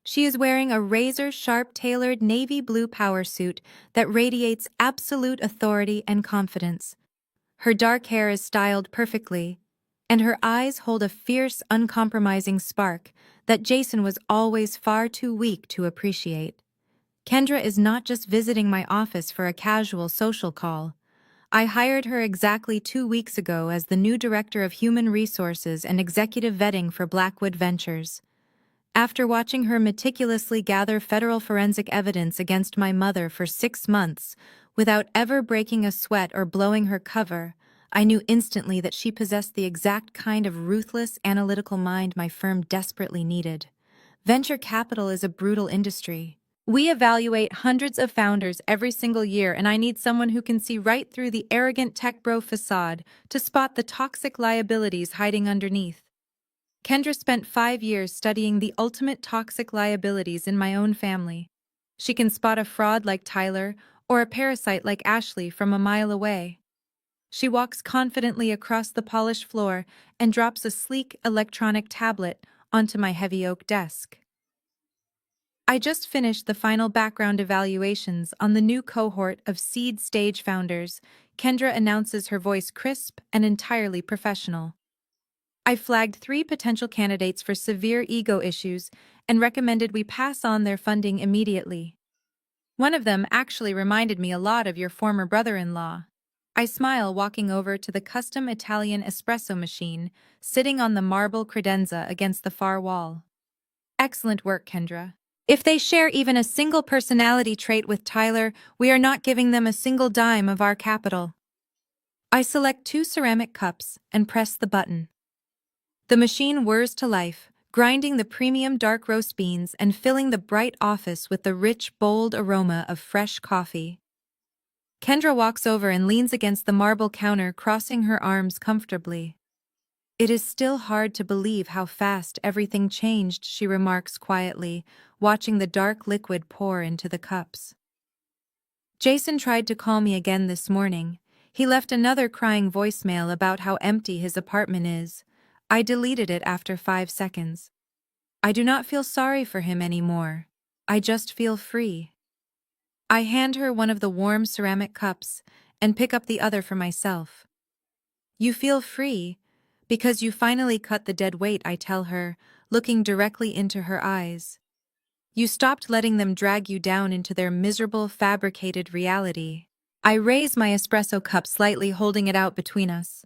Speaker 1: She is wearing a razor-sharp tailored navy blue power suit that radiates absolute authority and confidence. Her dark hair is styled perfectly, and her eyes hold a fierce, uncompromising spark that Jason was always far too weak to appreciate. Kendra is not just visiting my office for a casual social call. I hired her exactly 2 weeks ago as the new Director of Human Resources and Executive Vetting for Blackwood Ventures. After watching her meticulously gather federal forensic evidence against my mother for 6 months, without ever breaking a sweat or blowing her cover, I knew instantly that she possessed the exact kind of ruthless, analytical mind my firm desperately needed. Venture capital is a brutal industry. We evaluate hundreds of founders every single year, and I need someone who can see right through the arrogant tech bro facade to spot the toxic liabilities hiding underneath. Kendra spent 5 years studying the ultimate toxic liabilities in my own family. She can spot a fraud like Tyler or a parasite like Ashley from a mile away. She walks confidently across the polished floor and drops a sleek electronic tablet onto my heavy oak desk. I just finished the final background evaluations on the new cohort of seed stage founders. Kendra announces, her voice crisp and entirely professional. I flagged 3 potential candidates for severe ego issues and recommended we pass on their funding immediately. One of them actually reminded me a lot of your former brother-in-law. I smile, walking over to the custom Italian espresso machine sitting on the marble credenza against the far wall. Excellent work, Kendra. If they share even a single personality trait with Tyler, we are not giving them a single dime of our capital. I select 2 ceramic cups and press the button. The machine whirs to life, grinding the premium dark roast beans and filling the bright office with the rich, bold aroma of fresh coffee. Kendra walks over and leans against the marble counter, crossing her arms comfortably. It is still hard to believe how fast everything changed, she remarks quietly, watching the dark liquid pour into the cups. Jason tried to call me again this morning. He left another crying voicemail about how empty his apartment is. I deleted it after 5 seconds. I do not feel sorry for him anymore. I just feel free. I hand her one of the warm ceramic cups and pick up the other for myself. You feel free because you finally cut the dead weight, I tell her, looking directly into her eyes. You stopped letting them drag you down into their miserable, fabricated reality. I raise my espresso cup slightly, holding it out between us.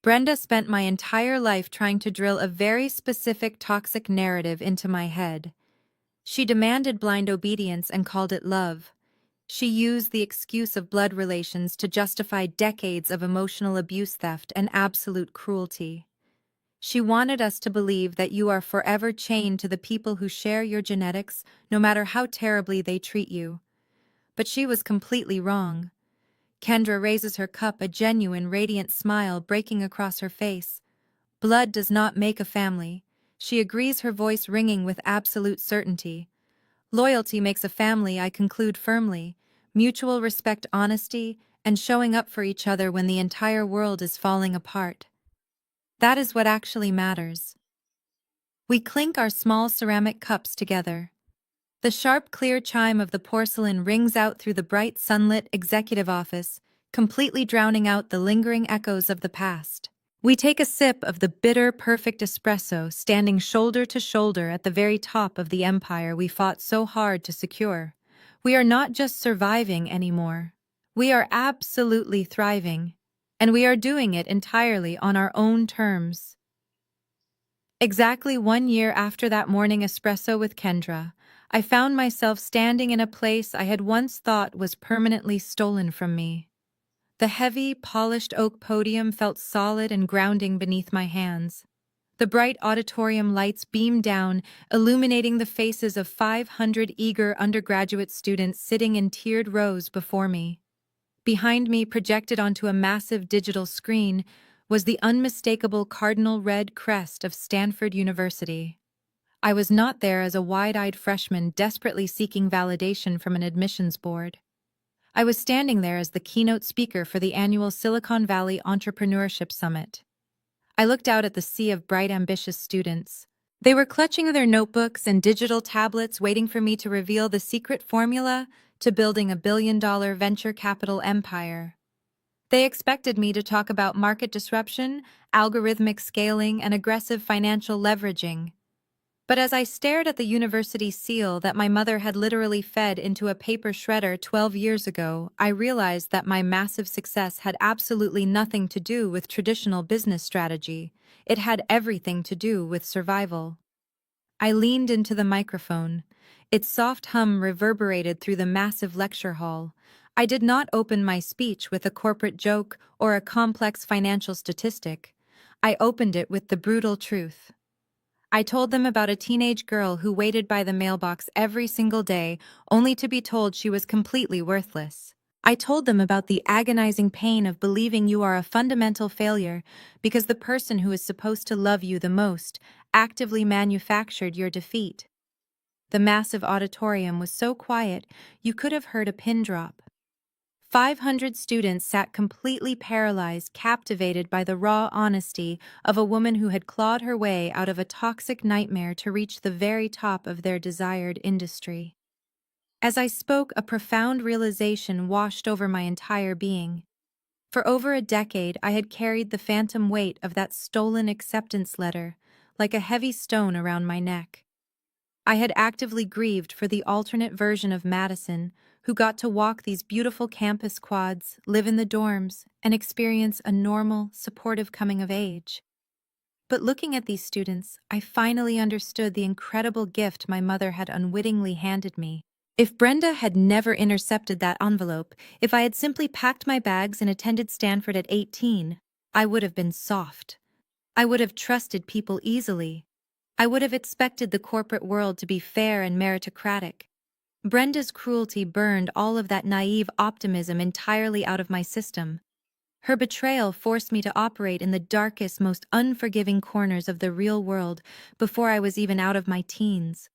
Speaker 1: Brenda spent my entire life trying to drill a very specific toxic narrative into my head. She demanded blind obedience and called it love. She used the excuse of blood relations to justify decades of emotional abuse, theft, and absolute cruelty. She wanted us to believe that you are forever chained to the people who share your genetics, no matter how terribly they treat you. But she was completely wrong. Kendra raises her cup, a genuine, radiant smile breaking across her face. Blood does not make a family. She agrees, her voice ringing with absolute certainty. Loyalty makes a family, I conclude firmly. Mutual respect, honesty, and showing up for each other when the entire world is falling apart. That is what actually matters. We clink our small ceramic cups together. The sharp, clear chime of the porcelain rings out through the bright, sunlit executive office, completely drowning out the lingering echoes of the past. We take a sip of the bitter, perfect espresso, standing shoulder to shoulder at the very top of the empire we fought so hard to secure. We are not just surviving anymore. We are absolutely thriving, and we are doing it entirely on our own terms. Exactly 1 year after that morning espresso with Kendra, I found myself standing in a place I had once thought was permanently stolen from me. The heavy, polished oak podium felt solid and grounding beneath my hands. The bright auditorium lights beamed down, illuminating the faces of 500 eager undergraduate students sitting in tiered rows before me. Behind me, projected onto a massive digital screen, was the unmistakable cardinal red crest of Stanford University. I was not there as a wide-eyed freshman desperately seeking validation from an admissions board. I was standing there as the keynote speaker for the annual Silicon Valley Entrepreneurship Summit. I looked out at the sea of bright, ambitious students. They were clutching their notebooks and digital tablets, waiting for me to reveal the secret formula to building a billion-dollar venture capital empire. They expected me to talk about market disruption, algorithmic scaling, and aggressive financial leveraging. But as I stared at the university seal that my mother had literally fed into a paper shredder 12 years ago, I realized that my massive success had absolutely nothing to do with traditional business strategy. It had everything to do with survival. I leaned into the microphone. Its soft hum reverberated through the massive lecture hall. I did not open my speech with a corporate joke or a complex financial statistic. I opened it with the brutal truth. I told them about a teenage girl who waited by the mailbox every single day, only to be told she was completely worthless. I told them about the agonizing pain of believing you are a fundamental failure because the person who is supposed to love you the most actively manufactured your defeat. The massive auditorium was so quiet you could have heard a pin drop. 500 students sat completely paralyzed, captivated by the raw honesty of a woman who had clawed her way out of a toxic nightmare to reach the very top of their desired industry. As I spoke, a profound realization washed over my entire being. For over a decade, I had carried the phantom weight of that stolen acceptance letter, like a heavy stone around my neck. I had actively grieved for the alternate version of Madison, who got to walk these beautiful campus quads, live in the dorms, and experience a normal, supportive coming of age. But looking at these students, I finally understood the incredible gift my mother had unwittingly handed me. If Brenda had never intercepted that envelope, if I had simply packed my bags and attended Stanford at 18, I would have been soft. I would have trusted people easily. I would have expected the corporate world to be fair and meritocratic. Brenda's cruelty burned all of that naive optimism entirely out of my system. Her betrayal forced me to operate in the darkest, most unforgiving corners of the real world before I was even out of my teens.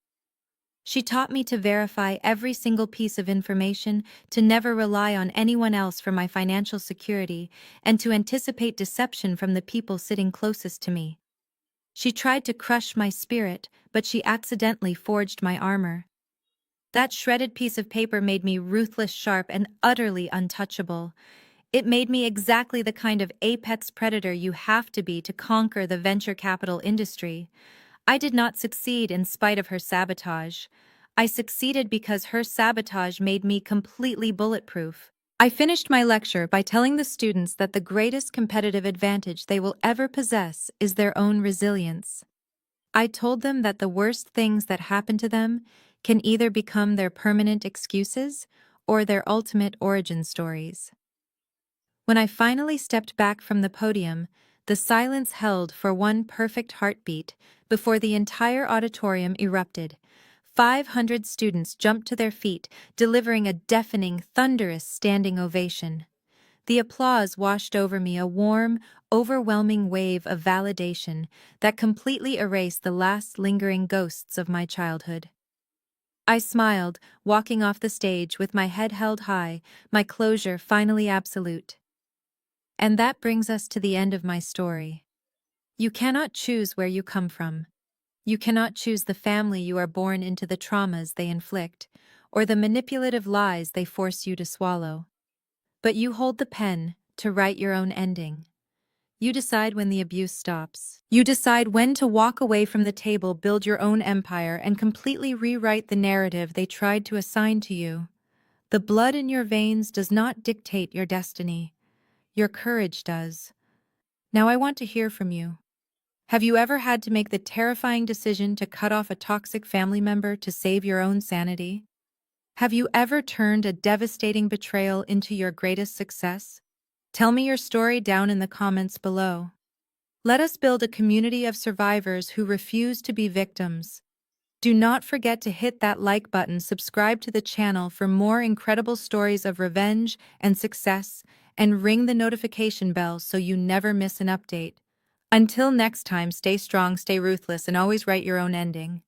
Speaker 1: She taught me to verify every single piece of information, to never rely on anyone else for my financial security, and to anticipate deception from the people sitting closest to me. She tried to crush my spirit, but she accidentally forged my armor. That shredded piece of paper made me ruthless, sharp, and utterly untouchable. It made me exactly the kind of apex predator you have to be to conquer the venture capital industry. I did not succeed in spite of her sabotage. I succeeded because her sabotage made me completely bulletproof. I finished my lecture by telling the students that the greatest competitive advantage they will ever possess is their own resilience. I told them that the worst things that happen to them can either become their permanent excuses or their ultimate origin stories. When I finally stepped back from the podium, the silence held for one perfect heartbeat before the entire auditorium erupted. 500 students jumped to their feet, delivering a deafening, thunderous standing ovation. The applause washed over me, a warm, overwhelming wave of validation that completely erased the last lingering ghosts of my childhood. I smiled, walking off the stage with my head held high, my closure finally absolute. And that brings us to the end of my story. You cannot choose where you come from. You cannot choose the family you are born into, the traumas they inflict, or the manipulative lies they force you to swallow. But you hold the pen to write your own ending. You decide when the abuse stops. You decide when to walk away from the table, build your own empire, and completely rewrite the narrative they tried to assign to you. The blood in your veins does not dictate your destiny. Your courage does. Now I want to hear from you. Have you ever had to make the terrifying decision to cut off a toxic family member to save your own sanity? Have you ever turned a devastating betrayal into your greatest success? Tell me your story down in the comments below. Let us build a community of survivors who refuse to be victims. Do not forget to hit that like button, subscribe to the channel for more incredible stories of revenge and success, and ring the notification bell so you never miss an update. Until next time, stay strong, stay ruthless, and always write your own ending.